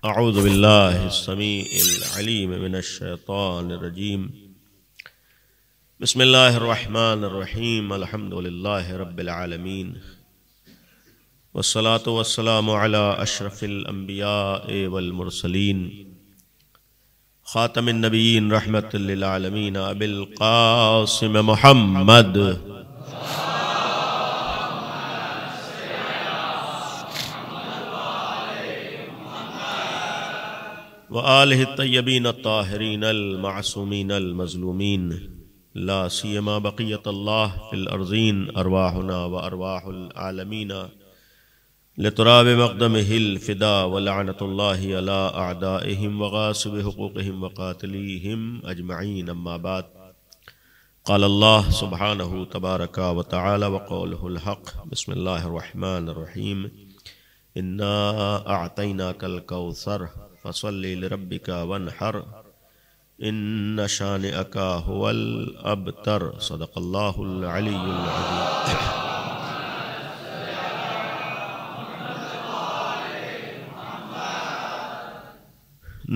اعوذ باللہ السمیع العلیم من الشیطان الرجیم بسم اللہ الرحمن الرحیم الحمد للہ رب العالمین والصلاة والسلام علی اشرف الانبیاء والمرسلین خاتم النبیین رحمت للعالمین ابی القاسم محمد وآلہ الطیبین الطاہرین المعصومین المظلومین لا سیما بقیت اللہ فی الارضین ارواحنا وارواح العالمین لتراب مقدمہ الفدا ولعنت اللہ علی اعدائہم وغاصب حقوقہم وقاتلیہم اجمعین اما بعد قال اللہ سبحانہ تبارک وتعالی وقولہ الحق بسم اللہ الرحمن الرحیم انا اعطیناک الکوثر فصلی لربک وانحر ان شانئک هو الابتر صدق اللہ العلی العظیم۔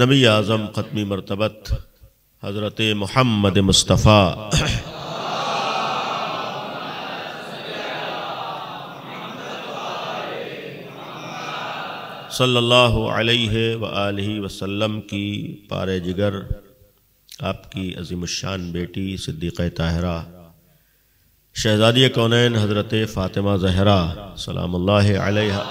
نبی اعظم ختمی مرتبت حضرت محمد مصطفیٰ صلی اللہ علیہ وآلہ وسلم کی پارے جگر آپ کی عظیم الشان بیٹی صدیقہ طاہرہ شہزادی کونین حضرت فاطمہ زہرا سلام اللہ علیہا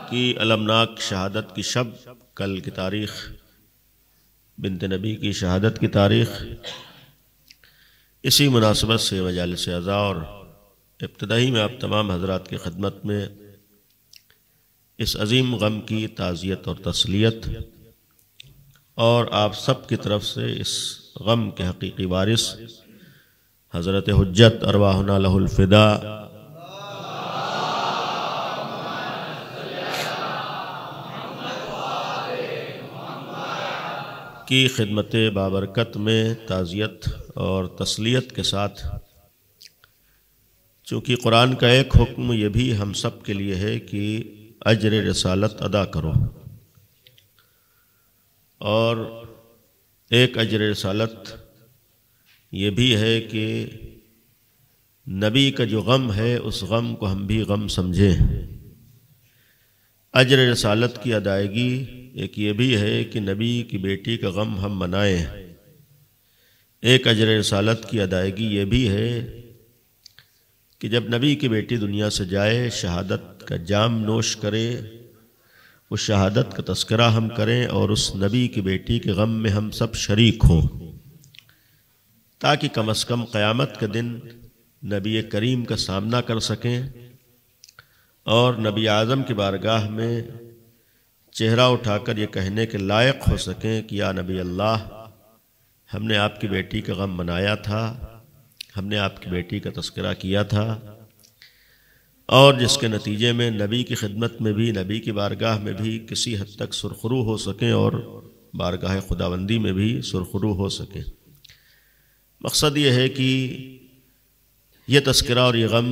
کی المناک شہادت کی شب، کل کی تاریخ بنت نبی کی شہادت کی تاریخ، اسی مناسبت سے مجالس عزا اور ابتدائی میں آپ تمام حضرات کی خدمت میں اس عظیم غم کی تعزیت اور تسلیت اور آپ سب کی طرف سے اس غم کے حقیقی وارث حضرت حجت ارواحنا لہ الفدا کی خدمت بابرکت میں تعزیت اور تسلیت کے ساتھ، چونکہ قرآن کا ایک حکم یہ بھی ہم سب کے لیے ہے کہ اجر رسالت ادا کرو، اور ایک اجر رسالت یہ بھی ہے کہ نبی کا جو غم ہے اس غم کو ہم بھی غم سمجھیں۔ اجر رسالت کی ادائیگی ایک یہ بھی ہے کہ نبی کی بیٹی کا غم ہم منائیں، ایک اجر رسالت کی ادائیگی یہ بھی ہے کہ جب نبی کی بیٹی دنیا سے جائے شہادت کا جام نوش کرے، اس شہادت کا تذکرہ ہم کریں اور اس نبی کی بیٹی کے غم میں ہم سب شریک ہوں، تاکہ کم از کم قیامت کے دن نبی کریم کا سامنا کر سکیں اور نبی اعظم کی بارگاہ میں چہرہ اٹھا کر یہ کہنے کے لائق ہو سکیں کہ یا نبی اللہ، ہم نے آپ کی بیٹی کا غم منایا تھا، ہم نے آپ کی بیٹی کا تذکرہ کیا تھا، اور جس کے نتیجے میں نبی کی خدمت میں بھی، نبی کی بارگاہ میں بھی کسی حد تک سرخرو ہو سکیں اور بارگاہ خداوندی میں بھی سرخرو ہو سکیں۔ مقصد یہ ہے کہ یہ تذکرہ اور یہ غم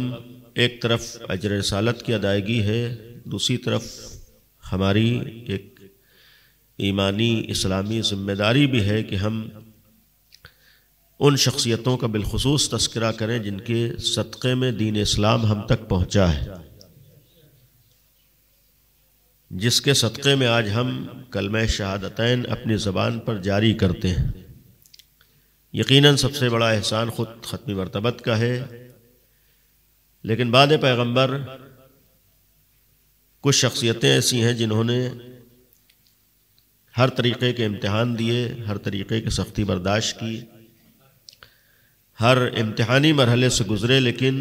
ایک طرف اجر رسالت کی ادائیگی ہے، دوسری طرف ہماری ایک ایمانی اسلامی ذمہ داری بھی ہے کہ ہم ان شخصیتوں کا بالخصوص تذکرہ کریں جن کے صدقے میں دین اسلام ہم تک پہنچا ہے، جس کے صدقے میں آج ہم کلمہ شہادتین اپنی زبان پر جاری کرتے ہیں۔ یقیناً سب سے بڑا احسان خود ختمی مرتبت کا ہے، لیکن بعد پیغمبر کچھ شخصیتیں ایسی ہیں جنہوں نے ہر طریقے کے امتحان دیے، ہر طریقے کی سختی برداشت کی، ہر امتحانی مرحلے سے گزرے، لیکن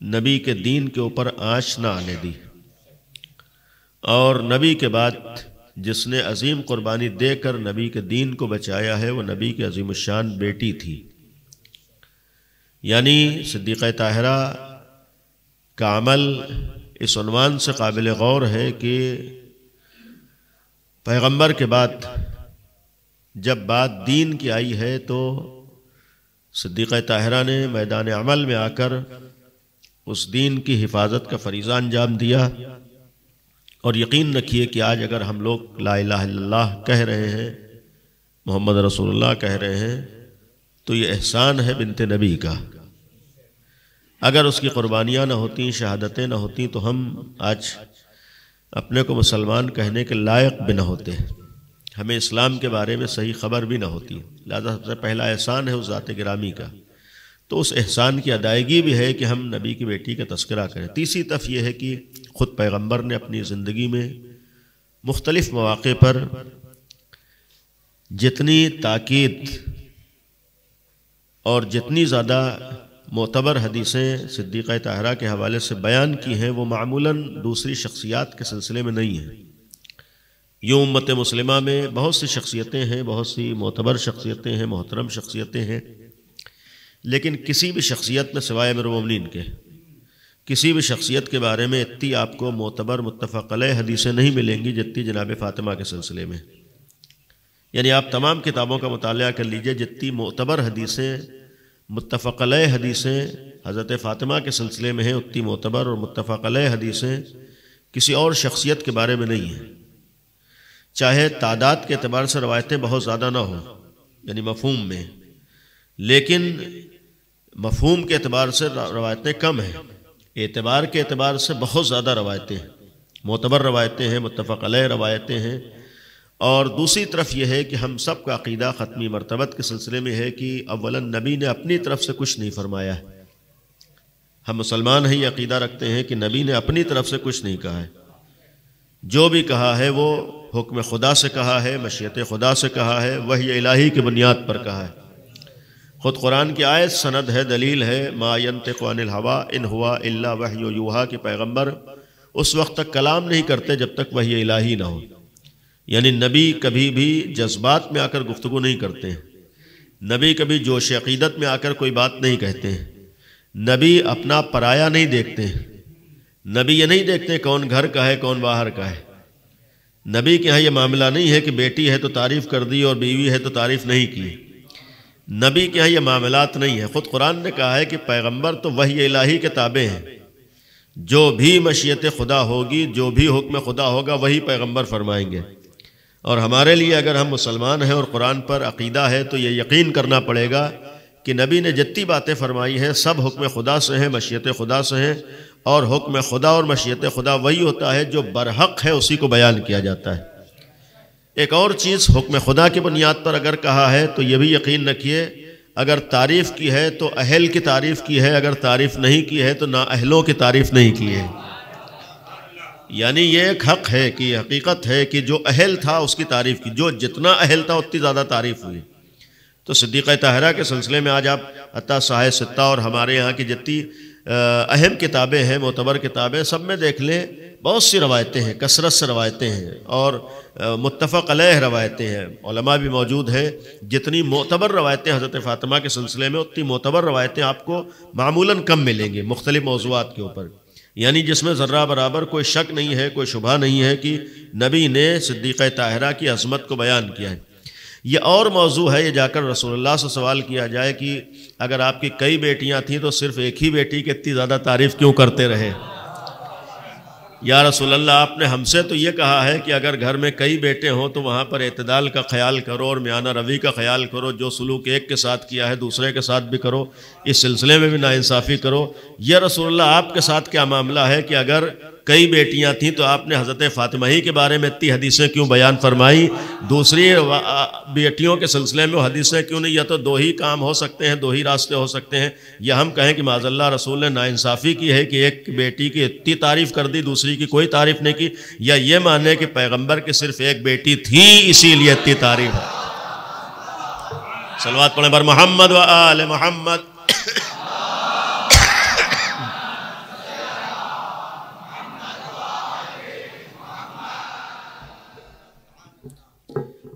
نبی کے دین کے اوپر آنچ نہ آنے دی، اور نبی کے بعد جس نے عظیم قربانی دے کر نبی کے دین کو بچایا ہے وہ نبی کی عظیم الشان بیٹی تھی، یعنی صدیقہ طاہرہ کا عمل اس عنوان سے قابل غور ہے کہ پیغمبر کے بعد جب بات دین کی آئی ہے تو صدیقہ طاہرہ نے میدان عمل میں آ کر اس دین کی حفاظت کا فریضہ انجام دیا، اور یقین رکھیے کہ آج اگر ہم لوگ لا الہ الا اللہ کہہ رہے ہیں، محمد رسول اللہ کہہ رہے ہیں، تو یہ احسان ہے بنت نبی کا۔ اگر اس کی قربانیاں نہ ہوتیں، شہادتیں نہ ہوتیں، تو ہم آج اپنے کو مسلمان کہنے کے لائق بھی نہ ہوتے، ہمیں اسلام کے بارے میں صحیح خبر بھی نہ ہوتی۔ لہذا سب سے پہلا احسان ہے اس ذات گرامی کا، تو اس احسان کی ادائیگی بھی ہے کہ ہم نبی کی بیٹی کا تذکرہ کریں۔ تیسری طرف یہ ہے کہ خود پیغمبر نے اپنی زندگی میں مختلف مواقع پر جتنی تاکید اور جتنی زیادہ معتبر حدیثیں صدیقہ طاہرہ کے حوالے سے بیان کی ہیں، وہ معمولاً دوسری شخصیات کے سلسلے میں نہیں ہیں۔ یوں امت مسلمہ میں بہت سی شخصیتیں ہیں، بہت سی معتبر شخصیتیں ہیں، محترم شخصیتیں ہیں، لیکن کسی بھی شخصیت میں سوائے امیر المومنین کے کسی بھی شخصیت کے بارے میں اتنی آپ کو معتبر متفق علیہ حدیثیں نہیں ملیں گی جتنی جناب فاطمہ کے سلسلے میں۔ یعنی آپ تمام کتابوں کا مطالعہ کر لیجئے، جتنی معتبر حدیثیں، متفق علیہ حدیثیں حضرت فاطمہ کے سلسلے میں ہیں، اتنی معتبر اور متفق علیہ حدیثیں کسی اور شخصیت کے بارے میں نہیں ہیں، چاہے تعداد کے اعتبار سے روایتیں بہت زیادہ نہ ہوں، یعنی مفہوم میں، لیکن مفہوم کے اعتبار سے روایتیں کم ہیں، اعتبار کے اعتبار سے بہت زیادہ روایتیں ہیں، معتبر روایتیں ہیں، متفق علیہ روایتیں ہیں۔ اور دوسری طرف یہ ہے کہ ہم سب کا عقیدہ ختمی مرتبت کے سلسلے میں ہے کہ اولا نبی نے اپنی طرف سے کچھ نہیں فرمایا ہے۔ ہم مسلمان ہیں، یہ عقیدہ رکھتے ہیں کہ نبی نے اپنی طرف سے کچھ نہیں کہا ہے، جو بھی کہا ہے وہ حکم خدا سے کہا ہے، مشیت خدا سے کہا ہے، وحی الہی کی بنیاد پر کہا ہے۔ خود قرآن کی آیت سند ہے، دلیل ہے، ما ینطق عن الہوا ان ہوا الا وحی یوحا، کہ پیغمبر اس وقت تک کلام نہیں کرتے جب تک وحی الہی نہ ہو۔ یعنی نبی کبھی بھی جذبات میں آ کر گفتگو نہیں کرتے ہیں، نبی کبھی جوش عقیدت میں آ کر کوئی بات نہیں کہتے ہیں، نبی اپنا پرایا نہیں دیکھتے ہیں، نبی یہ نہیں دیکھتے کون گھر کا ہے کون باہر کا ہے۔ نبی کے ہاں یہ معاملہ نہیں ہے کہ بیٹی ہے تو تعریف کر دی اور بیوی ہے تو تعریف نہیں کی، نبی کے ہاں یہ معاملات نہیں ہے۔ خود قرآن نے کہا ہے کہ پیغمبر تو وحی الہی کے تابع ہیں، جو بھی مشیت خدا ہوگی، جو بھی حکم خدا ہوگا وہی پیغمبر فرمائیں گے۔ اور ہمارے لیے اگر ہم مسلمان ہیں اور قرآن پر عقیدہ ہے تو یہ یقین کرنا پڑے گا کہ نبی نے جتنی باتیں فرمائی ہیں سب حکم خدا سے ہیں، مشیت خدا سے ہیں، اور حکم خدا اور مشیت خدا وہی ہوتا ہے جو برحق ہے، اسی کو بیان کیا جاتا ہے۔ ایک اور چیز، حکم خدا کی بنیاد پر اگر کہا ہے تو یہ بھی یقین رکھیے، اگر تعریف کی ہے تو اہل کی تعریف کی ہے، اگر تعریف نہیں کی ہے تو نااہلوں کی تعریف نہیں کی ہے۔ یعنی یہ ایک حق ہے کہ حقیقت ہے کہ جو اہل تھا اس کی تعریف کی، جو جتنا اہل تھا اتنی زیادہ تعریف ہوئی۔ تو صدیقہ طاہرہ کے سلسلے میں آج آپ حتیٰ صحاح ستہ اور ہمارے یہاں کی جتنی اہم کتابیں ہیں، معتبر کتابیں، سب میں دیکھ لیں بہت سی روایتیں ہیں، کثرت سے روایتیں ہیں، اور متفق علیہ روایتیں ہیں، علماء بھی موجود ہیں۔ جتنی معتبر روایتیں حضرت فاطمہ کے سلسلے میں، اتنی معتبر روایتیں آپ کو معمولاً کم ملیں گی مختلف موضوعات کے اوپر، یعنی جس میں ذرہ برابر کوئی شک نہیں ہے، کوئی شبہ نہیں ہے کہ نبی نے صدیقہ طاہرہ کی عظمت کو بیان کیا ہے۔ یہ اور موضوع ہے، یہ جا کر رسول اللہ سے سوال کیا جائے کہ اگر آپ کی کئی بیٹیاں تھیں تو صرف ایک ہی بیٹی کی اتنی زیادہ تعریف کیوں کرتے رہے؟ یا رسول اللہ، آپ نے ہم سے تو یہ کہا ہے کہ اگر گھر میں کئی بیٹے ہوں تو وہاں پر اعتدال کا خیال کرو اور میانہ روی کا خیال کرو، جو سلوک ایک کے ساتھ کیا ہے دوسرے کے ساتھ بھی کرو، اس سلسلے میں بھی ناانصافی کرو۔ یہ رسول اللہ آپ کے ساتھ کیا معاملہ ہے کہ اگر کئی بیٹیاں تھیں تو آپ نے حضرت فاطمہ ہی کے بارے میں اتنی حدیثیں کیوں بیان فرمائی؟ دوسری بیٹیوں کے سلسلے میں وہ حدیثیں کیوں نہیں؟ یا تو دو ہی کام ہو سکتے ہیں، دو ہی راستے ہو سکتے ہیں، یا ہم کہیں کہ معاذ اللہ رسول نے ناانصافی کی ہے کہ ایک بیٹی کی اتنی تعریف کر دی دوسری کی کوئی تعریف نہیں کی، یا یہ مانے کہ پیغمبر کی صرف ایک بیٹی تھی اسی لیے اتنی تعریف ہے۔ صلوات پڑھیں بر محمد و آل محمد۔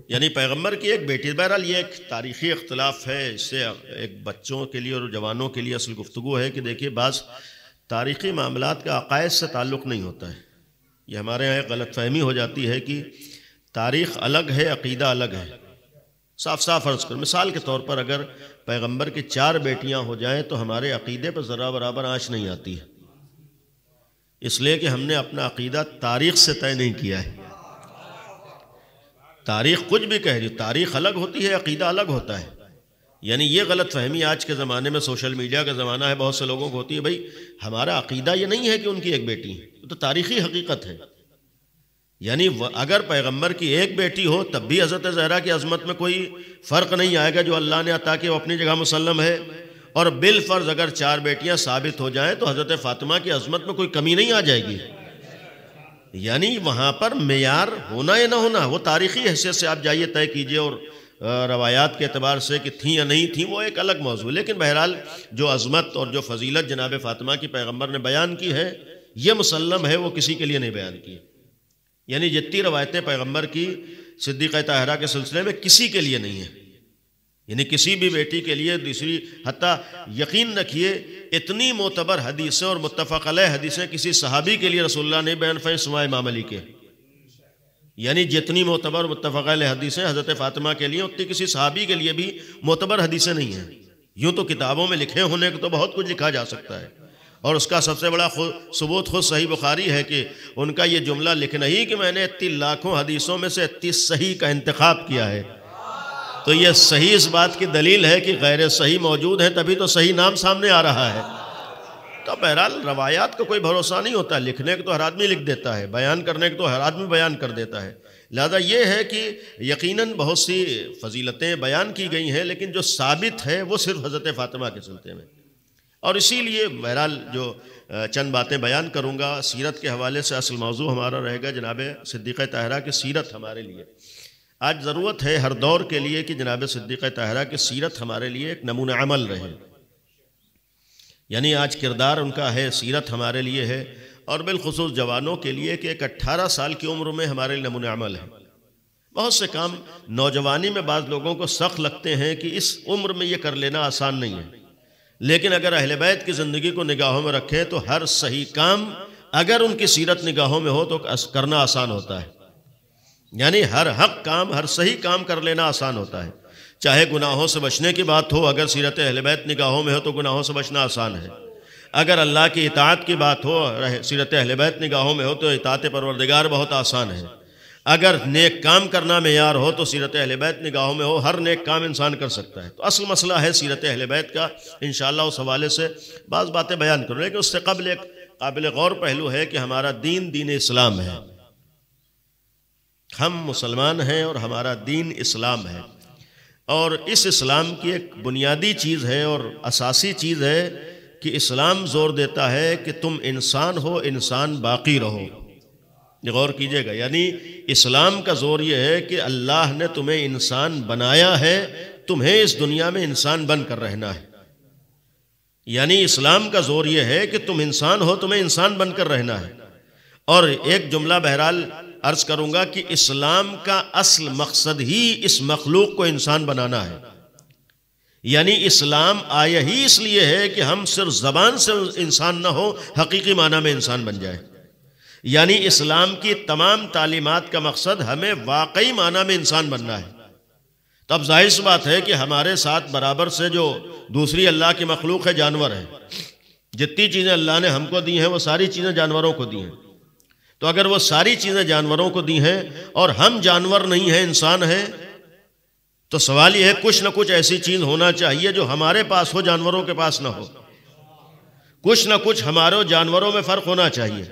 یعنی پیغمبر کی ایک بیٹی، بہرحال یہ ایک تاریخی اختلاف ہے، اس سے ایک بچوں کے لیے اور جوانوں کے لیے اصل گفتگو ہے کہ دیکھیے بعض تاریخی معاملات کا عقائد سے تعلق نہیں ہوتا ہے۔ یہ ہمارے یہاں ایک غلط فہمی ہو جاتی ہے کہ تاریخ الگ ہے، عقیدہ الگ ہے۔ صاف صاف عرض کر، مثال کے طور پر اگر پیغمبر کی 4 بیٹیاں ہو جائیں تو ہمارے عقیدے پر ذرہ برابر آنچ نہیں آتی ہے، اس لیے کہ ہم نے اپنا عقیدہ تاریخ سے طے نہیں کیا ہے۔ تاریخ کچھ بھی کہہ رہی، تاریخ الگ ہوتی ہے، عقیدہ الگ ہوتا ہے۔ یعنی یہ غلط فہمی آج کے زمانے میں سوشل میڈیا کا زمانہ ہے، بہت سے لوگوں کو ہوتی ہے بھائی ہمارا عقیدہ یہ نہیں ہے کہ ان کی ایک بیٹی ہے، وہ تو تاریخی حقیقت ہے۔ یعنی اگر پیغمبر کی ایک بیٹی ہو تب بھی حضرت زہرا کی عظمت میں کوئی فرق نہیں آئے گا، جو اللہ نے عطا کی وہ اپنی جگہ مسلم ہے۔ اور بالفرض اگر 4 بیٹیاں ثابت ہو جائیں تو حضرت فاطمہ کی عظمت میں کوئی کمی نہیں آ جائے گی۔ یعنی وہاں پر معیار ہونا یا نہ ہونا وہ تاریخی حیثیت سے آپ جائیے طے کیجئے، اور روایات کے اعتبار سے کہ تھیں یا نہیں تھیں وہ ایک الگ موضوع، لیکن بہرحال جو عظمت اور جو فضیلت جناب فاطمہ کی پیغمبر نے بیان کی ہے یہ مسلم ہے، وہ کسی کے لیے نہیں بیان کی۔ یعنی جتنی روایتیں پیغمبر کی صدیقہ طاہرہ کے سلسلے میں کسی کے لیے نہیں ہے، یعنی کسی بھی بیٹی کے لیے دوسری، حتیٰ یقین رکھیے اتنی معتبر حدیثیں اور متفق علیہ حدیثیں کسی صحابی کے لیے رسول اللہ نے بیان فرمائی سوائے امام علی کے۔ یعنی جتنی معتبر متفق علیہ حدیثیں حضرت فاطمہ کے لیے اتنی کسی صحابی کے لیے بھی معتبر حدیثیں نہیں ہیں۔ یوں تو کتابوں میں لکھے ہونے کو تو بہت کچھ لکھا جا سکتا ہے، اور اس کا سب سے بڑا ثبوت خود صحیح بخاری ہے کہ ان کا یہ جملہ لکھنا ہی کہ میں نے 30 لاکھوں حدیثوں میں سے 30 صحیح کا انتخاب کیا ہے، تو یہ صحیح اس بات کی دلیل ہے کہ غیر صحیح موجود ہیں، تبھی تو صحیح نام سامنے آ رہا ہے۔ تو بہرحال روایات کو کوئی بھروسہ نہیں ہوتا، لکھنے کو تو ہر آدمی لکھ دیتا ہے، بیان کرنے کو تو ہر آدمی بیان کر دیتا ہے۔ لہذا یہ ہے کہ یقیناً بہت سی فضیلتیں بیان کی گئی ہیں، لیکن جو ثابت ہے وہ صرف حضرت فاطمہ کے سلسلے میں، اور اسی لیے بہرحال جو چند باتیں بیان کروں گا سیرت کے حوالے سے، اصل موضوع ہمارا رہے گا جناب صدیقہ طاہرہ کی سیرت ہمارے لیے۔ آج ضرورت ہے ہر دور کے لیے کہ جناب صدیقہ طاہرہ کی سیرت ہمارے لیے ایک نمونہ عمل رہے، یعنی آج کردار ان کا ہے، سیرت ہمارے لیے ہے، اور بالخصوص جوانوں کے لیے کہ ایک 18 سال کی عمر میں ہمارے لیے نمونہ عمل ہے۔ بہت سے کام نوجوانی میں بعض لوگوں کو سخت لگتے ہیں کہ اس عمر میں یہ کر لینا آسان نہیں ہے، لیکن اگر اہل بیت کی زندگی کو نگاہوں میں رکھیں تو ہر صحیح کام اگر ان کی سیرت نگاہوں میں ہو تو کرنا آسان ہوتا ہے۔ یعنی ہر حق کام، ہر صحیح کام کر لینا آسان ہوتا ہے، چاہے گناہوں سے بچنے کی بات ہو، اگر سیرت اہل بیت نگاہوں میں ہو تو گناہوں سے بچنا آسان ہے۔ اگر اللہ کی اطاعت کی بات ہو، سیرت اہل بیت نگاہوں میں ہو تو اطاعت پروردگار بہت آسان ہے۔ اگر نیک کام کرنا معیار ہو تو سیرت اہل بیت نگاہوں میں ہو، ہر نیک کام انسان کر سکتا ہے۔ تو اصل مسئلہ ہے سیرت اہل بیت کا، انشاءاللہ اس حوالے سے بعض باتیں بیان کروں، لیکن اس سے قبل ایک قابل غور پہلو ہے کہ ہمارا دین دین اسلام ہے، ہم مسلمان ہیں اور ہمارا دین اسلام ہے، اور اس اسلام کی ایک بنیادی چیز ہے اور اساسی چیز ہے کہ اسلام زور دیتا ہے کہ تم انسان ہو، انسان باقی رہو۔ یہ غور کیجئے گا، یعنی اسلام کا زور یہ ہے کہ اللہ نے تمہیں انسان بنایا ہے، تمہیں اس دنیا میں انسان بن کر رہنا ہے۔ یعنی اسلام کا زور یہ ہے کہ تم انسان ہو، تمہیں انسان بن کر رہنا ہے۔ اور ایک جملہ بہرحال عرض کروں گا کہ اسلام کا اصل مقصد ہی اس مخلوق کو انسان بنانا ہے۔ یعنی اسلام آیا ہی اس لیے ہے کہ ہم صرف زبان سے انسان نہ ہو، حقیقی معنی میں انسان بن جائے۔ یعنی اسلام کی تمام تعلیمات کا مقصد ہمیں واقعی معنی میں انسان بننا ہے۔ تو اب ظاہر سی بات ہے کہ ہمارے ساتھ برابر سے جو دوسری اللہ کی مخلوق ہے جانور ہے، جتنی چیزیں اللہ نے ہم کو دی ہیں وہ ساری چیزیں جانوروں کو دی ہیں۔ تو اگر وہ ساری چیزیں جانوروں کو دی ہیں اور ہم جانور نہیں ہیں، انسان ہیں، تو سوال یہ ہے کچھ نہ کچھ ایسی چیز ہونا چاہیے جو ہمارے پاس ہو، جانوروں کے پاس نہ ہو۔ کچھ نہ کچھ ہمارے اور جانوروں میں فرق ہونا چاہیے۔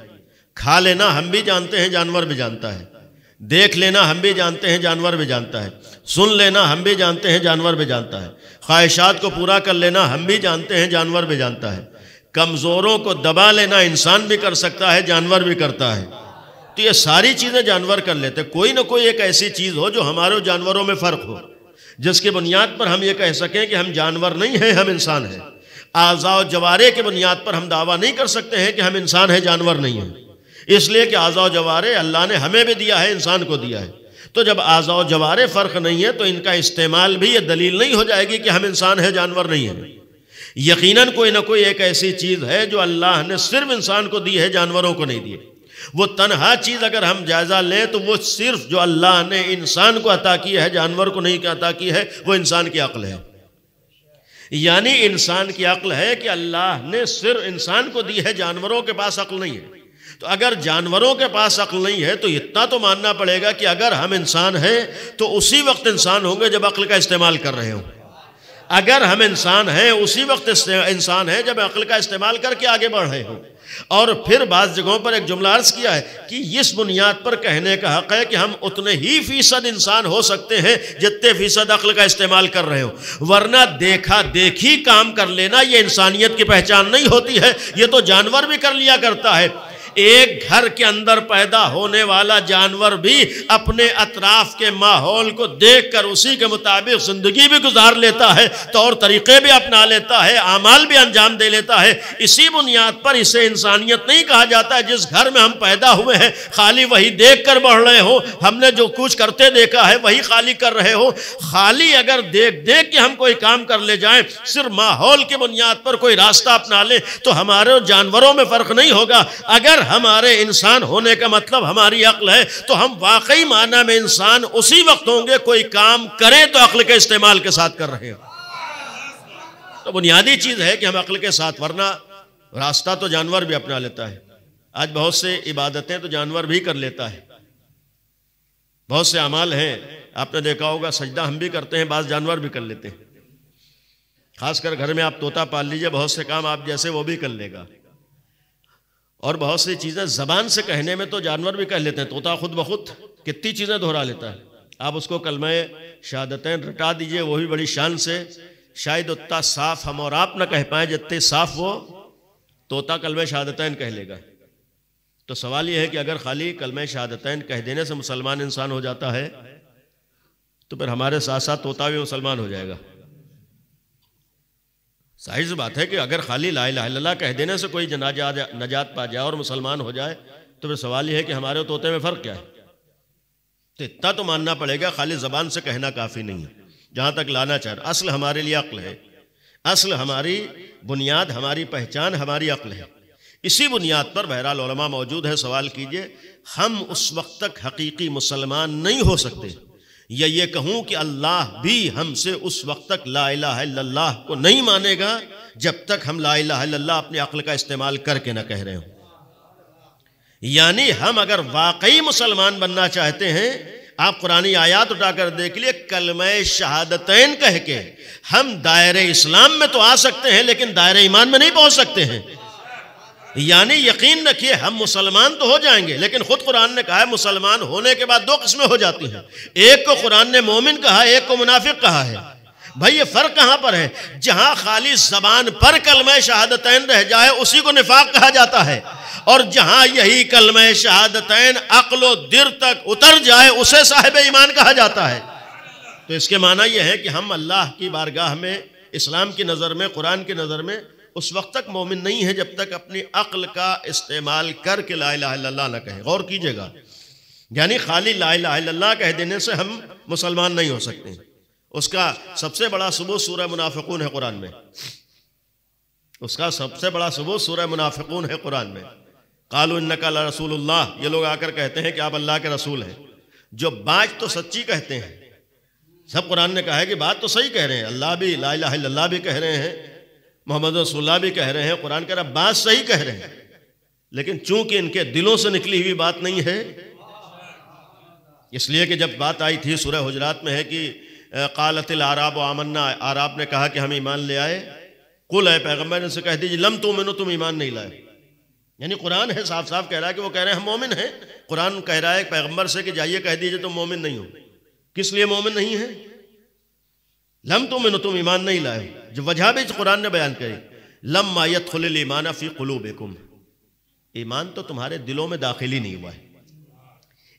کھا لینا ہم بھی جانتے ہیں، جانور بھی جانتا ہے۔ دیکھ لینا ہم بھی جانتے ہیں، جانور بھی جانتا ہے۔ سن لینا ہم بھی جانتے ہیں، جانور بھی جانتا ہے۔ خواہشات کو پورا کر لینا ہم بھی جانتے ہیں، جانور بھی جانتا ہے۔ کمزوروں کو دبا لینا انسان بھی کر سکتا ہے، جانور بھی کرتا ہے۔ تو یہ ساری چیزیں جانور کر لیتے، کوئی نہ کوئی ایک ایسی چیز ہو جو ہمارے اور جانوروں میں فرق ہو، جس کی بنیاد پر ہم یہ کہہ سکیں کہ ہم جانور نہیں ہیں، ہم انسان ہیں۔ اعضاء و جوارح کی بنیاد پر ہم دعویٰ نہیں کر سکتے ہیں کہ ہم انسان ہیں، جانور نہیں ہیں، اس لیے کہ اعضاء و جوارح اللہ نے ہمیں بھی دیا ہے، انسان کو دیا ہے۔ تو جب اعضاء و جوارح فرق نہیں ہے تو ان کا استعمال بھی یہ دلیل نہیں ہو جائے گی کہ ہم انسان ہیں، جانور نہیں ہیں۔ یقیناً کوئی نہ کوئی ایک ایسی چیز ہے جو اللہ نے صرف انسان کو دی ہے، جانوروں کو نہیں دی۔ وہ تنہا چیز اگر ہم جائزہ لیں تو وہ صرف جو اللہ نے انسان کو عطا کی ہے، جانور کو نہیں عطا کی ہے، وہ انسان کی عقل ہے۔ یعنی انسان کی عقل ہے کہ اللہ نے صرف انسان کو دی ہے، جانوروں کے پاس عقل نہیں ہے۔ تو اگر جانوروں کے پاس عقل نہیں ہے تو اتنا تو ماننا پڑے گا کہ اگر ہم انسان ہیں تو اسی وقت انسان ہوں گے جب عقل کا استعمال کر رہے ہوں. اگر ہم انسان ہیں اسی وقت انسان ہیں جب عقل کا استعمال کر کے آگے بڑھ رہے ہوں. اور پھر بعض جگہوں پر ایک جملہ عرض کیا ہے کہ اس بنیاد پر کہنے کا حق ہے کہ ہم اتنے ہی فیصد انسان ہو سکتے ہیں جتنے فیصد عقل کا استعمال کر رہے ہوں. ورنہ دیکھا دیکھی کام کر لینا یہ انسانیت کی پہچان نہیں ہوتی ہے. یہ تو جانور بھی کر لیا کرتا ہے. ایک گھر کے اندر پیدا ہونے والا جانور بھی اپنے اطراف کے ماحول کو دیکھ کر اسی کے مطابق زندگی بھی گزار لیتا ہے, طور طریقے بھی اپنا لیتا ہے, اعمال بھی انجام دے لیتا ہے. اسی بنیاد پر اسے انسانیت نہیں کہا جاتا ہے. جس گھر میں ہم پیدا ہوئے ہیں خالی وہی دیکھ کر بڑھ رہے ہوں, ہم نے جو کچھ کرتے دیکھا ہے وہی خالی کر رہے ہوں. خالی اگر دیکھ دیکھ کے ہم کوئی کام کر لے جائیں, صرف ماحول کی بنیاد پر کوئی راستہ اپنا لیں, تو ہمارے اور جانوروں میں فرق نہیں ہوگا. اگر ہمارے انسان ہونے کا مطلب ہماری عقل ہے تو ہم واقعی معنی میں انسان اسی وقت ہوں گے کوئی کام کریں تو عقل کے استعمال کے ساتھ کر رہے ہیں. تو بنیادی چیز ہے کہ ہم عقل کے ساتھ, ورنہ راستہ تو جانور بھی اپنا لیتا ہے. آج بہت سے عبادتیں تو جانور بھی کر لیتا ہے, بہت سے اعمال ہیں آپ نے دیکھا ہوگا, سجدہ ہم بھی کرتے ہیں, بعض جانور بھی کر لیتے ہیں. خاص کر گھر میں آپ طوطا پال لیجئے, بہت سے کام آپ جیسے وہ بھی کر لے گا. اور بہت سی چیزیں زبان سے کہنے میں تو جانور بھی کہہ لیتے ہیں. طوطا خود بخود کتنی چیزیں دہرا لیتا ہے. آپ اس کو کلمہ شہادتین رٹا دیجئے, وہ بھی بڑی شان سے, شاید اتنا صاف ہم اور آپ نہ کہہ پائیں جتنے صاف وہ طوطا کلمہ شہادتین کہہ لے گا. تو سوال یہ ہے کہ اگر خالی کلمہ شہادتین کہہ دینے سے مسلمان انسان ہو جاتا ہے تو پھر ہمارے ساتھ ساتھ طوطا بھی مسلمان ہو جائے گا. ظاہر سی بات ہے کہ اگر خالی لا الہ الا اللہ کہہ دینے سے کوئی نجات پا جائے اور مسلمان ہو جائے تو پھر سوال یہ ہے کہ ہمارے طوطے میں فرق کیا ہے. تو اتنا تو ماننا پڑے گا خالی زبان سے کہنا کافی نہیں ہے. جہاں تک لانا چاہ رہا, اصل ہمارے لیے عقل ہے, اصل ہماری بنیاد, ہماری پہچان ہماری عقل ہے. اسی بنیاد پر بہرحال علماء موجود ہے, سوال کیجئے ہم اس وقت تک حقیقی مسلمان نہیں ہو سکتے, یا یہ کہوں کہ اللہ بھی ہم سے اس وقت تک لا الہ الا اللہ کو نہیں مانے گا جب تک ہم لا الہ الا اللہ اپنی عقل کا استعمال کر کے نہ کہہ رہے ہوں. یعنی ہم اگر واقعی مسلمان بننا چاہتے ہیں, آپ قرآنی آیات اٹھا کر دیکھ لیے, کلمہ شہادتین کہہ کے ہم دائرہ اسلام میں تو آ سکتے ہیں لیکن دائرہ ایمان میں نہیں پہنچ سکتے ہیں. یعنی یقین رکھیے ہم مسلمان تو ہو جائیں گے, لیکن خود قرآن نے کہا ہے مسلمان ہونے کے بعد دو قسمیں ہو جاتی ہیں. ایک کو قرآن نے مومن کہا, ایک کو منافق کہا ہے. بھائی یہ فرق کہاں پر ہے؟ جہاں خالی زبان پر کلمہ شہادتین رہ جائے اسی کو نفاق کہا جاتا ہے, اور جہاں یہی کلمہ شہادتین عقل و دل تک اتر جائے اسے صاحب ایمان کہا جاتا ہے. تو اس کے معنی یہ ہے کہ ہم اللہ کی بارگاہ میں, اسلام کی نظر میں, قرآن کی نظر میں اس وقت تک مومن نہیں ہے جب تک اپنی عقل کا استعمال کر کے لا الہ الا اللہ نہ کہے. غور کیجئے گا, یعنی خالی لا الہ الا اللہ کہہ دینے سے ہم مسلمان نہیں ہو سکتے. اس کا سب سے بڑا ثبوت سورہ منافقون ہے قرآن میں, اس کا سب سے بڑا ثبوت سورہ منافقون ہے قرآن میں. قالوا انک لرسول اللہ, یہ لوگ آ کر کہتے ہیں کہ آپ اللہ کے رسول ہیں. جو بات تو سچی کہتے ہیں, سب قرآن نے کہا ہے کہ بات تو صحیح کہہ رہے ہیں, اللہ بھی لا الہ الا اللہ بھی کہہ رہے ہیں, محمد رسول اللہ بھی کہہ رہے ہیں, قرآن کہہ رہا بات صحیح کہہ رہے ہیں, لیکن چونکہ ان کے دلوں سے نکلی ہوئی بات نہیں ہے. اس لیے کہ جب بات آئی تھی سورہ حجرات میں ہے کہ قالت الاعراب آمنا, اعراب نے کہا کہ ہم ایمان لے آئے. قل, اے پیغمبر ان سے کہہ دیجیے لم تؤمنوا, تم ایمان نہیں لائے. یعنی قرآن ہے صاف صاف کہہ رہا ہے کہ وہ کہہ رہے ہیں ہم مومن ہیں. قرآن کہہ رہا ہے پیغمبر سے کہ جائیے کہہ دیجیے تم مومن نہیں ہو. کس لیے مومن نہیں ہے؟ لم تؤمنوا, تم ایمان نہیں لائے. جو وجہ بھی قرآن نے بیان کری, لما يدخل الایمان فی قلوبکم, ایمان تو تمہارے دلوں میں داخل ہی نہیں ہوا ہے.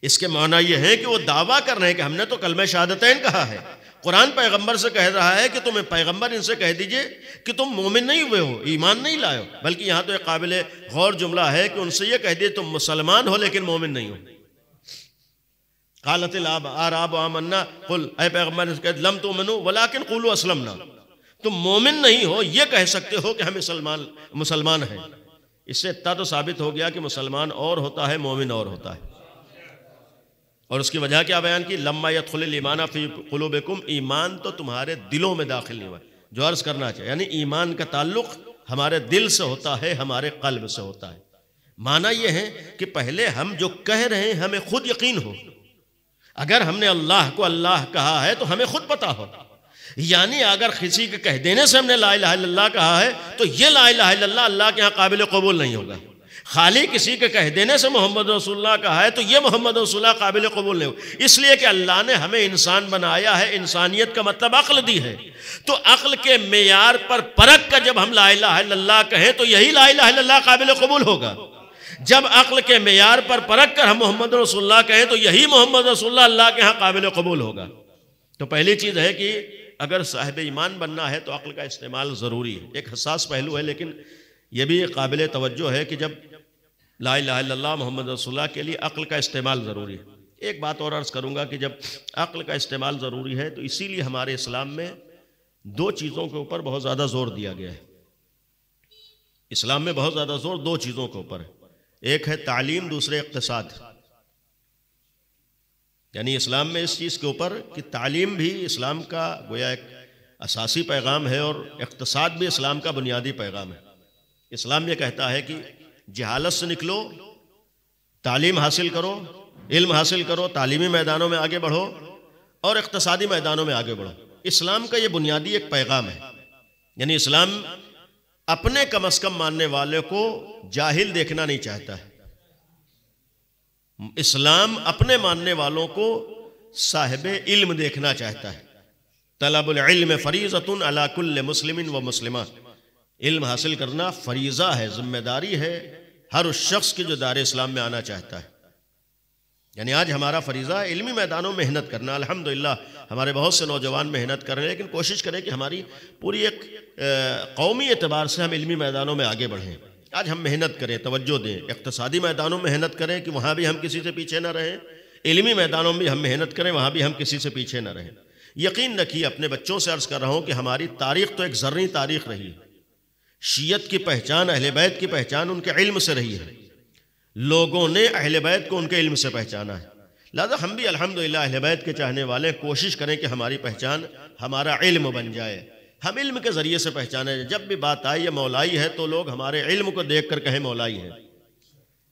اس کے معنی یہ ہے کہ وہ دعویٰ کر رہے ہیں کہ ہم نے تو کلمہ شہادتین کہا ہے. قرآن پیغمبر سے کہہ رہا ہے کہ تم پیغمبر ان سے کہہ دیجئے کہ تم مومن نہیں ہوئے ہو, ایمان نہیں لائے ہو. بلکہ یہاں تو ایک قابل غور جملہ ہے کہ ان سے یہ کہہ دیجئے تم مسلمان ہو لیکن مومن نہیں ہو. قالت الاعراب آمنا, قل, اے پیغمبر ان سے کہہ لم تؤمنوا ولکن قولوا اسلمنا, تم مومن نہیں ہو یہ کہہ سکتے ہو کہ ہم مسلمان ہیں. اس سے اتنا تو ثابت ہو گیا کہ مسلمان اور ہوتا ہے, مومن اور ہوتا ہے. اور اس کی وجہ کیا بیان کی, لما يدخل الایمان فی قلوبکم, ایمان تو تمہارے دلوں میں داخل نہیں ہوا. جو عرض کرنا چاہیے یعنی ایمان کا تعلق ہمارے دل سے ہوتا ہے, ہمارے قلب سے ہوتا ہے. معنی یہ ہے کہ پہلے ہم جو کہہ رہے ہیں ہمیں خود یقین ہو. اگر ہم نے اللہ کو اللہ کہا ہے تو ہمیں خود پتا ہو. یعنی اگر کسی کے کہہ دینے سے ہم نے لا الہ الا اللہ کہا ہے تو یہ لا الہ الا اللہ اللہ کے ہاں قابل قبول نہیں ہوگا. خالی کسی کے کہہ دینے سے محمد رسول اللہ کہا ہے تو یہ محمد رسول اللہ قابل قبول نہیں ہوگا. اس لیے کہ اللہ نے ہمیں انسان بنایا ہے, انسانیت کا مطلب عقل دی ہے. تو عقل کے معیار پر پرکھ کر جب ہم لا الہ الا اللہ کہیں تو یہی لا الہ الا اللہ قابل قبول ہوگا. جب عقل کے معیار پر پرکھ کر ہم محمد رسول اللہ کہیں تو یہی محمد رسول اللہ کے ہاں قابل قبول ہوگا. تو پہلی چیز ہے کہ اگر صاحب ایمان بننا ہے تو عقل کا استعمال ضروری ہے. ایک حساس پہلو ہے لیکن یہ بھی قابل توجہ ہے کہ جب لا الہ الا اللہ محمد رسول اللہ کے لیے عقل کا استعمال ضروری ہے. ایک بات اور عرض کروں گا کہ جب عقل کا استعمال ضروری ہے تو اسی لیے ہمارے اسلام میں دو چیزوں کے اوپر بہت زیادہ زور دیا گیا ہے. اسلام میں بہت زیادہ زور دو چیزوں کے اوپر ہے. ایک ہے تعلیم, دوسرے اقتصاد. یعنی اسلام میں اس چیز کے اوپر کہ تعلیم بھی اسلام کا گویا ایک اساسی پیغام ہے اور اقتصاد بھی اسلام کا بنیادی پیغام ہے. اسلام یہ کہتا ہے کہ جہالت سے نکلو, تعلیم حاصل کرو, علم حاصل کرو, تعلیمی میدانوں میں آگے بڑھو اور اقتصادی میدانوں میں آگے بڑھو. اسلام کا یہ بنیادی ایک پیغام ہے. یعنی اسلام اپنے کم از کم ماننے والے کو جاہل دیکھنا نہیں چاہتا ہے. اسلام اپنے ماننے والوں کو صاحب علم دیکھنا چاہتا ہے. طلب العلم فریضۃ علی کل مسلم و مسلمہ. علم حاصل کرنا فریضہ ہے, ذمہ داری ہے ہر اس شخص کی جو دار اسلام میں آنا چاہتا ہے. یعنی آج ہمارا فریضہ علمی میدانوں میں محنت کرنا. الحمدللہ ہمارے بہت سے نوجوان محنت کر رہے ہیں, لیکن کوشش کریں کہ ہماری پوری ایک قومی اعتبار سے ہم علمی میدانوں میں آگے بڑھیں. آج ہم محنت کریں, توجہ دیں, اقتصادی میدانوں میں محنت کریں کہ وہاں بھی ہم کسی سے پیچھے نہ رہیں, علمی میدانوں میں ہم محنت کریں وہاں بھی ہم کسی سے پیچھے نہ رہیں. یقین رکھیے, اپنے بچوں سے عرض کر رہا ہوں کہ ہماری تاریخ تو ایک زرعی تاریخ رہی ہے. شیعت کی پہچان, اہل بیت کی پہچان ان کے علم سے رہی ہے. لوگوں نے اہل بیت کو ان کے علم سے پہچانا ہے. لہذا ہم بھی الحمدللہ اہل بیت کے چاہنے والے کوشش کریں کہ ہماری پہچان ہمارا علم بن جائے, ہم علم کے ذریعے سے پہچانے. جب بھی بات آئی یہ مولائی ہے تو لوگ ہمارے علم کو دیکھ کر کہیں مولائی ہے.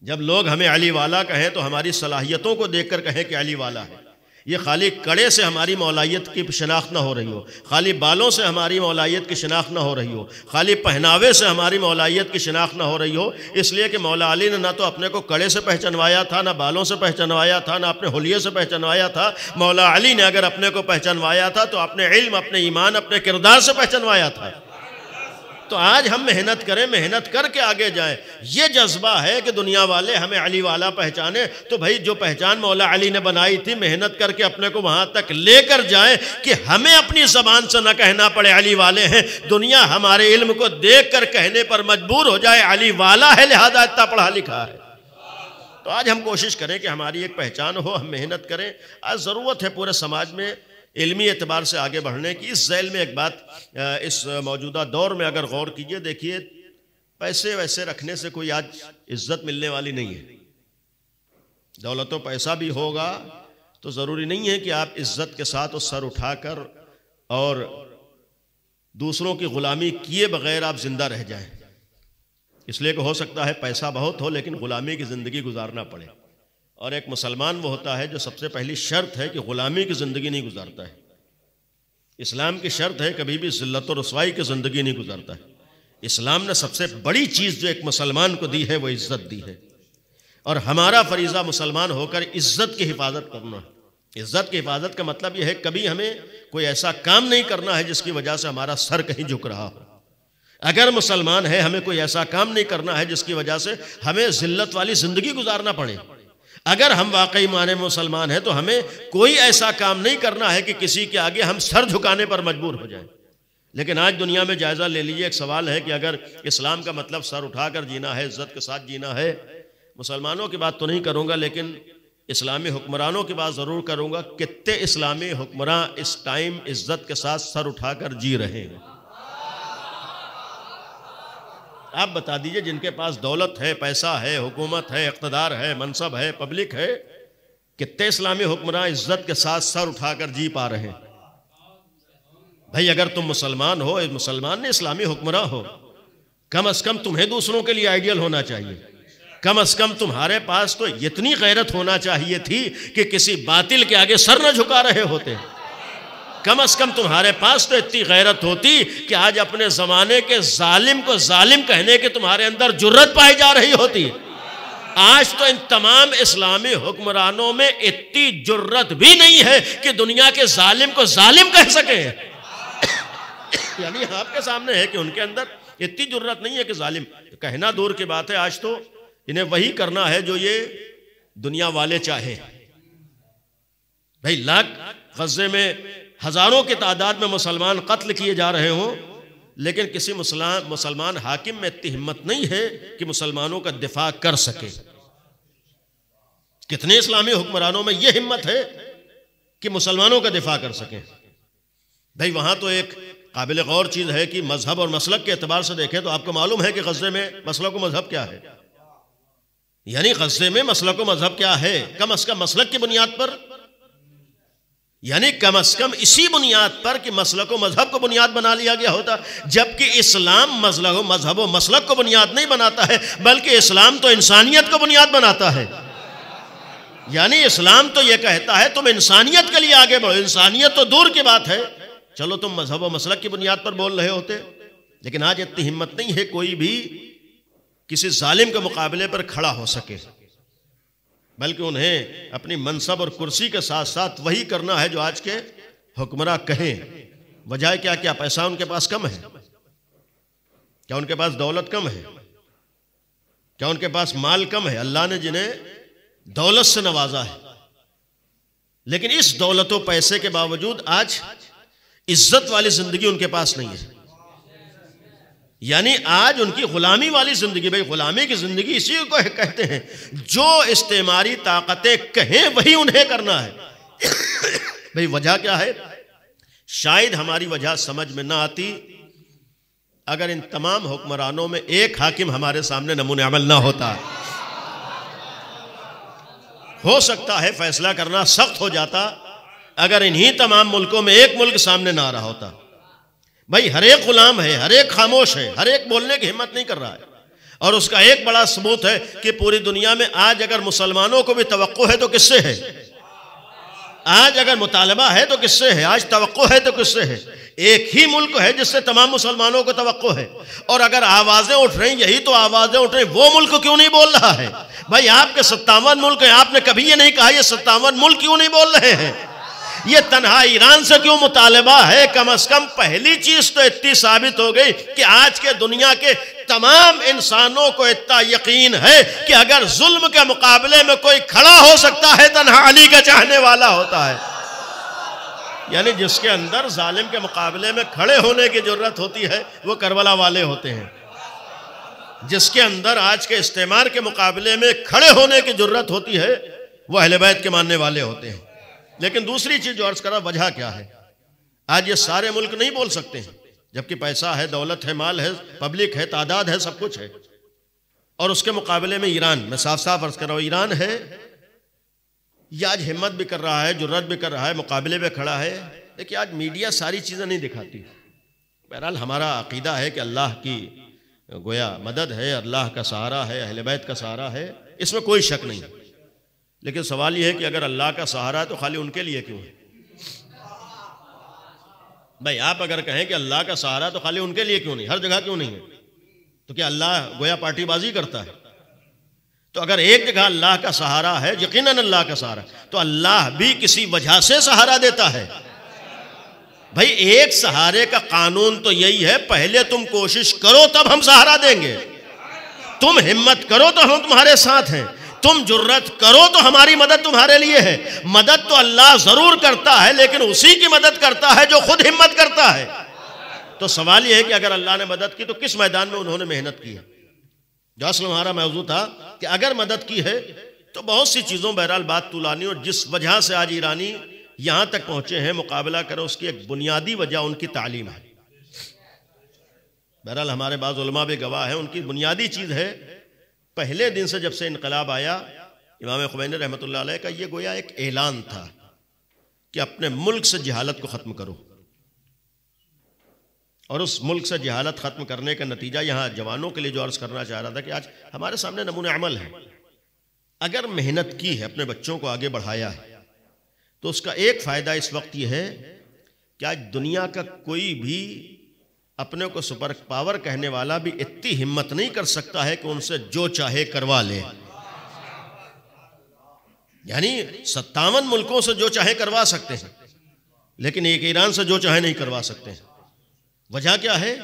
جب لوگ ہمیں علی والا کہیں تو ہماری صلاحیتوں کو دیکھ کر کہیں کہ علی والا ہے. یہ خالی کڑے سے ہماری مولائیت کی شناخت نہ ہو رہی ہو, خالی بالوں سے ہماری مولائیت کی شناخت نہ ہو رہی ہو, خالی پہناوے سے ہماری مولائیت کی شناخت نہ ہو رہی ہو. اس لیے کہ مولا علی نے نہ تو اپنے کو کڑے سے پہچانوایا تھا, نہ بالوں سے پہچانوایا تھا, نہ اپنے حلیے سے پہچانوایا تھا. مولا علی نے اگر اپنے کو پہچانوایا تھا تو اپنے علم, اپنے ایمان, اپنے کردار سے پہچانوایا تھا. تو آج ہم محنت کریں, محنت کر کے آگے جائیں. یہ جذبہ ہے کہ دنیا والے ہمیں علی والا پہچانے. تو بھائی جو پہچان مولا علی نے بنائی تھی, محنت کر کے اپنے کو وہاں تک لے کر جائیں کہ ہمیں اپنی زبان سے نہ کہنا پڑے علی والے ہیں, دنیا ہمارے علم کو دیکھ کر کہنے پر مجبور ہو جائے علی والا ہے لہذا اتنا پڑھا لکھا ہے. تو آج ہم کوشش کریں کہ ہماری ایک پہچان ہو, ہم محنت کریں. آج ضرورت ہے پورے سماج میں علمی اعتبار سے آگے بڑھنے کی. اس ذیل میں ایک بات, اس موجودہ دور میں اگر غور کیجئے, دیکھیے پیسے ویسے رکھنے سے کوئی آج عزت ملنے والی نہیں ہے. دولت و پیسہ بھی ہوگا تو ضروری نہیں ہے کہ آپ عزت کے ساتھ اس سر اٹھا کر اور دوسروں کی غلامی کیے بغیر آپ زندہ رہ جائیں. اس لیے کہ ہو سکتا ہے پیسہ بہت ہو لیکن غلامی کی زندگی گزارنا پڑے. اور ایک مسلمان وہ ہوتا ہے جو سب سے پہلی شرط ہے کہ غلامی کی زندگی نہیں گزارتا ہے. اسلام کی شرط ہے کبھی بھی ذلت و رسوائی کی زندگی نہیں گزارتا ہے. اسلام نے سب سے بڑی چیز جو ایک مسلمان کو دی ہے وہ عزت دی ہے, اور ہمارا فریضہ مسلمان ہو کر عزت کی حفاظت کرنا ہے. عزت کی حفاظت کا مطلب یہ ہے کبھی ہمیں کوئی ایسا کام نہیں کرنا ہے جس کی وجہ سے ہمارا سر کہیں جھک رہا ہو. اگر مسلمان ہے ہمیں کوئی ایسا کام نہیں کرنا ہے جس کی وجہ سے ہمیں ذلت والی زندگی گزارنا پڑے. اگر ہم واقعی معنی میں مسلمان ہیں تو ہمیں کوئی ایسا کام نہیں کرنا ہے کہ کسی کے آگے ہم سر جھکانے پر مجبور ہو جائیں. لیکن آج دنیا میں جائزہ لے لیجئے, ایک سوال ہے کہ اگر اسلام کا مطلب سر اٹھا کر جینا ہے, عزت کے ساتھ جینا ہے, مسلمانوں کی بات تو نہیں کروں گا لیکن اسلامی حکمرانوں کی بات ضرور کروں گا, کتنے اسلامی حکمراں اس ٹائم عزت کے ساتھ سر اٹھا کر جی رہے ہیں؟ آپ بتا دیجئے, جن کے پاس دولت ہے, پیسہ ہے, حکومت ہے, اقتدار ہے, منصب ہے, پبلک ہے, کتنے اسلامی حکمراں عزت کے ساتھ سر اٹھا کر جی پا رہے ہیں؟ بھائی اگر تم مسلمان ہو, مسلمان نے اسلامی حکمراں ہو, کم از کم تمہیں دوسروں کے لیے آئیڈیل ہونا چاہیے. کم از کم تمہارے پاس تو اتنی غیرت ہونا چاہیے تھی کہ کسی باطل کے آگے سر نہ جھکا رہے ہوتے. کم از کم تمہارے پاس تو اتنی غیرت ہوتی کہ آج اپنے زمانے کے ظالم کو ظالم کہنے کے تمہارے اندر جرت پائی جا رہی ہوتی. آج تو ان تمام اسلامی حکمرانوں میں اتنی جرت بھی نہیں ہے کہ دنیا کے ظالم کو ظالم کہہ سکیں. یعنی آپ کے سامنے ہے کہ ان کے اندر اتنی جرت نہیں ہے کہ ظالم کہنا دور کی بات ہے. آج تو انہیں وہی کرنا ہے جو یہ دنیا والے چاہے. بھائی لاکھ غزے میں ہزاروں کی تعداد میں مسلمان قتل کیے جا رہے ہوں، لیکن کسی مسلمان حاکم میں اتنی ہمت نہیں ہے کہ مسلمانوں کا دفاع کر سکے. کتنے اسلامی حکمرانوں میں یہ ہمت ہے کہ مسلمانوں کا دفاع کر سکیں؟ بھائی وہاں تو ایک قابل غور چیز ہے کہ مذہب اور مسلک کے اعتبار سے دیکھیں تو آپ کو معلوم ہے کہ غزے میں مسلک و مذہب کیا ہے. یعنی غزے میں مسلک و مذہب کیا ہے؟ کم از کم مسلک کی بنیاد پر، یعنی کم از کم اسی بنیاد پر کہ مسلک و مذہب کو بنیاد بنا لیا گیا ہوتا. جبکہ اسلام مذہب و مسلک کو بنیاد نہیں بناتا ہے، بلکہ اسلام تو انسانیت کو بنیاد بناتا ہے. یعنی اسلام تو یہ کہتا ہے تم انسانیت کے لیے آگے بڑھو. انسانیت تو دور کی بات ہے، چلو تم مذہب و مسلک کی بنیاد پر بول رہے ہوتے. لیکن آج اتنی ہمت نہیں ہے کوئی بھی کسی ظالم کے مقابلے پر کھڑا ہو سکے، بلکہ انہیں اپنی منصب اور کرسی کے ساتھ ساتھ وہی کرنا ہے جو آج کے حکمراں کہیں. وجہ کیا؟ کیا پیسہ ان کے پاس کم ہے؟ کیا ان کے پاس دولت کم ہے؟ کیا ان کے پاس مال کم ہے؟ اللہ نے جنہیں دولت سے نوازا ہے، لیکن اس دولت و پیسے کے باوجود آج عزت والی زندگی ان کے پاس نہیں ہے. یعنی آج ان کی غلامی والی زندگی. بھئی غلامی کی زندگی اسی کو کہتے ہیں جو استعماری طاقتیں کہیں وہی انہیں کرنا ہے. بھئی وجہ کیا ہے؟ شاید ہماری وجہ سمجھ میں نہ آتی اگر ان تمام حکمرانوں میں ایک حاکم ہمارے سامنے نمونہ عمل نہ ہوتا. ہو سکتا ہے فیصلہ کرنا سخت ہو جاتا اگر انہی تمام ملکوں میں ایک ملک سامنے نہ آ رہا ہوتا. بھائی ہر ایک غلام ہے، ہر ایک خاموش ہے، ہر ایک بولنے کی ہمت نہیں کر رہا ہے. اور اس کا ایک بڑا ثبوت ہے کہ پوری دنیا میں آج اگر مسلمانوں کو بھی توقع ہے تو کس سے ہے؟ آج اگر مطالبہ ہے تو کس سے ہے؟ آج توقع ہے تو کس سے ہے؟ ایک ہی ملک ہے جس سے تمام مسلمانوں کو توقع ہے. اور اگر آوازیں اٹھ رہی ہیں، یہی تو آوازیں اٹھ رہی ہیں، وہ ملک کیوں نہیں بول رہا ہے؟ بھائی آپ کے 57 ملک ہیں، آپ نے کبھی یہ نہیں کہا یہ 57 ملک کیوں نہیں بول رہے ہیں؟ یہ تنہا ایران سے کیوں مطالبہ ہے؟ کم از کم پہلی چیز تو اتنی ثابت ہو گئی کہ آج کے دنیا کے تمام انسانوں کو اتنا یقین ہے کہ اگر ظلم کے مقابلے میں کوئی کھڑا ہو سکتا ہے تنہا علی کا چاہنے والا ہوتا ہے. یعنی جس کے اندر ظالم کے مقابلے میں کھڑے ہونے کی جرت ہوتی ہے وہ کربلا والے ہوتے ہیں. جس کے اندر آج کے استعمار کے مقابلے میں کھڑے ہونے کی جرت ہوتی ہے وہ اہل بیت کے ماننے والے ہوتے ہیں. لیکن دوسری چیز جو عرض کرا وجہ کیا ہے؟ آج یہ سارے ملک نہیں بول سکتے ہیں، جبکہ پیسہ ہے، دولت ہے، مال ہے، پبلک ہے، تعداد ہے، سب کچھ ہے. اور اس کے مقابلے میں ایران، میں صاف صاف عرض کر رہا ہوں، ایران ہے یہ آج ہمت بھی کر رہا ہے، جرت بھی کر رہا ہے، مقابلے میں کھڑا ہے. لیکن آج میڈیا ساری چیزیں نہیں دکھاتی. بہرحال ہمارا عقیدہ ہے کہ اللہ کی گویا مدد ہے، اللہ کا سہارا ہے، اہل بیت کا سہارا ہے، اس میں کوئی شک نہیں. لیکن سوال یہ ہے کہ اگر اللہ کا سہارا ہے تو خالی ان کے لیے کیوں ہے؟ بھائی آپ اگر کہیں کہ اللہ کا سہارا تو خالی ان کے لیے کیوں نہیں، ہر جگہ کیوں نہیں ہے؟ تو کیا اللہ گویا پارٹی بازی کرتا ہے؟ تو اگر ایک جگہ اللہ کا سہارا ہے، یقیناً اللہ کا سہارا، تو اللہ بھی کسی وجہ سے سہارا دیتا ہے. بھائی ایک سہارے کا قانون تو یہی ہے، پہلے تم کوشش کرو تب ہم سہارا دیں گے. تم ہمت کرو تو ہم تمہارے ساتھ ہیں، تم جرت کرو تو ہماری مدد تمہارے لیے ہے. مدد تو اللہ ضرور کرتا ہے لیکن اسی کی مدد کرتا ہے جو خود ہمت کرتا ہے. تو سوال یہ ہے کہ اگر اللہ نے مدد کی تو کس میدان میں انہوں نے محنت کی ہے؟ جو اصل ہمارا موضوع تھا کہ اگر مدد کی ہے تو بہت سی چیزوں بہرحال بات طولانی، اور جس وجہ سے آج ایرانی یہاں تک پہنچے ہیں مقابلہ کرو، اس کی ایک بنیادی وجہ ان کی تعلیم ہے. بہرحال ہمارے بعض علماء بھی گواہ ہیں، ان کی بنیادی چیز ہے پہلے دن سے جب سے انقلاب آیا امام خمینی رحمۃ اللہ علیہ کا یہ گویا ایک اعلان تھا کہ اپنے ملک سے جہالت کو ختم کرو. اور اس ملک سے جہالت ختم کرنے کا نتیجہ یہاں جوانوں کے لیے جو عرض کرنا چاہ رہا تھا کہ آج ہمارے سامنے نمونہ عمل ہے. اگر محنت کی ہے، اپنے بچوں کو آگے بڑھایا ہے، تو اس کا ایک فائدہ اس وقت یہ ہے کہ آج دنیا کا کوئی بھی اپنے کو سپر پاور کہنے والا بھی اتنی ہمت نہیں کر سکتا ہے کہ ان سے جو چاہے کروا لے. یعنی 57 ملکوں سے جو چاہے کروا سکتے ہیں، لیکن ایک ایران سے جو چاہے نہیں کروا سکتے ہیں. وجہ کیا ہے؟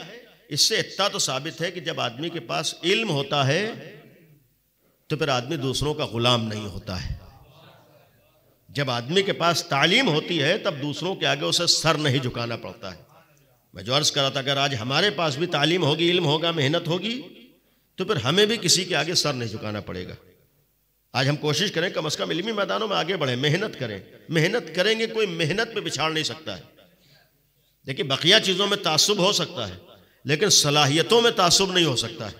اس سے اتنا تو ثابت ہے کہ جب آدمی کے پاس علم ہوتا ہے تو پھر آدمی دوسروں کا غلام نہیں ہوتا ہے. جب آدمی کے پاس تعلیم ہوتی ہے تب دوسروں کے آگے اسے سر نہیں جھکانا پڑتا ہے. میں جو عرض کر رہا تھا، اگر آج ہمارے پاس بھی تعلیم ہوگی، علم ہوگا، محنت ہوگی، تو پھر ہمیں بھی کسی کے آگے سر نہیں جھکانا پڑے گا. آج ہم کوشش کریں کم از کم علمی میدانوں میں آگے بڑھیں، محنت کریں. محنت کریں گے، کوئی محنت پہ بچھاڑ نہیں سکتا ہے. دیکھیں بقیہ چیزوں میں تعصب ہو سکتا ہے لیکن صلاحیتوں میں تعصب نہیں ہو سکتا ہے.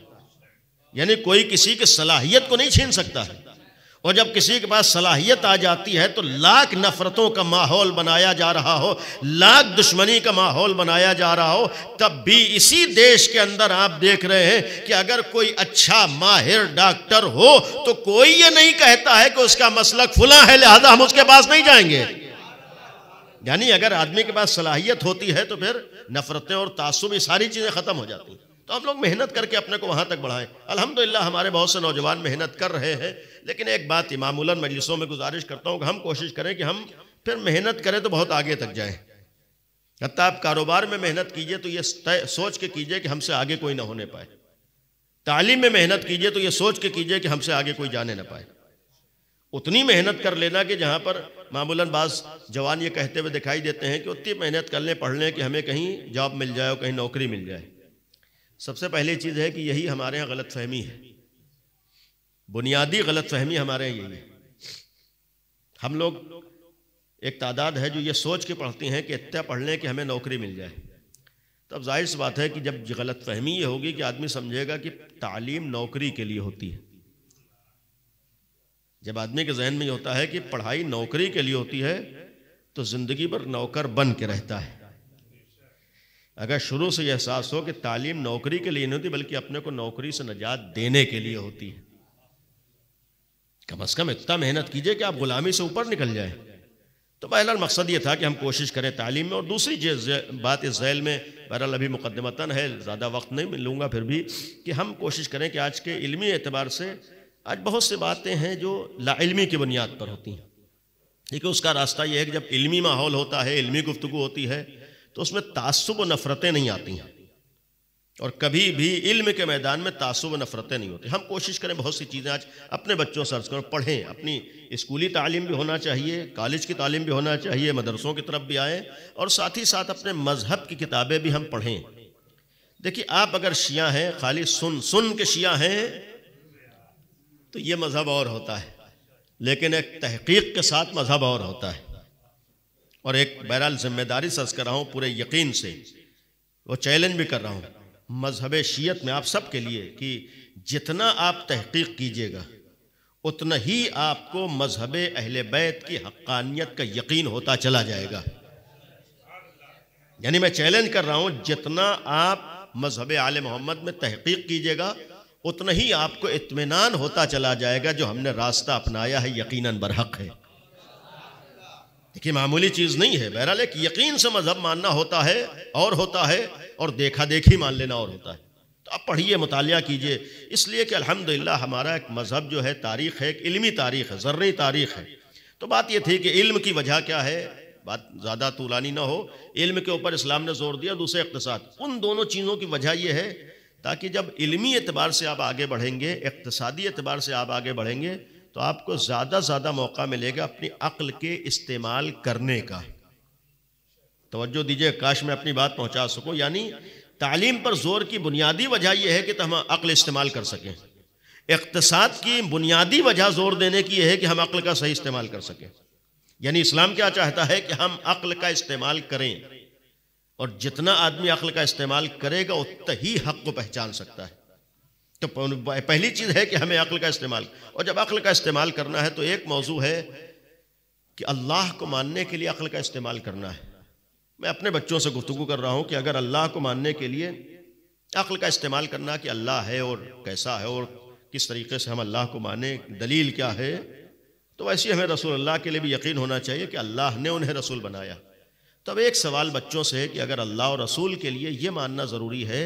یعنی کوئی کسی کی صلاحیت کو نہیں چھین سکتا ہے. اور جب کسی کے پاس صلاحیت آ جاتی ہے تو لاکھ نفرتوں کا ماحول بنایا جا رہا ہو، لاکھ دشمنی کا ماحول بنایا جا رہا ہو، تب بھی اسی دیش کے اندر آپ دیکھ رہے ہیں کہ اگر کوئی اچھا ماہر ڈاکٹر ہو تو کوئی یہ نہیں کہتا ہے کہ اس کا مسلک فلاں ہے لہذا ہم اس کے پاس نہیں جائیں گے. یعنی اگر آدمی کے پاس صلاحیت ہوتی ہے تو پھر نفرتیں اور تعصب یہ ساری چیزیں ختم ہو جاتی ہیں. تو ہم لوگ محنت کر کے اپنے کو وہاں تک بڑھائیں. الحمدللہ ہمارے بہت سے نوجوان محنت کر رہے ہیں، لیکن ایک بات معمولاً مجلسوں میں گزارش کرتا ہوں کہ ہم کوشش کریں کہ ہم پھر محنت کریں تو بہت آگے تک جائیں. حتیٰ آپ کاروبار میں محنت کیجئے تو یہ سوچ کے کیجئے کہ ہم سے آگے کوئی نہ ہونے پائے. تعلیم میں محنت کیجئے تو یہ سوچ کے کیجئے کہ ہم سے آگے کوئی جانے نہ پائے. اتنی محنت کر لینا کہ جہاں پر معمولاً بعض جوان یہ کہتے ہوئے دکھائی دیتے ہیں کہ اتنی محنت کر لیں، پڑھ لیں کہ ہمیں کہیں جاب مل جائے اور کہیں نوکری مل جائے. سب سے پہلی چیز ہے کہ یہی ہمارے ہاں غلط فہمی ہے. بنیادی غلط فہمی ہمارے یہی ہے. ہم لوگ ایک تعداد ہے جو یہ سوچ کے پڑھتی ہیں کہ اتنا پڑھ لیں کہ ہمیں نوکری مل جائے. تب ظاہر سی بات ہے کہ جب غلط فہمی یہ ہوگی کہ آدمی سمجھے گا کہ تعلیم نوکری کے لیے ہوتی ہے. جب آدمی کے ذہن میں یہ ہوتا ہے کہ پڑھائی نوکری کے لیے ہوتی ہے تو زندگی بھر نوکر بن کے رہتا ہے. اگر شروع سے یہ احساس ہو کہ تعلیم نوکری کے لیے نہیں ہوتی بلکہ اپنے کو نوکری سے نجات دینے کے لیے ہوتی ہے، کم از کم اتنا محنت کیجئے کہ آپ غلامی سے اوپر نکل جائیں. تو بہرحال مقصد یہ تھا کہ ہم کوشش کریں تعلیم میں. اور دوسری بات اس ذیل میں بہرحال ابھی مقدمتاً ہے، زیادہ وقت نہیں لوں گا، پھر بھی کہ ہم کوشش کریں کہ آج کے علمی اعتبار سے آج بہت سے باتیں ہیں جو لا علمی کی بنیاد پر ہوتی ہیں. لیکن اس کا راستہ یہ ہے کہ جب علمی ماحول ہوتا ہے، علمی گفتگو ہوتی ہے تو اس میں تعصب و نفرتیں نہیں آتی ہیں، اور کبھی بھی علم کے میدان میں تعصب و نفرتیں نہیں ہوتی. ہم کوشش کریں بہت سی چیزیں آج اپنے بچوں سے عرض کریں، پڑھیں. اپنی اسکولی تعلیم بھی ہونا چاہیے، کالج کی تعلیم بھی ہونا چاہیے، مدرسوں کی طرف بھی آئیں، اور ساتھ ہی ساتھ اپنے مذہب کی کتابیں بھی ہم پڑھیں. دیکھیے آپ اگر شیعہ ہیں، خالی سن کے شیعہ ہیں تو یہ مذہب اور ہوتا ہے، لیکن ایک تحقیق کے ساتھ مذہب اور ہوتا ہے. اور ایک بہرحال ذمہ داری سے عرض کر رہا ہوں، پورے یقین سے وہ چیلنج بھی کر رہا ہوں مذہب شیعت میں آپ سب کے لیے کہ جتنا آپ تحقیق کیجئے گا اتنا ہی آپ کو مذہب اہل بیت کی حقانیت کا یقین ہوتا چلا جائے گا. یعنی میں چیلنج کر رہا ہوں، جتنا آپ مذہب آل محمد میں تحقیق کیجئے گا اتنا ہی آپ کو اطمینان ہوتا چلا جائے گا جو ہم نے راستہ اپنایا ہے یقیناً برحق ہے. دیکھیے معمولی چیز نہیں ہے. بہرحال ایک یقین سے مذہب ماننا ہوتا ہے اور دیکھا دیکھی مان لینا اور ہوتا ہے. تو آپ پڑھیے، مطالعہ کیجئے، اس لیے کہ الحمدللہ ہمارا ایک مذہب جو ہے تاریخ ہے، ایک علمی تاریخ ہے، ذرعی تاریخ ہے. تو بات یہ تھی کہ علم کی وجہ کیا ہے، بات زیادہ طولانی نہ ہو. علم کے اوپر اسلام نے زور دیا، دوسرے اقتصاد. ان دونوں چیزوں کی وجہ یہ ہے تاکہ جب علمی اعتبار سے آپ آگے بڑھیں گے، اقتصادی اعتبار سے آپ آگے بڑھیں گے تو آپ کو زیادہ موقع ملے گا اپنی عقل کے استعمال کرنے کا. توجہ دیجئے، کاش میں اپنی بات پہنچا سکوں. یعنی تعلیم پر زور کی بنیادی وجہ یہ ہے کہ ہم عقل استعمال کر سکیں. اقتصاد کی بنیادی وجہ زور دینے کی یہ ہے کہ ہم عقل کا صحیح استعمال کر سکیں. یعنی اسلام کیا چاہتا ہے کہ ہم عقل کا استعمال کریں، اور جتنا آدمی عقل کا استعمال کرے گا اتنا ہی حق کو پہچان سکتا ہے. تو پہلی چیز ہے کہ ہمیں عقل کا استعمال، اور جب عقل کا استعمال کرنا ہے تو ایک موضوع ہے کہ اللہ کو ماننے کے لیے عقل کا استعمال کرنا ہے. میں اپنے بچوں سے گفتگو کر رہا ہوں کہ اگر اللہ کو ماننے کے لیے عقل کا استعمال کرنا کہ اللہ ہے اور کیسا ہے اور کس طریقے سے ہم اللہ کو مانیں، دلیل کیا ہے، تو ویسے ہمیں رسول اللہ کے لیے بھی یقین ہونا چاہیے کہ اللہ نے انہیں رسول بنایا۔ تو اب ایک سوال بچوں سے ہے کہ اگر اللہ اور رسول کے لیے یہ ماننا ضروری ہے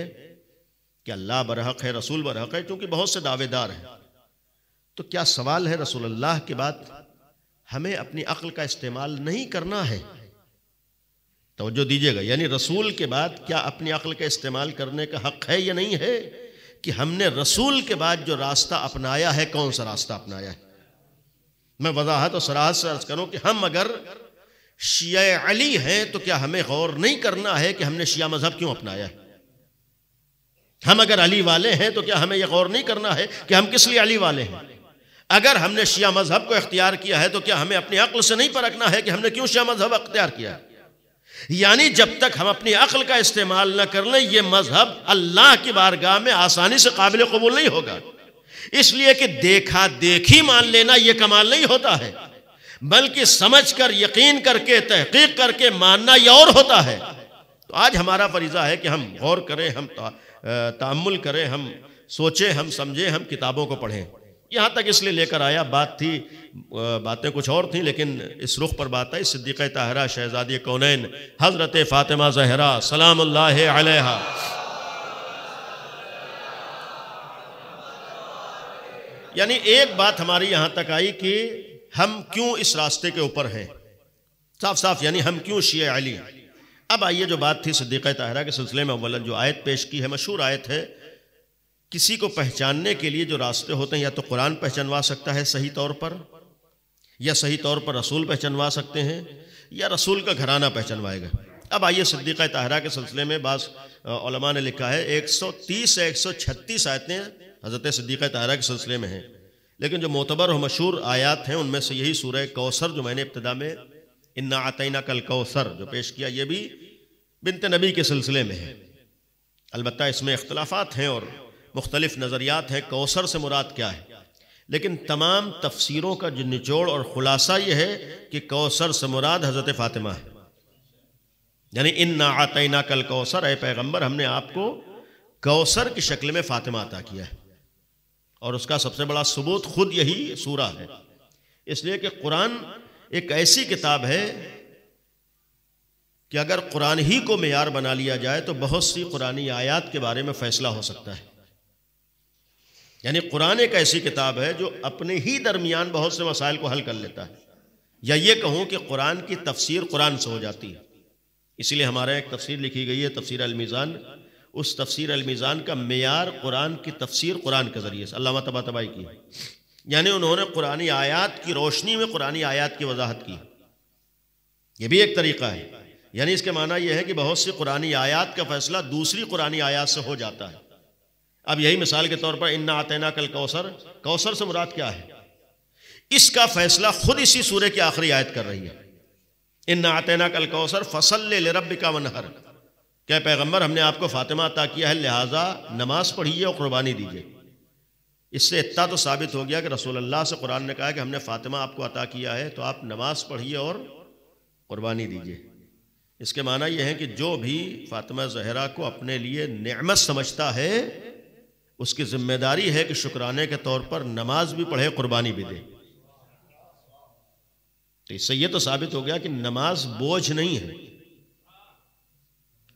کہ اللہ برحق ہے، رسول برحق ہے، کیونکہ بہت سے دعوے دار ہیں، تو کیا سوال ہے رسول اللہ کے بعد ہمیں اپنی عقل کا استعمال نہیں کرنا ہے؟ توجہ دیجیے گا، یعنی رسول کے بعد کیا اپنی عقل کا استعمال کرنے کا حق ہے یا نہیں ہے کہ ہم نے رسول کے بعد جو راستہ اپنایا ہے کون سا راستہ اپنایا ہے؟ میں وضاحت اور صراحت سے عرض کروں کہ ہم اگر شیعہ علی ہیں تو کیا ہمیں غور نہیں کرنا ہے کہ ہم نے شیعہ مذہب کیوں اپنایا ہے؟ ہم اگر علی والے ہیں تو کیا ہمیں یہ غور نہیں کرنا ہے کہ ہم کس لیے علی والے ہیں؟ اگر ہم نے شیعہ مذہب کو اختیار کیا ہے تو کیا ہمیں اپنی عقل سے نہیں پرکھنا ہے کہ ہم نے کیوں شیعہ مذہب اختیار کیا ہے؟ یعنی جب تک ہم اپنی عقل کا استعمال نہ کر لیں یہ مذہب اللہ کی بارگاہ میں آسانی سے قابل قبول نہیں ہوگا، اس لیے کہ دیکھا دیکھی مان لینا یہ کمال نہیں ہوتا ہے، بلکہ سمجھ کر، یقین کر کے، تحقیق کر کے ماننا یہ اور ہوتا ہے۔ تو آج ہمارا فریضہ ہے کہ ہم غور کریں، ہم تأمل کریں، ہم سوچیں، ہم سمجھیں، ہم کتابوں کو پڑھیں۔ یہاں تک اس لیے لے کر آیا، باتیں کچھ اور تھیں لیکن اس رخ پر بات آئی، صدیقہ طاہرہ شہزادی کونین حضرت فاطمہ زہرا سلام اللہ علیہا۔ یعنی ایک بات ہماری یہاں تک آئی کہ ہم کیوں اس راستے کے اوپر ہیں، صاف صاف، یعنی ہم کیوں شیعہ علی ہیں۔ اب آئیے جو بات تھی صدیقہ طاہرہ کے سلسلے میں، اولا جو آیت پیش کی ہے، مشہور آیت ہے، کسی کو پہچاننے کے لیے جو راستے ہوتے ہیں یا تو قرآن پہچانوا سکتا ہے صحیح طور پر، یا صحیح طور پر رسول پہچانوا سکتے ہیں، یا رسول کا گھرانہ پہچانوائے گا۔ اب آئیے صدیقہ طاہرہ کے سلسلے میں بعض علماء نے لکھا ہے 130 سے 136 آیتیں حضرت صدیقہ طاہرہ کے سلسلے میں ہیں، لیکن جو معتبر و مشہور آیات ہیں ان میں سے یہی سورہ کوثر جو میں نے ابتدا میں انا اعطیناک الکوثر جو پیش کیا، یہ بھی بنت نبی کے سلسلے میں ہے۔ البتہ اس میں اختلافات ہیں اور مختلف نظریات ہیں کوثر سے مراد کیا ہے، لیکن تمام تفسیروں کا جو نچوڑ اور خلاصہ یہ ہے کہ کوثر سے مراد حضرت فاطمہ ہے، یعنی انا اعطیناک الکوثر، اے پیغمبر ہم نے آپ کو کوثر کی شکل میں فاطمہ عطا کیا ہے، اور اس کا سب سے بڑا ثبوت خود یہی سورہ ہے، اس لیے کہ قرآن ایک ایسی کتاب ہے کہ اگر قرآن ہی کو معیار بنا لیا جائے تو بہت سی قرآنی آیات کے بارے میں فیصلہ ہو سکتا ہے۔ یعنی قرآن ایک ایسی کتاب ہے جو اپنے ہی درمیان بہت سے مسائل کو حل کر لیتا ہے، یا یہ کہوں کہ قرآن کی تفسیر قرآن سے ہو جاتی ہے۔ اسی لیے ہمارے ایک تفسیر لکھی گئی ہے تفسیر المیزان، اس تفسیر المیزان کا معیار قرآن کی تفسیر قرآن کے ذریعے سے علامہ طباطبائی کی، یعنی انہوں نے قرآنی آیات کی روشنی میں قرآنی آیات کی وضاحت کی۔ یہ بھی ایک طریقہ ہے، یعنی اس کے معنی یہ ہے کہ بہت سی قرآنی آیات کا فیصلہ دوسری قرآنی آیات سے ہو جاتا ہے۔ اب یہی مثال کے طور پر انا اعطیناک الکوثر، کوثر سے مراد کیا ہے، اس کا فیصلہ خود اسی سورہ کی آخری آیت کر رہی ہے، انا اعطیناک الکوثر فصلی لربک وانحر، کہ پیغمبر ہم نے آپ کو فاطمہ عطا کیا ہے لہٰذا نماز پڑھیے اور قربانی دیجیے۔ اس سے اتنا تو ثابت ہو گیا کہ رسول اللہ سے قرآن نے کہا کہ ہم نے فاطمہ آپ کو عطا کیا ہے تو آپ نماز پڑھیے اور قربانی دیجیے۔ اس کے معنی یہ ہے کہ جو بھی فاطمہ زہرا کو اپنے لیے نعمت سمجھتا ہے اس کی ذمہ داری ہے کہ شکرانے کے طور پر نماز بھی پڑھے، قربانی بھی دے۔ تو اس سے یہ تو ثابت ہو گیا کہ نماز بوجھ نہیں ہے،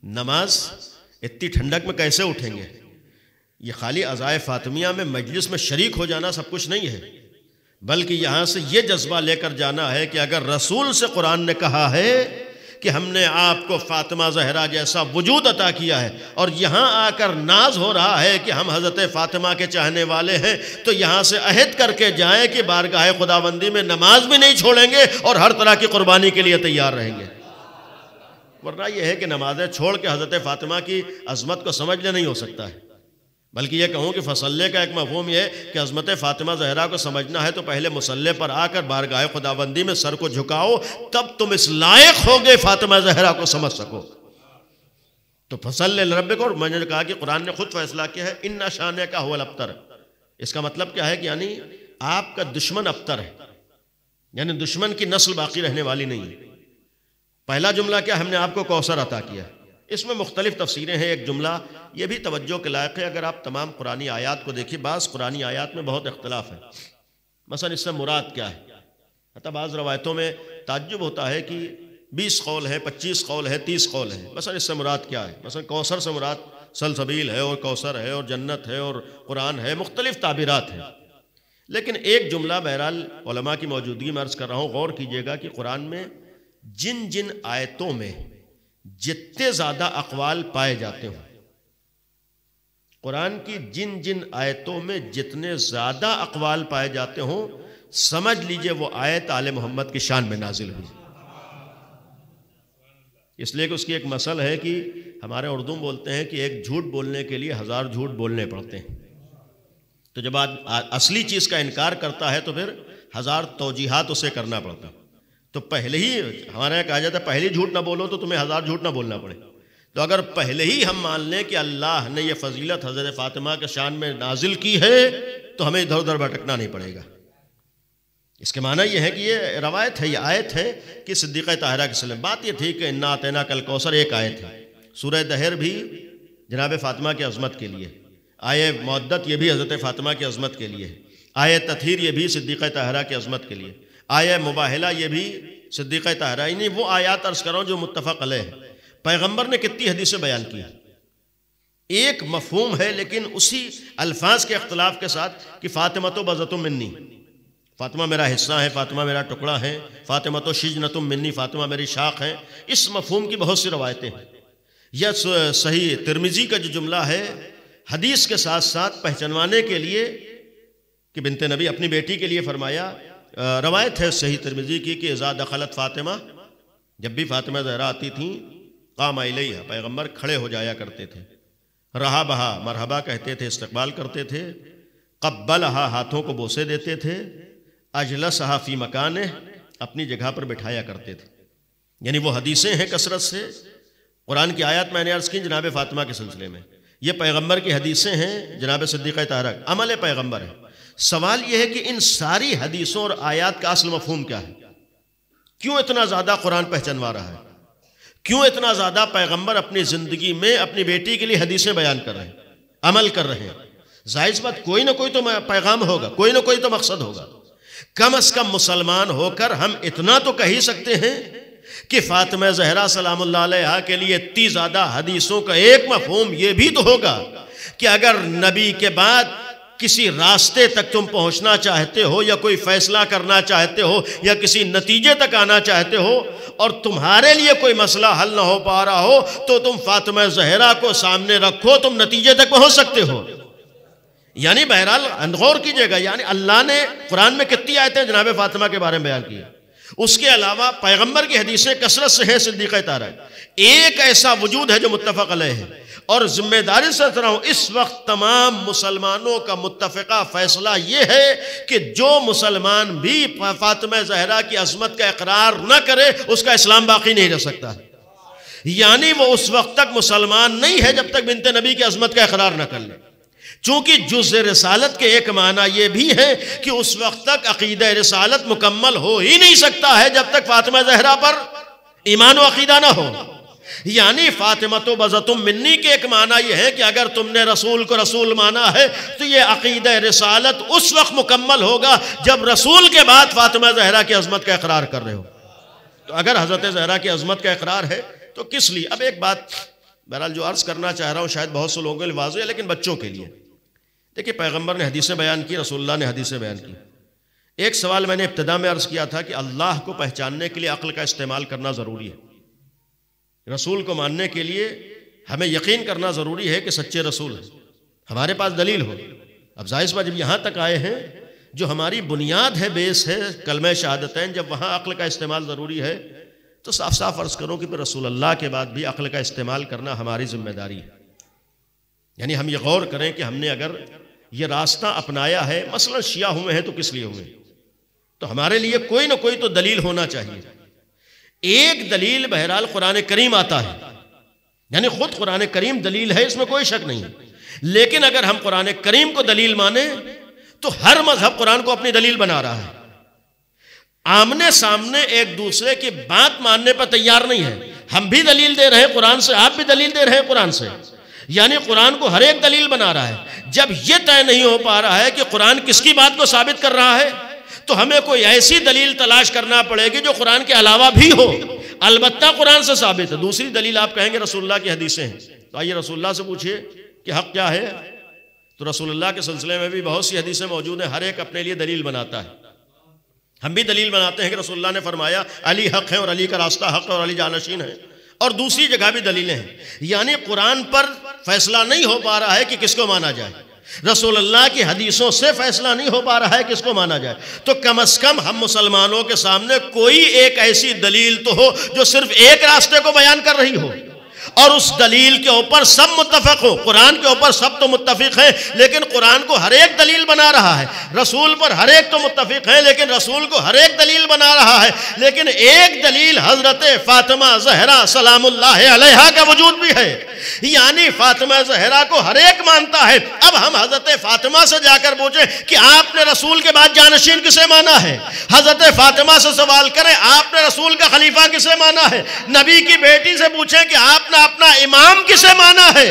نماز اتنی ٹھنڈک میں کیسے اٹھیں گے؟ یہ خالی عزائے فاطمیہ میں مجلس میں شریک ہو جانا سب کچھ نہیں ہے، بلکہ یہاں سے یہ جذبہ لے کر جانا ہے کہ اگر رسول سے قرآن نے کہا ہے کہ ہم نے آپ کو فاطمہ زہرا جیسا وجود عطا کیا ہے، اور یہاں آ کر ناز ہو رہا ہے کہ ہم حضرت فاطمہ کے چاہنے والے ہیں، تو یہاں سے عہد کر کے جائیں کہ بارگاہ خداوندی میں نماز بھی نہیں چھوڑیں گے اور ہر طرح کی قربانی کے لیے تیار رہیں گے۔ ورنہ یہ ہے کہ نمازیں چھوڑ کے حضرت فاطمہ کی عظمت کو سمجھ لے نہیں ہو سکتا ہے، بلکہ یہ کہوں کہ فصلے کا ایک مفہوم یہ ہے کہ عظمت فاطمہ زہرا کو سمجھنا ہے تو پہلے مصلی پر آ کر بارگاہ خداوندی میں سر کو جھکاؤ، تب تم اس لائق ہوگے فاطمہ زہرا کو سمجھ سکو۔ تو فصلی لربک، اور میں نے کہا کہ قرآن نے خود فیصلہ کیا ہے ان شانک هو الابتر۔ اس کا مطلب کیا ہے کہ یعنی آپ کا دشمن ابتر ہے، یعنی دشمن کی نسل باقی رہنے والی نہیں ہے۔ پہلا جملہ کیا؟ ہم نے آپ کو کوثر عطا کیا. اس میں مختلف تفسیریں ہیں. ایک جملہ یہ بھی توجہ کے لائق ہے، اگر آپ تمام قرآنی آیات کو دیکھیں، بعض قرآنی آیات میں بہت اختلاف ہے. مثلا اس سے مراد کیا ہے؟ حتیٰ بعض روایتوں میں تعجب ہوتا ہے کہ 20 قول ہے، 25 قول ہے، 30 قول ہے. مثلا اس سے مراد کیا ہے؟ مثلا کوثر سے مراد سلسبیل ہے اور کوثر ہے اور جنت ہے اور قرآن ہے، مختلف تعبیرات ہیں. لیکن ایک جملہ بہرحال علماء کی موجودگی میں عرض کر رہا ہوں، غور کیجئے گا کہ قرآن میں جن جن آیتوں میں جتنے زیادہ اقوال پائے جاتے ہوں، قرآن کی جن جن آیتوں میں جتنے زیادہ اقوال پائے جاتے ہوں، سمجھ لیجئے وہ آیت آل محمد کی شان میں نازل ہوئی. اس لیے کہ اس کی ایک مثل ہے کہ ہمارے اردو میں بولتے ہیں کہ ایک جھوٹ بولنے کے لیے 1000 جھوٹ بولنے پڑتے ہیں. تو جب اصلی چیز کا انکار کرتا ہے تو پھر 1000 توجیحات اسے کرنا پڑتا. تو پہلے ہی ہمارے یہاں کہا جاتا ہے پہلے جھوٹ نہ بولو تو تمہیں 1000 جھوٹ نہ بولنا پڑے. تو اگر پہلے ہی ہم مان لیں کہ اللہ نے یہ فضیلت حضرت فاطمہ کے شان میں نازل کی ہے تو ہمیں ادھر ادھر بھٹکنا نہیں پڑے گا. اس کے معنی یہ ہے کہ یہ روایت ہے، یہ آیت ہے کہ صدیقہ طاہرہ کے سلم. بات یہ تھی کہ انا اعطیناک الکوثر ایک آیت ہے. سورہ دہر بھی جناب فاطمہ کی عظمت کے لیے، آیہ مودت یہ بھی حضرت فاطمہ کی عظمت کے لیے، آیہ تطہیر یہ بھی صدیقہ طاہرہ کی عظمت کے لیے، آیہ مباہلہ یہ بھی صدیقہ طاہرہ. یعنی وہ آیات عرض کر رہا ہوں جو متفق علیہ ہے. پیغمبر نے کتنی حدیثیں بیان کی، ایک مفہوم ہے لیکن اسی الفاظ کے اختلاف کے ساتھ کہ فاطمہ تو بضعۃ منی، فاطمہ میرا حصہ ہے، فاطمہ میرا ٹکڑا ہے، فاطمہ تو شجنۃ منی، فاطمہ میری شاخ ہے. اس مفہوم کی بہت سی روایتیں ہیں. یہ صحیح ترمذی کا جو جملہ ہے حدیث کے ساتھ ساتھ پہچانوانے کے لیے کہ بنت نبی اپنی بیٹی کے لیے فرمایا، روایت ہے صحیح ترمذی کی کہ اذا دخلت فاطمہ، جب بھی فاطمہ زہرا آتی تھیں، قام الیہا، پیغمبر کھڑے ہو جایا کرتے تھے، رہا بہا، مرحبا کہتے تھے، استقبال کرتے تھے، قبلہا، ہاتھوں کو بوسے دیتے تھے، اجلسہا فی مکانہ، اپنی جگہ پر بٹھایا کرتے تھے. یعنی وہ حدیثیں ہیں کثرت سے. قرآن کی آیات میں نے عرض کی جناب فاطمہ کے سلسلے میں، یہ پیغمبر کی حدیثیں ہیں جناب صدیقہ طاہرہ، عمل پیغمبر ہے. سوال یہ ہے کہ ان ساری حدیثوں اور آیات کا اصل مفہوم کیا ہے؟ کیوں اتنا زیادہ قرآن پہچانوا رہا ہے؟ کیوں اتنا زیادہ پیغمبر اپنی زندگی میں اپنی بیٹی کے لیے حدیثیں بیان کر رہے ہیں، عمل کر رہے ہیں؟ ظاہر سی بات کوئی نہ کوئی تو پیغام ہوگا، کوئی نہ کوئی تو مقصد ہوگا. کم از کم مسلمان ہو کر ہم اتنا تو کہہ ہی سکتے ہیں کہ فاطمہ زہرا سلام اللہ علیہا کے لیے اتنی زیادہ حدیثوں کا ایک مفہوم یہ بھی تو ہوگا کہ اگر نبی کے بعد کسی راستے تک تم پہنچنا چاہتے ہو یا کوئی فیصلہ کرنا چاہتے ہو یا کسی نتیجے تک آنا چاہتے ہو اور تمہارے لیے کوئی مسئلہ حل نہ ہو پا رہا ہو تو تم فاطمہ زہرا کو سامنے رکھو، تم نتیجے تک پہنچ سکتے ہو. یعنی بہرحال غور کیجئے گا، یعنی اللہ نے قرآن میں کتنی آیتیں جناب فاطمہ کے بارے میں بیان کی. اس کے علاوہ پیغمبر کی حدیثیں کثرت سے ہیں صدیقہ طاہرہ. ایک ایسا وجود ہے جو متفق علیہ ہے، اور ذمہ داری سے کہہ رہا ہوں اس وقت تمام مسلمانوں کا متفقہ فیصلہ یہ ہے کہ جو مسلمان بھی فاطمہ زہرا کی عظمت کا اقرار نہ کرے اس کا اسلام باقی نہیں رہ سکتا. یعنی وہ اس وقت تک مسلمان نہیں ہے جب تک بنت نبی کی عظمت کا اقرار نہ کر لے. چونکہ جز رسالت کے ایک معنی یہ بھی ہے کہ اس وقت تک عقیدہ رسالت مکمل ہو ہی نہیں سکتا ہے جب تک فاطمہ زہرا پر ایمان و عقیدہ نہ ہو. یعنی فاطمہ تو بضعۃ منی کے ایک معنی یہ ہے کہ اگر تم نے رسول کو رسول مانا ہے تو یہ عقیدہ رسالت اس وقت مکمل ہوگا جب رسول کے بعد فاطمہ زہرا کی عظمت کا اقرار کر رہے ہو. تو اگر حضرت زہرا کی عظمت کا اقرار ہے تو کس لیے؟ اب ایک بات بہرحال جو عرض کرنا چاہ رہا ہوں شاید بہت سے لوگوں کے لیے واضح ہے لیکن بچوں کے لیے. دیکھیں پیغمبر نے حدیثیں بیان کی، رسول اللہ نے حدیثیں بیان کی. ایک سوال میں نے ابتدا میں عرض کیا تھا کہ اللہ کو پہچاننے کے لیے عقل کا استعمال کرنا ضروری ہے. رسول کو ماننے کے لیے ہمیں یقین کرنا ضروری ہے کہ سچے رسول ہیں، ہمارے پاس دلیل ہو. اب ظاہر بات جب یہاں تک آئے ہیں جو ہماری بنیاد ہے، بیس ہے کلمہ شہادتین، جب وہاں عقل کا استعمال ضروری ہے تو صاف صاف عرض کرو کہ پھر رسول اللہ کے بعد بھی عقل کا استعمال کرنا ہماری ذمہ داری ہے. یعنی ہم یہ غور کریں کہ ہم نے اگر یہ راستہ اپنایا ہے، مثلا شیعہ ہوئے ہیں تو کس لیے ہوئے، تو ہمارے لیے کوئی نہ کوئی تو دلیل ہونا چاہیے. ایک دلیل بہرحال قرآن کریم آتا ہے، یعنی خود قرآن کریم دلیل ہے، اس میں کوئی شک نہیں. لیکن اگر ہم قرآن کریم کو دلیل مانیں تو ہر مذہب قرآن کو اپنی دلیل بنا رہا ہے. آمنے سامنے ایک دوسرے کی بات ماننے پر تیار نہیں ہے. ہم بھی دلیل دے رہے ہیں قرآن سے، آپ بھی دلیل دے رہے ہیں قرآن سے، یعنی قرآن کو ہر ایک دلیل بنا رہا ہے. جب یہ طے نہیں ہو پا رہا ہے کہ قرآن کس کی بات کو ثابت کر رہا ہے تو ہمیں کوئی ایسی دلیل تلاش کرنا پڑے گی جو قرآن کے علاوہ بھی ہو. البتہ قرآن سے ثابت ہے. دوسری دلیل آپ کہیں گے رسول اللہ کی حدیثیں ہیں، تو آئیے رسول اللہ سے پوچھئے کہ حق کیا ہے. تو رسول اللہ کے سلسلے میں بھی بہت سی حدیثیں موجود ہیں، ہر ایک اپنے لیے دلیل بناتا ہے. ہم بھی دلیل بناتے ہیں کہ رسول اللہ نے فرمایا علی حق ہے اور علی کا راستہ حق ہے اور علی جانشین ہے، اور دوسری جگہ بھی دلیلیں ہیں. یعنی قرآن پر فیصلہ نہیں ہو پا رہا ہے کہ کس کو مانا جائے، رسول اللہ کی حدیثوں سے فیصلہ نہیں ہو پا رہا ہے کس کو مانا جائے. تو کم از کم ہم مسلمانوں کے سامنے کوئی ایک ایسی دلیل تو ہو جو صرف ایک راستے کو بیان کر رہی ہو، اور اس دلیل کے اوپر سب متفق ہو. قرآن کے اوپر سب تو متفق ہیں لیکن قرآن کو ہر ایک دلیل بنا رہا ہے. رسول پر ہر ایک تو متفق ہیں لیکن رسول کو ہر ایک دلیل بنا رہا ہے. لیکن ایک دلیل حضرت فاطمہ زہرا سلام اللہ علیہا کا وجود بھی ہے، یعنی فاطمہ زہرا کو ہر ایک مانتا ہے. اب ہم حضرت فاطمہ سے جا کر پوچھیں کہ آپ نے رسول کے بعد جانشین کسے مانا ہے، حضرت فاطمہ سے سوال کریں آپ نے رسول کا خلیفہ کسے مانا ہے، نبی کی بیٹی سے پوچھیں کہ آپ نے اپنا امام کسے مانا ہے.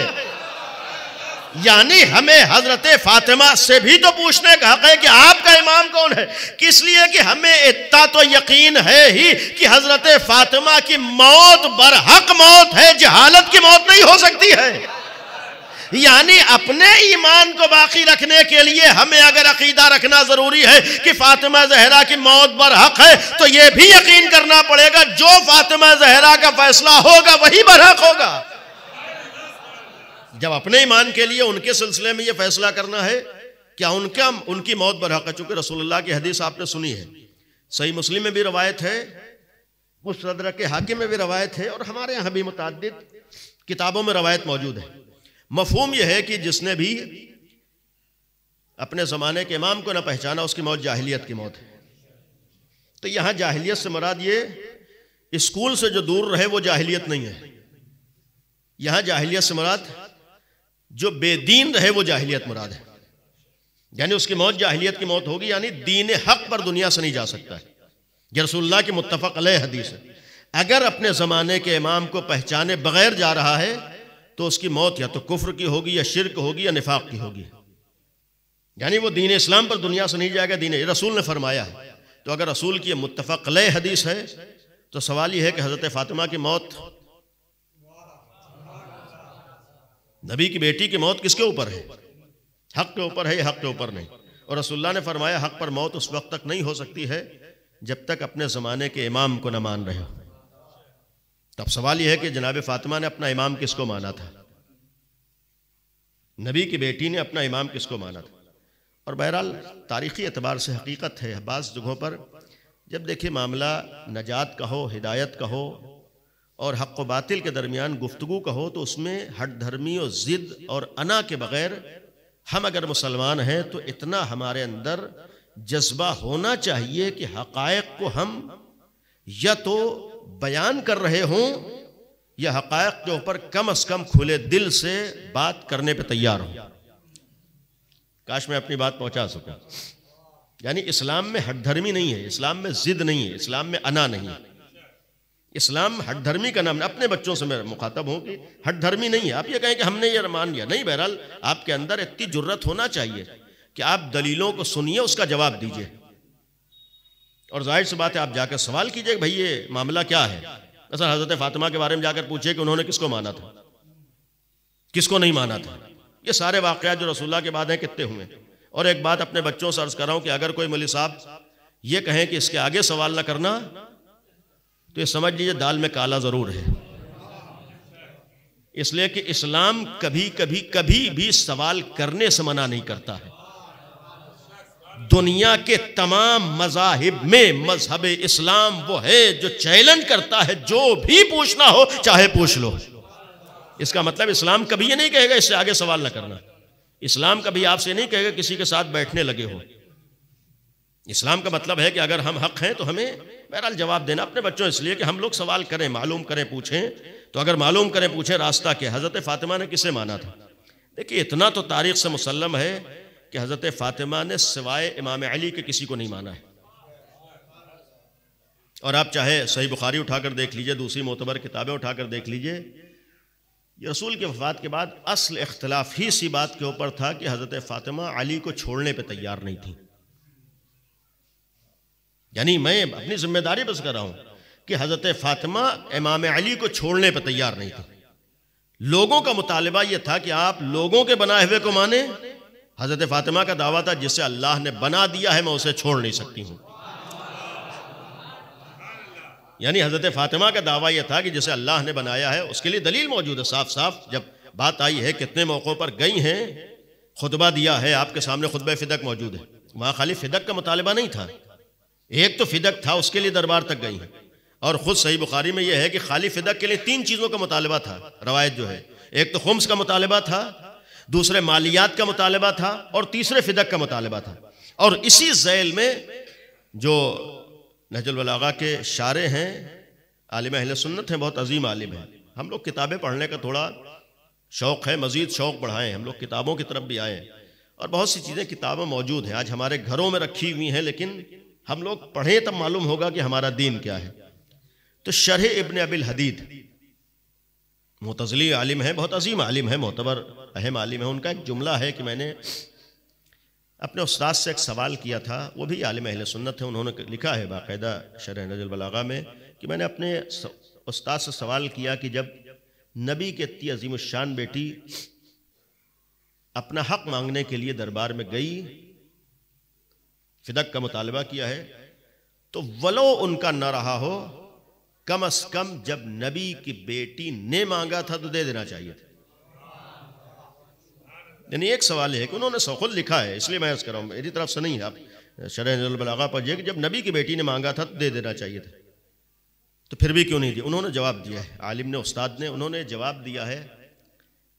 یعنی ہمیں حضرت فاطمہ سے بھی تو پوچھنے کا حق ہے کہ آپ کا امام کون ہے. کس لیے کہ ہمیں اتنا تو یقین ہے ہی کہ حضرت فاطمہ کی موت برحق موت ہے، جہالت کی موت نہیں ہو سکتی ہے. یعنی اپنے ایمان کو باقی رکھنے کے لیے ہمیں اگر عقیدہ رکھنا ضروری ہے کہ فاطمہ زہرا کی موت برحق ہے تو یہ بھی یقین کرنا پڑے گا جو فاطمہ زہرا کا فیصلہ ہوگا وہی برحق ہوگا. جب اپنے ایمان کے لیے ان کے سلسلے میں یہ فیصلہ کرنا ہے کیا ان کی موت برحق ہے، چونکہ رسول اللہ کی حدیث آپ نے سنی ہے، صحیح مسلم میں بھی روایت ہے، مستدرک حاکم میں بھی روایت ہے، اور ہمارے یہاں بھی متعدد کتابوں میں روایت موجود ہے. مفہوم یہ ہے کہ جس نے بھی اپنے زمانے کے امام کو نہ پہچانا اس کی موت جاہلیت کی موت ہے. تو یہاں جاہلیت سے مراد یہ اسکول سے جو دور رہے وہ جاہلیت نہیں ہے. یہاں جاہلیت سے مراد جو بے دین رہے وہ جاہلیت مراد ہے. یعنی اس کی موت جاہلیت کی موت ہوگی، یعنی دین حق پر دنیا سے نہیں جا سکتا ہے. یہ رسول اللہ کی متفق علیہ حدیث ہے. اگر اپنے زمانے کے امام کو پہچانے بغیر جا رہا ہے تو اس کی موت یا تو کفر کی ہوگی یا شرک ہوگی یا نفاق کی ہوگی. یعنی وہ دین اسلام پر دنیا سے نہیں جائے گا، دین رسول نے فرمایا ہے. تو اگر رسول کی متفق علیہ حدیث ہے تو سوال یہ ہے کہ حضرت فاطمہ کی موت، نبی کی بیٹی کی موت کس کے اوپر ہے؟ حق کے اوپر ہے یا حق کے اوپر نہیں؟ اور رسول اللہ نے فرمایا حق پر موت اس وقت تک نہیں ہو سکتی ہے جب تک اپنے زمانے کے امام کو نہ مان رہے ہو. تب سوال یہ ہے کہ جناب فاطمہ نے اپنا امام کس کو مانا تھا، نبی کی بیٹی نے اپنا امام کس کو مانا تھا. اور بہرحال تاریخی اعتبار سے حقیقت ہے بعض جگہوں پر جب دیکھیں معاملہ نجات کا ہو، ہدایت کا ہو اور حق و باطل کے درمیان گفتگو کا ہو تو اس میں ہٹ دھرمی اور ضد اور انا کے بغیر ہم اگر مسلمان ہیں تو اتنا ہمارے اندر جذبہ ہونا چاہیے کہ حقائق کو ہم یا تو بیان کر رہے ہوں یا حقائق کے اوپر کم از کم کھلے دل سے بات کرنے پہ تیار ہوں. کاش میں اپنی بات پہنچا سکوں. یعنی اسلام میں ہٹ دھرمی نہیں ہے، اسلام میں ضد نہیں ہے، اسلام میں انا نہیں ہے. اسلام ہٹ دھرمی کا نام نہیں. اپنے بچوں سے میں مخاطب ہوں کہ ہٹ دھرمی نہیں ہے. آپ یہ کہیں کہ ہم نے یہ مان لیا نہیں. بہرحال آپ کے اندر اتنی جرت ہونا چاہیے کہ آپ دلیلوں کو سنیے، اس کا جواب دیجئے، اور ظاہر سی بات ہے آپ جا کر سوال کیجئے کہ بھئی یہ معاملہ کیا ہے. مثلا حضرت فاطمہ کے بارے میں جا کر پوچھئے کہ انہوں نے کس کو مانا تھا، کس کو نہیں مانا تھا. یہ سارے واقعات جو رسول اللہ کے بعد ہیں کتنے ہوئے. اور ایک بات اپنے بچوں سے عرض کر رہا ہوں کہ اگر کوئی مولوی صاحب یہ کہیں کہ اس کے آگے سوال نہ کرنا تو یہ سمجھ لیجئے دال میں کالا ضرور ہے. اس لیے کہ اسلام کبھی بھی سوال کرنے سے منع نہیں کرتا ہے. دنیا کے تمام مذاہب میں مذہب اسلام وہ ہے جو چیلنج کرتا ہے جو بھی پوچھنا ہو چاہے پوچھ لو. اس کا مطلب اسلام کبھی یہ نہیں کہے گا اس سے آگے سوال نہ کرنا. اسلام کبھی آپ سے نہیں کہے گا کسی کے ساتھ بیٹھنے لگے ہو. اسلام کا مطلب ہے کہ اگر ہم حق ہیں تو ہمیں بہرحال جواب دینا. اپنے بچوں اس لیے کہ ہم لوگ سوال کریں، معلوم کریں، پوچھیں. تو اگر معلوم کریں پوچھیں راستہ کیا، حضرت فاطمہ نے کسے مانا تھا. دیکھیں اتنا تو تاریخ سے مسلم ہے کہ حضرت فاطمہ نے سوائے امام علی کے کسی کو نہیں مانا ہے. اور آپ چاہے صحیح بخاری اٹھا کر دیکھ لیجئے، دوسری معتبر کتابیں اٹھا کر دیکھ لیجئے، یہ رسول کی وفات کے بعد اصل اختلاف ہی اسی بات کے اوپر تھا کہ حضرت فاطمہ علی کو چھوڑنے پہ تیار نہیں تھی. یعنی میں اپنی ذمہ داری بس کر رہا ہوں کہ حضرت فاطمہ امام علی کو چھوڑنے پہ تیار نہیں تھی. لوگوں کا مطالبہ یہ تھا کہ آپ لوگوں کے بنائے ہوئے کو مانیں. حضرت فاطمہ کا دعویٰ تھا جسے اللہ نے بنا دیا ہے میں اسے چھوڑ نہیں سکتی ہوں. یعنی حضرت فاطمہ کا دعویٰ یہ تھا کہ جسے اللہ نے بنایا ہے اس کے لیے دلیل موجود ہے صاف صاف. جب بات آئی ہے کتنے موقعوں پر گئی ہیں، خطبہ دیا ہے، آپ کے سامنے خطبہ فدق موجود ہے. وہاں خالی فدق کا مطالبہ نہیں تھا، ایک تو فدق تھا، اس کے لیے دربار تک گئی ہیں. اور خود صحیح بخاری میں یہ ہے کہ خالی فدق کے لیے 3 چیزوں کا مطالبہ تھا. روایت جو ہے، ایک تو خمس کا مطالبہ تھا، دوسرے مالیات کا مطالبہ تھا، اور تیسرے فدق کا مطالبہ تھا. اور اسی ذیل میں جو نہج البلاغہ کے شارح ہیں، عالم اہل سنت ہیں، بہت عظیم عالم ہیں. ہم لوگ کتابیں پڑھنے کا تھوڑا شوق ہے، مزید شوق بڑھائیں، ہم لوگ کتابوں کی طرف بھی آئیں. اور بہت سی چیزیں کتابیں موجود ہیں، آج ہمارے گھروں میں رکھی ہوئی ہیں، لیکن ہم لوگ پڑھیں تب معلوم ہوگا کہ ہمارا دین کیا ہے. تو شرح ابن ابی الحدید معتزلی عالم ہے، بہت عظیم عالم ہے، معتبر اہم عالم ہے. ان کا ایک جملہ ہے کہ میں نے اپنے استاد سے ایک سوال کیا تھا، وہ بھی عالم اہل سنت ہے، انہوں نے لکھا ہے باقاعدہ شرح نہج البلاغہ میں کہ میں نے اپنے استاد سے سوال کیا کہ جب نبی کی اتنی عظیم الشان بیٹی اپنا حق مانگنے کے لیے دربار میں گئی، فدق کا مطالبہ کیا ہے، تو ولو ان کا نہ رہا ہو، کم از کم جب نبی کی بیٹی نے مانگا تھا تو دے دینا چاہیے تھا. یعنی ایک سوال ہے کہ انہوں نے خود لکھا ہے، اس لیے میں عرض کر رہا ہوں، میری طرف سے نہیں. آپ شرح نہج البلاغہ پر کہ جب نبی کی بیٹی نے مانگا تھا تو دے دینا چاہیے تھا، تو پھر بھی کیوں نہیں دی؟ انہوں نے جواب دیا ہے، عالم نے، استاد نے، انہوں نے جواب دیا ہے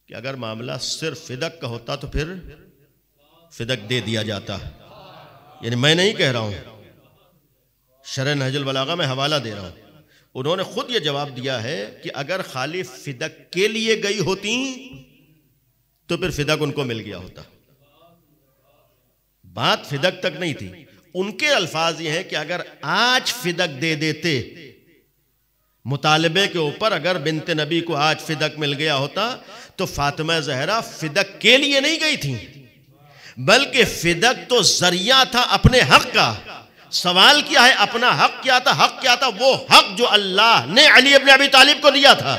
کہ اگر معاملہ صرف فدق کا ہوتا تو پھر فدق دے دیا جاتا. یعنی میں نہیں کہہ رہا ہوں، شرح نہج البلاغہ میں حوالہ دے رہا ہوں. انہوں نے خود یہ جواب دیا ہے کہ اگر خالی فدق کے لیے گئی ہوتی تو پھر فدق ان کو مل گیا ہوتا. بات فدق تک نہیں تھی. ان کے الفاظ یہ ہیں کہ اگر آج فدق دے دیتے، مطالبے کے اوپر اگر بنت نبی کو آج فدق مل گیا ہوتا تو فاطمہ زہرا فدق کے لیے نہیں گئی تھی، بلکہ فدق تو ذریعہ تھا اپنے حق کا. سوال کیا ہے؟ اپنا حق کیا تھا؟ حق کیا تھا؟ وہ حق جو اللہ نے علی ابن ابی طالب کو دیا تھا.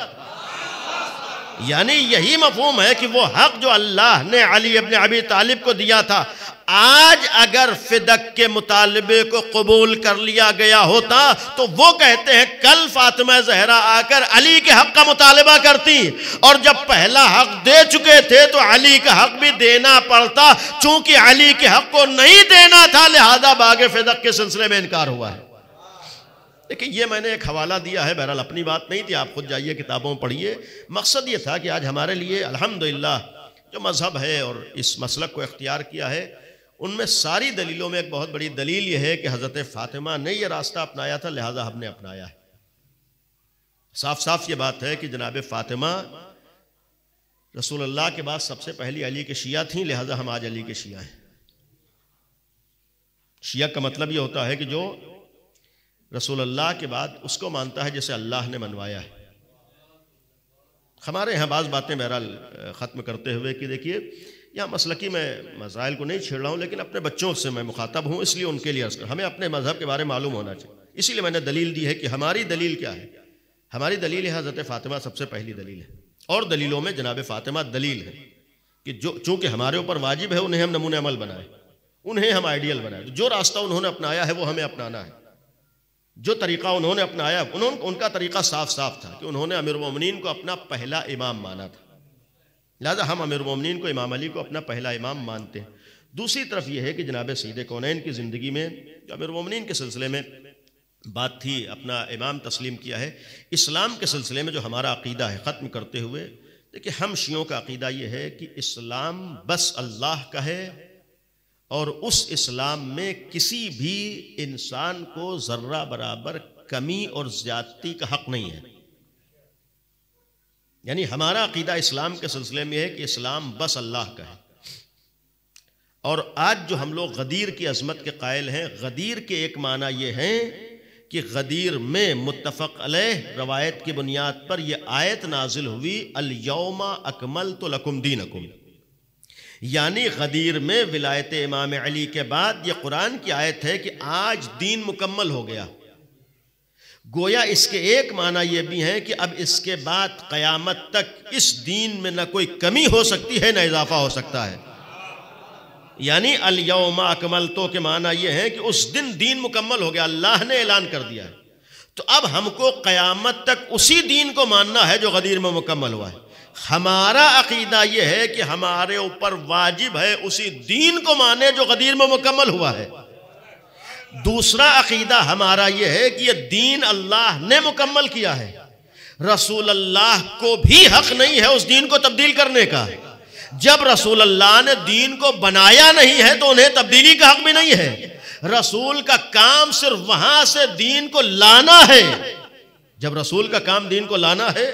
یعنی یہی مفہوم ہے کہ وہ حق جو اللہ نے علی ابن ابی طالب کو دیا تھا، آج اگر فدق کے مطالبے کو قبول کر لیا گیا ہوتا تو وہ کہتے ہیں کل فاطمہ زہرا آ کر علی کے حق کا مطالبہ کرتی، اور جب پہلا حق دے چکے تھے تو علی کا حق بھی دینا پڑتا. چونکہ علی کے حق کو نہیں دینا تھا لہذا باغ فدق کے سلسلے میں انکار ہوا ہے. لیکن یہ میں نے ایک حوالہ دیا ہے، بہرحال اپنی بات نہیں تھی، آپ خود جائیے کتابوں پڑھیے. مقصد یہ تھا کہ آج ہمارے لیے الحمدللہ جو مذہب ہے اور اس مسلک کو اختیار کیا ہے، ان میں ساری دلیلوں میں ایک بہت بڑی دلیل یہ ہے کہ حضرت فاطمہ نے یہ راستہ اپنایا تھا لہذا ہم نے اپنایا ہے. صاف صاف یہ بات ہے کہ جناب فاطمہ رسول اللہ کے بعد سب سے پہلی علی کے شیعہ تھیں، لہذا ہم آج علی کے شیعہ ہیں. شیعہ کا مطلب یہ ہوتا ہے کہ جو رسول اللہ کے بعد اس کو مانتا ہے جسے اللہ نے منوایا ہے. ہمارے یہاں بعض باتیں بہرحال ختم کرتے ہوئے کہ دیکھیے یہاں مسلکی میں مسائل کو نہیں چھیڑ رہا ہوں، لیکن اپنے بچوں سے میں مخاطب ہوں، اس لیے ان کے لیے عرض کر ہمیں اپنے مذہب کے بارے میں معلوم ہونا چاہیے. اسی لیے میں نے دلیل دی ہے کہ ہماری دلیل کیا ہے. ہماری دلیل ہے حضرت فاطمہ سب سے پہلی دلیل ہے، اور دلیلوں میں جناب فاطمہ دلیل ہے کہ چونکہ ہمارے اوپر واجب ہے انہیں ہم نمونہ عمل بنائیں، انہیں ہم آئیڈیل بنائیں. جو راستہ انہوں نے اپنایا ہے وہ ہمیں اپنانا ہے. جو طریقہ انہوں نے اپنایا ان کا طریقہ صاف صاف تھا کہ انہوں نے امیر المومنین کو اپنا پہلا امام مانا تھا، لہذا ہم امیر المومنین کو امام علی کو اپنا پہلا امام مانتے ہیں. دوسری طرف یہ ہے کہ جناب سید کونین کی زندگی میں جو امیر المومنین کے سلسلے میں بات تھی، اپنا امام تسلیم کیا ہے. اسلام کے سلسلے میں جو ہمارا عقیدہ ہے ختم کرتے ہوئے، دیکھیں ہم شیعوں کا عقیدہ یہ ہے کہ اسلام بس اللہ کا ہے، اور اس اسلام میں کسی بھی انسان کو ذرہ برابر کمی اور زیادتی کا حق نہیں ہے. یعنی ہمارا عقیدہ اسلام کے سلسلے میں ہے کہ اسلام بس اللہ کا ہے. اور آج جو ہم لوگ غدیر کی عظمت کے قائل ہیں، غدیر کے ایک معنی یہ ہے کہ غدیر میں متفق علیہ روایت کی بنیاد پر یہ آیت نازل ہوئی الیوم اکملت لکم دینکم، یعنی غدیر میں ولایت امام علی کے بعد یہ قرآن کی آیت ہے کہ آج دین مکمل ہو گیا۔ گویا اس کے ایک معنی یہ بھی ہے کہ اب اس کے بعد قیامت تک اس دین میں نہ کوئی کمی ہو سکتی ہے نہ اضافہ ہو سکتا ہے۔ یعنی الیوم اکملتو کے معنی یہ ہے کہ اس دن دین مکمل ہو گیا، اللہ نے اعلان کر دیا ہے۔ تو اب ہم کو قیامت تک اسی دین کو ماننا ہے جو غدیر میں مکمل ہوا ہے۔ ہمارا عقیدہ یہ ہے کہ ہمارے اوپر واجب ہے اسی دین کو مانے جو غدیر میں مکمل ہوا ہے۔ دوسرا عقیدہ ہمارا یہ ہے کہ یہ دین اللہ نے مکمل کیا ہے، رسول اللہ کو بھی حق نہیں ہے اس دین کو تبدیل کرنے کا۔ جب رسول اللہ نے دین کو بنایا نہیں ہے تو انہیں تبدیلی کا حق بھی نہیں ہے۔ رسول کا کام صرف وہاں سے دین کو لانا ہے۔ جب رسول کا کام دین کو لانا ہے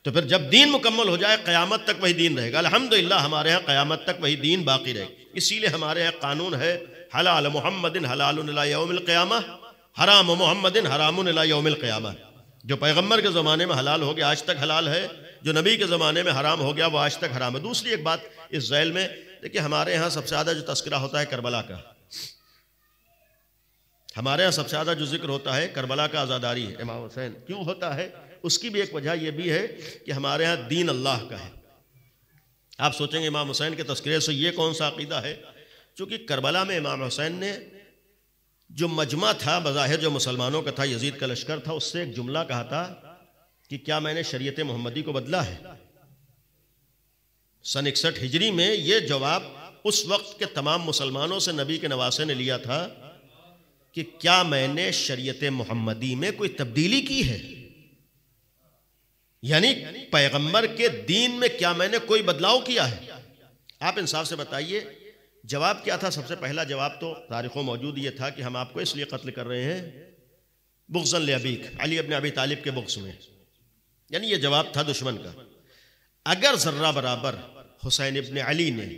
تو پھر جب دین مکمل ہو جائے قیامت تک وہی دین رہے گا۔ الحمدللہ ہمارے ہاں قیامت تک وہی دین باقی رہے گا۔ اسی لیے ہمارے ہاں قانون ہے حلال محمد حلال الی یوم القیامہ، حرام محمد حرام الی یوم القیامہ۔ جو پیغمبر کے زمانے میں حلال ہو گیا آج تک حلال ہے، جو نبی کے زمانے میں حرام ہو گیا وہ آج تک حرام ہے۔ دوسری ایک بات اس ذیل میں دیکھیں، ہمارے ہاں سب سے زیادہ جو تذکرہ ہوتا ہے کربلا کا، ہمارے ہاں سب سے زیادہ جو ذکر ہوتا ہے کربلا کا عزاداری ہے امام حسین۔ کیوں ہوتا ہے؟ اس کی بھی ایک وجہ یہ بھی ہے کہ ہمارے ہاں دین اللہ کا ہے۔ آپ سوچیں گے امام حسین کے تذکرے سے یہ کون سا عقیدہ ہے؟ چونکہ کربلا میں امام حسین نے جو مجمع تھا بظاہر جو مسلمانوں کا تھا، یزید کا لشکر تھا، اس سے ایک جملہ کہا تھا کہ کیا میں نے شریعت محمدی کو بدلا ہے؟ سن 61 ہجری میں یہ جواب اس وقت کے تمام مسلمانوں سے نبی کے نواسے نے لیا تھا کہ کیا میں نے شریعت محمدی میں کوئی تبدیلی کی ہے؟ یعنی پیغمبر کے دین میں کیا میں نے کوئی بدلاؤ کیا ہے؟ آپ انصاف سے بتائیے جواب کیا تھا؟ سب سے پہلا جواب تو تاریخوں موجود یہ تھا کہ ہم آپ کو اس لیے قتل کر رہے ہیں بغضاً لابیک، علی ابن ابی طالب کے بغض میں۔ یعنی یہ جواب تھا دشمن کا۔ اگر ذرہ برابر حسین ابن علی نے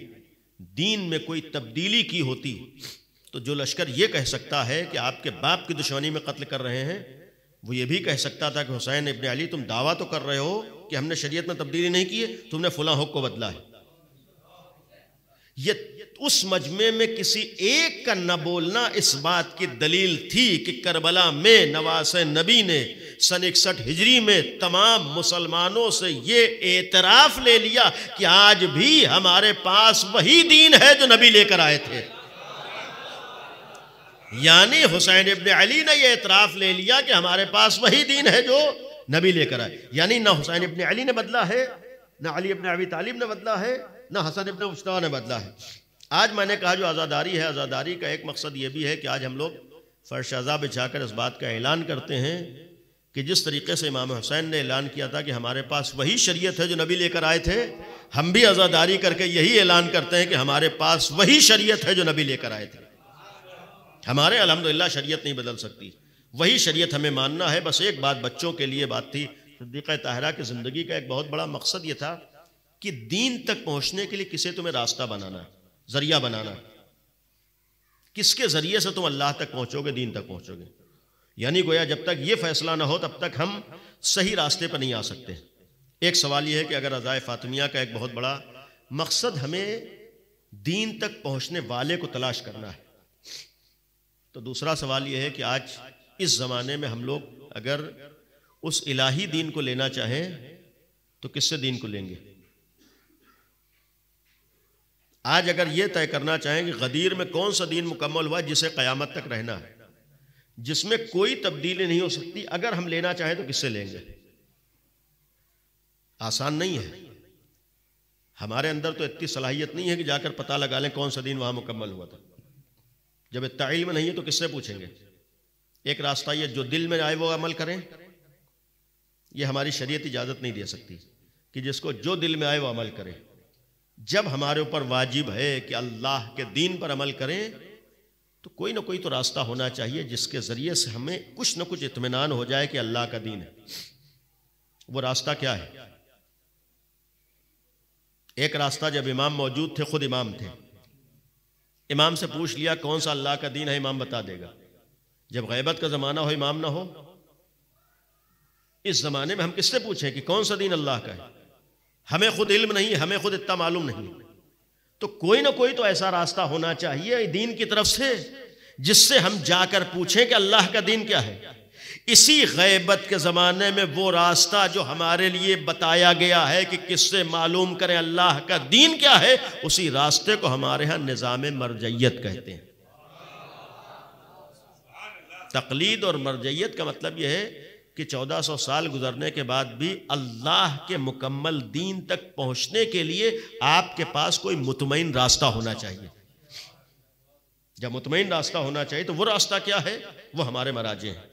دین میں کوئی تبدیلی کی ہوتی تو جو لشکر یہ کہہ سکتا ہے کہ آپ کے باپ کی دشمنی میں قتل کر رہے ہیں، وہ یہ بھی کہہ سکتا تھا کہ حسین ابن علی تم دعویٰ تو کر رہے ہو کہ ہم نے شریعت میں تبدیلی نہیں کی ہے، تم نے فلاں حکم کو بدلا ہے۔ یہ اس مجمع میں کسی ایک کا نہ بولنا اس بات کی دلیل تھی کہ کربلا میں نواسے نبی نے سن 61 ہجری میں تمام مسلمانوں سے یہ اعتراف لے لیا کہ آج بھی ہمارے پاس وہی دین ہے جو نبی لے کر آئے تھے۔ یعنی حسین ابن علی نے یہ اعتراف لے لیا کہ ہمارے پاس وہی دین ہے جو نبی لے کر آئے۔ یعنی نہ حسین ابن علی نے بدلا ہے، نہ علی ابن ابی طالب نے بدلا ہے، نہ حسن ابن مصطفیٰ نے بدلا ہے۔ آج میں نے کہا جو آزاداری ہے، آزاداری کا ایک مقصد یہ بھی ہے کہ آج ہم لوگ فرش عزا بچھا کر اس بات کا اعلان کرتے ہیں کہ جس طریقے سے امام حسین نے اعلان کیا تھا کہ ہمارے پاس وہی شریعت ہے جو نبی لے کر آئے تھے، ہم بھی آزاداری کر کے یہی اعلان کرتے ہیں کہ ہمارے پاس وہی شریعت ہے جو نبی لے کر آئے تھے۔ ہمارے الحمدللہ شریعت نہیں بدل سکتی، وہی شریعت ہمیں ماننا ہے۔ بس ایک بات بچوں کے لیے بات تھی، صدیقہ طاہرہ کی زندگی کا ایک بہت بڑا مقصد یہ تھا کہ دین تک پہنچنے کے لیے کسے تمہیں راستہ بنانا ہے، ذریعہ بنانا ہے۔ کس کے ذریعے سے تم اللہ تک پہنچو گے، دین تک پہنچو گے؟ یعنی گویا جب تک یہ فیصلہ نہ ہو تب تک ہم صحیح راستے پر نہیں آ سکتے۔ ایک سوال یہ ہے کہ اگر رضائے فاطمیہ کا ایک بہت بڑا مقصد ہمیں دین تک پہنچنے والے کو تلاش کرنا ہے، تو دوسرا سوال یہ ہے کہ آج اس زمانے میں ہم لوگ اگر اس الہی دین کو لینا چاہیں تو کس سے دین کو لیں گے؟ آج اگر یہ طے کرنا چاہیں کہ غدیر میں کون سا دین مکمل ہوا جسے قیامت تک رہنا ہے، جس میں کوئی تبدیلی نہیں ہو سکتی، اگر ہم لینا چاہیں تو کس سے لیں گے؟ آسان نہیں ہے۔ ہمارے اندر تو اتنی صلاحیت نہیں ہے کہ جا کر پتہ لگا لیں کون سا دین وہاں مکمل ہوا تھا۔ جب اتنا علم نہیں ہے تو کس سے پوچھیں گے؟ ایک راستہ یہ جو دل میں آئے وہ عمل کریں، یہ ہماری شریعت اجازت نہیں دے سکتی کہ جس کو جو دل میں آئے وہ عمل کرے۔ جب ہمارے اوپر واجب ہے کہ اللہ کے دین پر عمل کریں تو کوئی نہ کوئی تو راستہ ہونا چاہیے جس کے ذریعے سے ہمیں کچھ نہ کچھ اطمینان ہو جائے کہ اللہ کا دین ہے۔ وہ راستہ کیا ہے؟ ایک راستہ جب امام موجود تھے، خود امام تھے، امام سے پوچھ لیا کون سا اللہ کا دین ہے، امام بتا دے گا۔ جب غیبت کا زمانہ ہو، امام نہ ہو، اس زمانے میں ہم کس سے پوچھیں کہ کون سا دین اللہ کا ہے؟ ہمیں خود علم نہیں، ہمیں خود اتنا معلوم نہیں، تو کوئی نہ کوئی تو ایسا راستہ ہونا چاہیے دین کی طرف سے جس سے ہم جا کر پوچھیں کہ اللہ کا دین کیا ہے۔ اسی غیبت کے زمانے میں وہ راستہ جو ہمارے لیے بتایا گیا ہے کہ کس سے معلوم کریں اللہ کا دین کیا ہے، اسی راستے کو ہمارے ہاں نظام مرجعیت کہتے ہیں۔ تقلید اور مرجعیت کا مطلب یہ ہے کہ 1400 سال گزرنے کے بعد بھی اللہ کے مکمل دین تک پہنچنے کے لیے آپ کے پاس کوئی مطمئن راستہ ہونا چاہیے۔ جب مطمئن راستہ ہونا چاہیے تو وہ راستہ کیا ہے؟ وہ ہمارے مراجع ہیں۔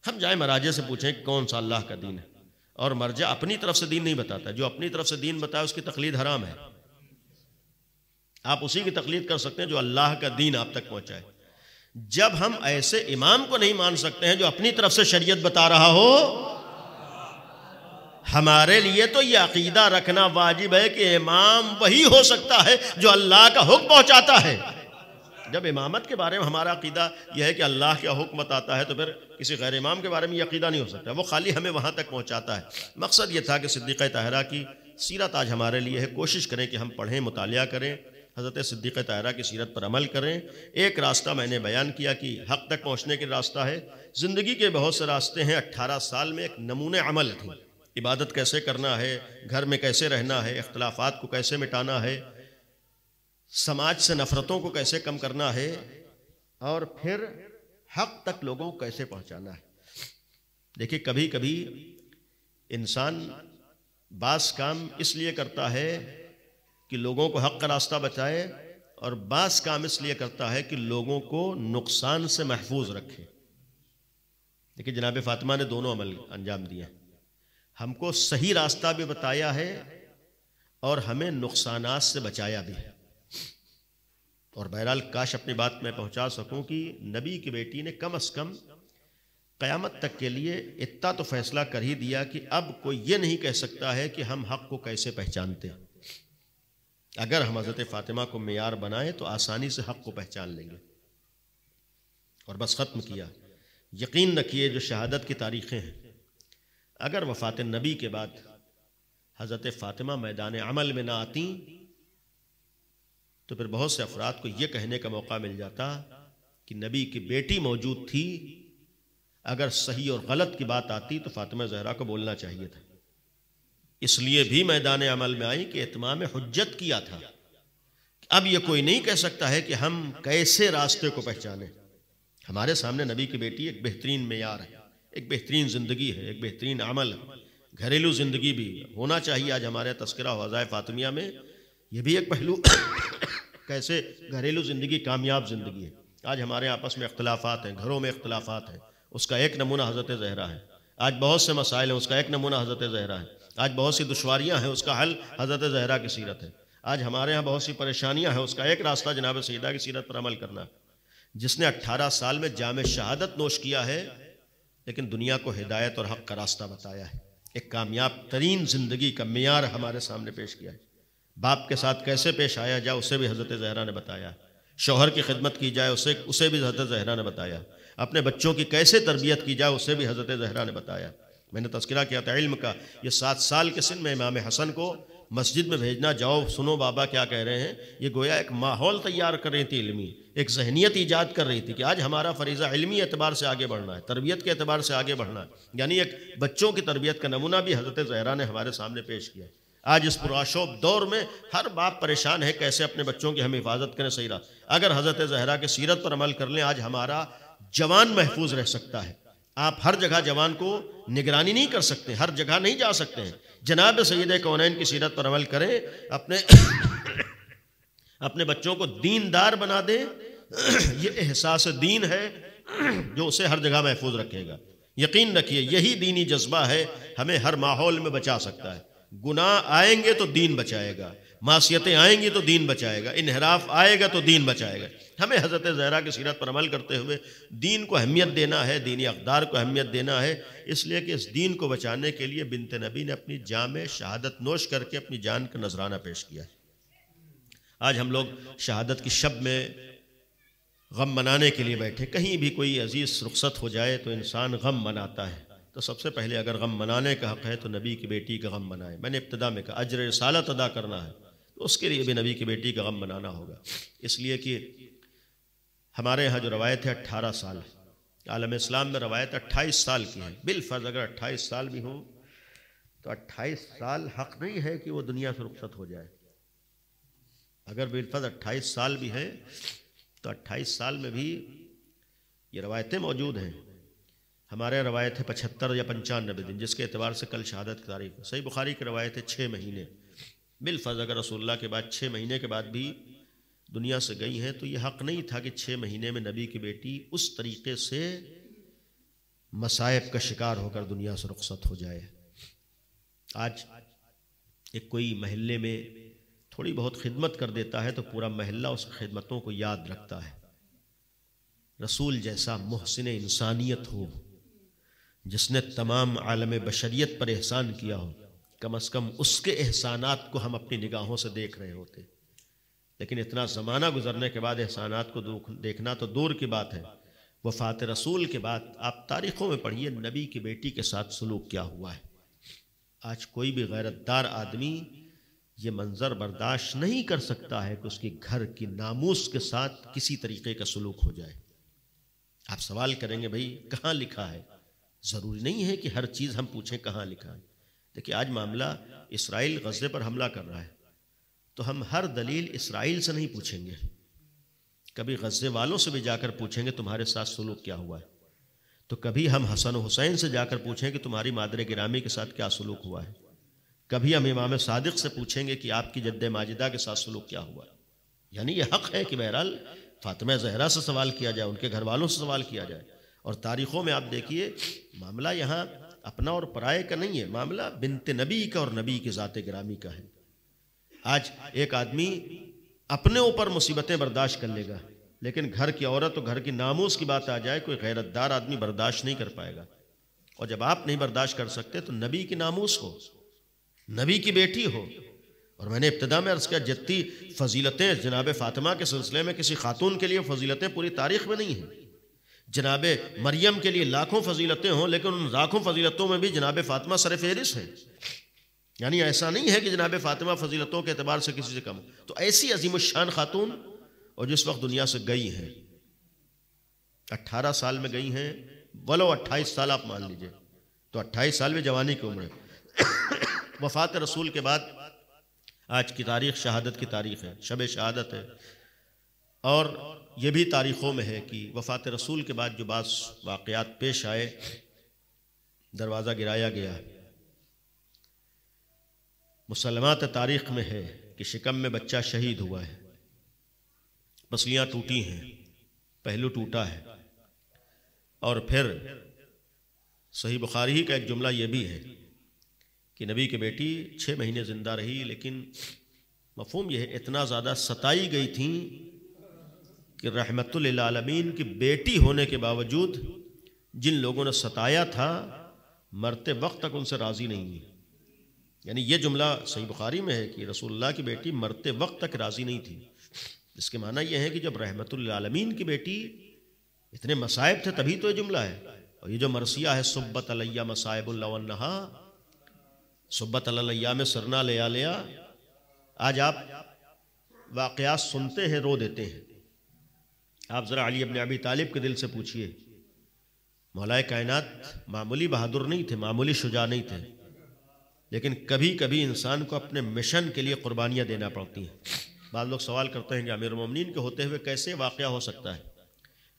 ہم جائیں مراجع سے پوچھیں کہ کون سا اللہ کا دین ہے، اور مرجع اپنی طرف سے دین نہیں بتاتا، جو اپنی طرف سے دین بتائے اس کی تقلید حرام ہے۔ آپ اسی کی تقلید کر سکتے ہیں جو اللہ کا دین آپ تک پہنچائے۔ جب ہم ایسے امام کو نہیں مان سکتے ہیں جو اپنی طرف سے شریعت بتا رہا ہو، ہمارے لیے تو یہ عقیدہ رکھنا واجب ہے کہ امام وہی ہو سکتا ہے جو اللہ کا حکم پہنچاتا ہے۔ جب امامت کے بارے میں ہمارا عقیدہ یہ ہے کہ اللہ کا حکم بتاتا ہے، تو پھر کسی غیر امام کے بارے میں یہ عقیدہ نہیں ہو سکتا، وہ خالی ہمیں وہاں تک پہنچاتا ہے۔ مقصد یہ تھا کہ صدیقہ طاہرہ کی سیرت آج ہمارے لیے ہے، کوشش کریں کہ ہم پڑھیں، مطالعہ کریں، حضرت صدیقہ طاہرہ کی سیرت پر عمل کریں۔ ایک راستہ میں نے بیان کیا کہ حق تک پہنچنے کے راستہ ہے، زندگی کے بہت سے راستے ہیں۔ 18 سال میں ایک نمونے عمل تھی، عبادت کیسے کرنا ہے، گھر میں کیسے رہنا ہے، اختلافات کو کیسے مٹانا ہے، سماج سے نفرتوں کو کیسے کم کرنا ہے، اور پھر حق تک لوگوں کو کیسے پہنچانا ہے۔ دیکھیں کبھی کبھی انسان بعض کام اس لیے کرتا ہے کہ لوگوں کو حق کا راستہ بچائے، اور بعض کام اس لیے کرتا ہے کہ لوگوں کو نقصان سے محفوظ رکھے۔ دیکھیں جناب فاطمہ نے دونوں عمل انجام دیے، ہم کو صحیح راستہ بھی بتایا ہے اور ہمیں نقصانات سے بچایا بھی ہے۔ اور بہرحال کاش اپنی بات میں پہنچا سکوں کہ نبی کی بیٹی نے کم از کم قیامت تک کے لیے اتنا تو فیصلہ کر ہی دیا کہ اب کوئی یہ نہیں کہہ سکتا ہے کہ ہم حق کو کیسے پہچانتے ہیں۔ اگر ہم حضرت فاطمہ کو معیار بنائیں تو آسانی سے حق کو پہچان لیں گے۔ اور بس ختم کیا، یقین رکھیے جو شہادت کی تاریخیں ہیں، اگر وفات نبی کے بعد حضرت فاطمہ میدان عمل میں نہ آتی تو پھر بہت سے افراد کو یہ کہنے کا موقع مل جاتا کہ نبی کی بیٹی موجود تھی، اگر صحیح اور غلط کی بات آتی تو فاطمہ زہرا کو بولنا چاہیے تھا۔ اس لیے بھی میدان عمل میں آئی کہ اتمام حجت کیا تھا۔ اب یہ کوئی نہیں کہہ سکتا ہے کہ ہم کیسے راستے کو پہچانیں۔ ہمارے سامنے نبی کی بیٹی ایک بہترین معیار ہے، ایک بہترین زندگی ہے، ایک بہترین عمل ہے، گھریلو زندگی بھی ہونا چاہیے۔ آج ہمارے تذکرہ وظائف فاطمیہ میں یہ بھی ایک پہلو کیسے گھریلو زندگی کامیاب زندگی ہے۔ آج ہمارے آپس میں اختلافات ہیں، گھروں میں اختلافات ہیں، اس کا ایک نمونہ حضرت زہرا ہے۔ آج بہت سے مسائل ہیں، اس کا ایک نمونہ حضرت زہرا ہے۔ آج بہت سی دشواریاں ہیں، اس کا حل حضرت زہرا کی سیرت ہے۔ آج ہمارے ہاں بہت سی پریشانیاں ہیں، اس کا ایک راستہ جناب سیدہ کی سیرت پر عمل کرنا۔ جس نے 18 سال میں جام شہادت نوش کیا ہے لیکن دنیا کو ہدایت اور حق کا راستہ بتایا ہے، ایک کامیاب ترین زندگی کا معیار ہمارے سامنے پیش کیا ہے۔ باپ کے ساتھ کیسے پیش آیا جائے اسے بھی حضرت زہرا نے بتایا، شوہر کی خدمت کی جائے اسے بھی حضرت زہرا نے بتایا، اپنے بچوں کی کیسے تربیت کی جائے اسے بھی حضرت زہرا نے بتایا۔ میں نے تذکرہ کیا تھا علم کا، یہ 7 سال کے سن میں امام حسن کو مسجد میں بھیجنا، جاؤ سنو بابا کیا کہہ رہے ہیں، یہ گویا ایک ماحول تیار کر رہی تھی علمی، ایک ذہنیت ایجاد کر رہی تھی کہ آج ہمارا فریضہ علمی اعتبار سے آگے بڑھنا ہے، تربیت کے اعتبار سے آگے بڑھنا ہے۔ یعنی ایک بچوں کی تربیت کا نمونہ بھی حضرت زہرا نے ہمارے سامنے پیش کیا۔ آج اس پرآشوب دور میں ہر باپ پریشان ہے کیسے اپنے بچوں کی ہم حفاظت کریں صحیح راہ۔ اگر حضرت زہرا کی سیرت پر عمل کر لیں آج ہمارا جوان محفوظ رہ سکتا ہے۔ آپ ہر جگہ جوان کو نگرانی نہیں کر سکتے، ہر جگہ نہیں جا سکتے ہیں۔ جناب سید کونین کی سیرت پر عمل کریں، اپنے بچوں کو دیندار بنا دیں، یہ احساس دین ہے جو اسے ہر جگہ محفوظ رکھے گا۔ یقین رکھیے یہی دینی جذبہ ہے، ہمیں ہر ماحول میں بچا سکتا ہے۔ گناہ آئیں گے تو دین بچائے گا، معصیتیں آئیں گی تو دین بچائے گا، انحراف آئے گا تو دین بچائے گا۔ ہمیں حضرت زہرا کی سیرت پر عمل کرتے ہوئے دین کو اہمیت دینا ہے، دینی اقدار کو اہمیت دینا ہے، اس لیے کہ اس دین کو بچانے کے لیے بنت نبی نے اپنی جام شہادت نوش کر کے اپنی جان کا نذرانہ پیش کیا ہے۔ آج ہم لوگ شہادت کی شب میں غم منانے کے لیے بیٹھے. کہیں بھی کوئی عزیز رخصت ہو جائے تو انسان غم مناتا ہے. تو سب سے پہلے اگر غم منانے کا حق ہے تو نبی کی بیٹی کا غم منائے. میں نے ابتدا میں کہا اجر رسالت ادا کرنا ہے تو اس کے لیے بھی نبی کی بیٹی کا غم منانا ہوگا. اس لیے کہ ہمارے یہاں جو روایت ہے 18 سال، عالم اسلام میں روایت 28 سال کی ہے. بالفرض اگر 28 سال بھی ہوں تو 28 سال حق نہیں ہے کہ وہ دنیا سے رخصت ہو جائے. اگر بالفرض 28 سال بھی ہے تو 28 سال میں بھی یہ روایتیں موجود ہیں. ہمارے روایت ہے 75 یا 95 دن، جس کے اعتبار سے کل شہادت کی تاریخ ہے. صحیح بخاری کی روایت ہے 6 مہینے. بالفرض اگر رسول اللہ کے بعد 6 مہینے کے بعد بھی دنیا سے گئی ہیں تو یہ حق نہیں تھا کہ 6 مہینے میں نبی کی بیٹی اس طریقے سے مصائب کا شکار ہو کر دنیا سے رخصت ہو جائے. آج ایک کوئی محلے میں تھوڑی بہت خدمت کر دیتا ہے تو پورا محلہ اس خدمتوں کو یاد رکھتا ہے. رسول جیسا محسن انسانیت ہو، جس نے تمام عالم بشریت پر احسان کیا ہو، کم از کم اس کے احسانات کو ہم اپنی نگاہوں سے دیکھ رہے ہوتے. لیکن اتنا زمانہ گزرنے کے بعد احسانات کو دیکھنا تو دور کی بات ہے. وفات رسول کے بعد آپ تاریخوں میں پڑھیے نبی کی بیٹی کے ساتھ سلوک کیا ہوا ہے. آج کوئی بھی غیرت دار آدمی یہ منظر برداشت نہیں کر سکتا ہے کہ اس کی گھر کی ناموس کے ساتھ کسی طریقے کا سلوک ہو جائے. آپ سوال کریں گے بھائی کہاں لکھا ہے؟ ضروری نہیں ہے کہ ہر چیز ہم پوچھیں کہاں لکھا ہے. دیکھیے آج معاملہ اسرائیل غزے پر حملہ کر رہا ہے تو ہم ہر دلیل اسرائیل سے نہیں پوچھیں گے. کبھی غزے والوں سے بھی جا کر پوچھیں گے تمہارے ساتھ سلوک کیا ہوا ہے. تو کبھی ہم حسن و حسین سے جا کر پوچھیں کہ تمہاری مادر گرامی کے ساتھ کیا سلوک ہوا ہے. کبھی ہم امام صادق سے پوچھیں گے کہ آپ کی جد ماجدہ کے ساتھ سلوک کیا ہوا ہے. یعنی یہ حق ہے کہ بہرحال فاطمہ زہرا سے سوال کیا جائے، ان کے گھر والوں سے سوال کیا جائے. اور تاریخوں میں آپ دیکھیے معاملہ یہاں اپنا اور پرائے کا نہیں ہے، معاملہ بنت نبی کا اور نبی کی ذات گرامی کا ہے. آج ایک آدمی اپنے اوپر مصیبتیں برداشت کر لے گا، لیکن گھر کی عورت اور گھر کی ناموس کی بات آ جائے کوئی غیرت دار آدمی برداشت نہیں کر پائے گا. اور جب آپ نہیں برداشت کر سکتے تو نبی کی ناموس ہو، نبی کی بیٹی ہو. اور میں نے ابتدا میں عرض کیا جتنی فضیلتیں جناب فاطمہ کے سلسلے میں کسی خاتون کے لیے فضیلتیں پوری تاریخ میں نہیں ہیں. جناب مریم کے لیے لاکھوں فضیلتیں ہوں لیکن ان لاکھوں فضیلتوں میں بھی جناب فاطمہ سر فہرست ہیں. یعنی ایسا نہیں ہے کہ جناب فاطمہ فضیلتوں کے اعتبار سے کسی سے کم. تو ایسی عظیم الشان خاتون اور جس وقت دنیا سے گئی ہیں 18 سال میں گئی ہیں، ولو 28 سال آپ مان لیجئے تو 28 سال میں جوانی کی عمر ہے. وفات رسول کے بعد آج کی تاریخ شہادت کی تاریخ ہے، شب شہادت ہے. اور یہ بھی تاریخوں میں ہے کہ وفات رسول کے بعد جو بعض واقعات پیش آئے، دروازہ گرایا گیا. مسلمات تاریخ میں ہے کہ شکم میں بچہ شہید ہوا ہے، پسلیاں ٹوٹی ہیں، پہلو ٹوٹا ہے. اور پھر صحیح بخاری ہی کا ایک جملہ یہ بھی ہے کہ نبی کی بیٹی 6 مہینے زندہ رہی، لیکن مفہوم یہ ہے اتنا زیادہ ستائی گئی تھیں کہ رحمت للعالمین کی بیٹی ہونے کے باوجود جن لوگوں نے ستایا تھا مرتے وقت تک ان سے راضی نہیں ہوئی. یعنی یہ جملہ صحیح بخاری میں ہے کہ رسول اللہ کی بیٹی مرتے وقت تک راضی نہیں تھی. اس کے معنی یہ ہے کہ جب رحمت للعالمین کی بیٹی اتنے مصائب تھے تبھی تو یہ جملہ ہے. اور یہ جو مرثیہ ہے صبت علیہ مصائب اللہ ونہا، صبت علیہ میں سرنا لیا لیا، آج آپ واقعات سنتے ہیں رو دیتے ہیں. آپ ذرا علی ابن ابی طالب کے دل سے پوچھئے، مولا کائنات معمولی بہادر نہیں تھے، معمولی شجاع نہیں تھے، لیکن کبھی کبھی انسان کو اپنے مشن کے لیے قربانیاں دینا پڑتی ہیں. بعض لوگ سوال کرتے ہیں کہ امیر المومنین کے ہوتے ہوئے کیسے واقعہ ہو سکتا ہے؟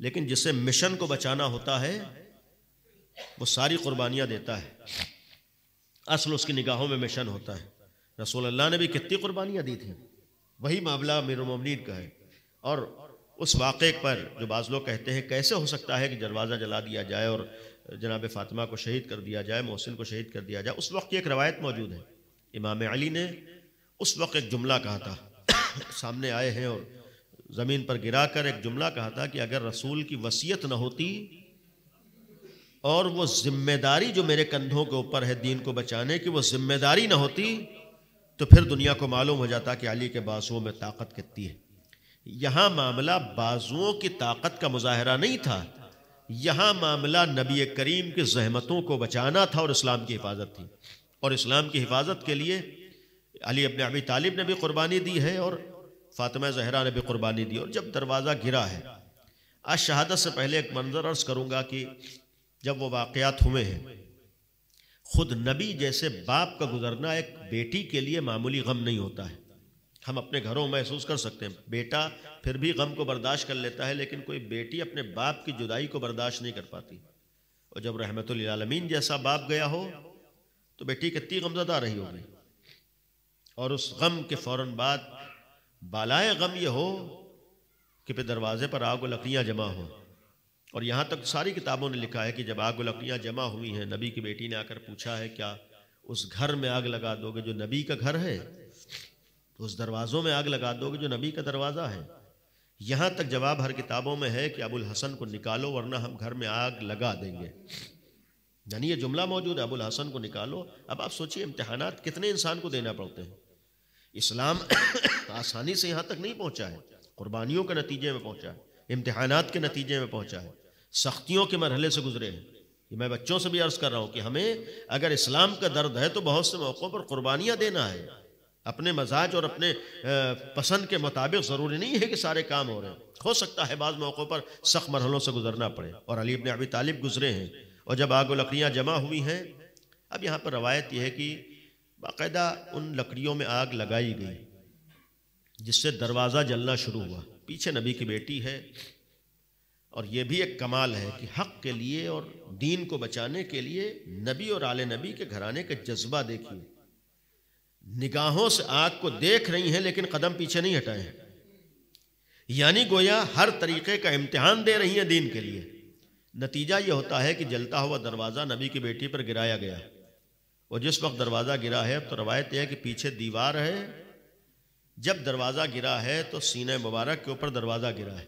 لیکن جسے مشن کو بچانا ہوتا ہے وہ ساری قربانیاں دیتا ہے. اصل اس کی نگاہوں میں مشن ہوتا ہے. رسول اللہ نے بھی کتنی قربانیاں دی تھیں. وہی معاملہ امیر المومنین کا ہے. اور اس واقعے پر جو بعض لوگ کہتے ہیں کیسے ہو سکتا ہے کہ دروازہ جلا دیا جائے اور جناب فاطمہ کو شہید کر دیا جائے، محسن کو شہید کر دیا جائے. اس وقت کی ایک روایت موجود ہے، امام علی نے اس وقت ایک جملہ کہا تھا، سامنے آئے ہیں اور زمین پر گرا کر ایک جملہ کہا تھا کہ اگر رسول کی وصیت نہ ہوتی اور وہ ذمہ داری جو میرے کندھوں کے اوپر ہے دین کو بچانے کی، وہ ذمہ داری نہ ہوتی تو پھر دنیا کو معلوم ہو جاتا کہ علی کے بازوؤں میں طاقت کتنی ہے. یہاں معاملہ بازوؤں کی طاقت کا مظاہرہ نہیں تھا، یہاں معاملہ نبی کریم کی زحمتوں کو بچانا تھا اور اسلام کی حفاظت تھی. اور اسلام کی حفاظت کے لیے علی ابن ابی طالب نے بھی قربانی دی ہے اور فاطمہ زہرا نے بھی قربانی دی. اور جب دروازہ گرا ہے، آج شہادت سے پہلے ایک منظر عرض کروں گا کہ جب وہ واقعات ہوئے ہیں، خود نبی جیسے باپ کا گزرنا ایک بیٹی کے لیے معمولی غم نہیں ہوتا ہے. ہم اپنے گھروں میں محسوس کر سکتے ہیں، بیٹا پھر بھی غم کو برداشت کر لیتا ہے، لیکن کوئی بیٹی اپنے باپ کی جدائی کو برداشت نہیں کر پاتی. اور جب رحمت للعالمین جیسا باپ گیا ہو تو بیٹی کتنی غمزدہ رہی ہوگی. اور اس غم کے فوراً بعد بالائے غم یہ ہو کہ پھر دروازے پر آگ و لکڑیاں جمع ہوں. اور یہاں تک ساری کتابوں نے لکھا ہے کہ جب آگ و لکڑیاں جمع ہوئی ہیں، نبی کی بیٹی نے آ کر پوچھا ہے کیا اس گھر میں آگ لگا دو گے جو نبی کا گھر ہے، تو اس دروازوں میں آگ لگا دو گے جو نبی کا دروازہ ہے. یہاں تک جواب ہر کتابوں میں ہے کہ ابو الحسن کو نکالو ورنہ ہم گھر میں آگ لگا دیں گے. یعنی یہ جملہ موجود ہے، ابو الحسن کو نکالو. اب آپ سوچئے امتحانات کتنے انسان کو دینا پڑتے ہیں. اسلام آسانی سے یہاں تک نہیں پہنچا ہے، قربانیوں کے نتیجے میں پہنچا ہے، امتحانات کے نتیجے میں پہنچا ہے، سختیوں کے مرحلے سے گزرے ہیں. یہ میں بچوں سے بھی عرض کر رہا ہوں کہ ہمیں اگر اسلام کا درد ہے تو بہت سے موقعوں پر قربانیاں دینا ہے. اپنے مزاج اور اپنے پسند کے مطابق ضروری نہیں ہے کہ سارے کام ہو رہے ہیں. ہو سکتا ہے بعض موقعوں پر سخت مرحلوں سے گزرنا پڑے، اور علی ابن ابی طالب گزرے ہیں. اور جب آگ و لکڑیاں جمع ہوئی ہیں، اب یہاں پر روایت یہ ہے کہ باقاعدہ ان لکڑیوں میں آگ لگائی گئی جس سے دروازہ جلنا شروع ہوا. پیچھے نبی کی بیٹی ہے. اور یہ بھی ایک کمال ہے کہ حق کے لیے اور دین کو بچانے کے لیے نبی اور آل نبی کے گھرانے کا جذبہ دیکھیے. نگاہوں سے آگ کو دیکھ رہی ہیں لیکن قدم پیچھے نہیں ہٹائے ہیں. یعنی گویا ہر طریقے کا امتحان دے رہی ہیں دین کے لیے. نتیجہ یہ ہوتا ہے کہ جلتا ہوا دروازہ نبی کی بیٹی پر گرایا گیا. اور جس وقت دروازہ گرا ہے تو روایت یہ ہے کہ پیچھے دیوار ہے. جب دروازہ گرا ہے تو سینہ مبارک کے اوپر دروازہ گرا ہے،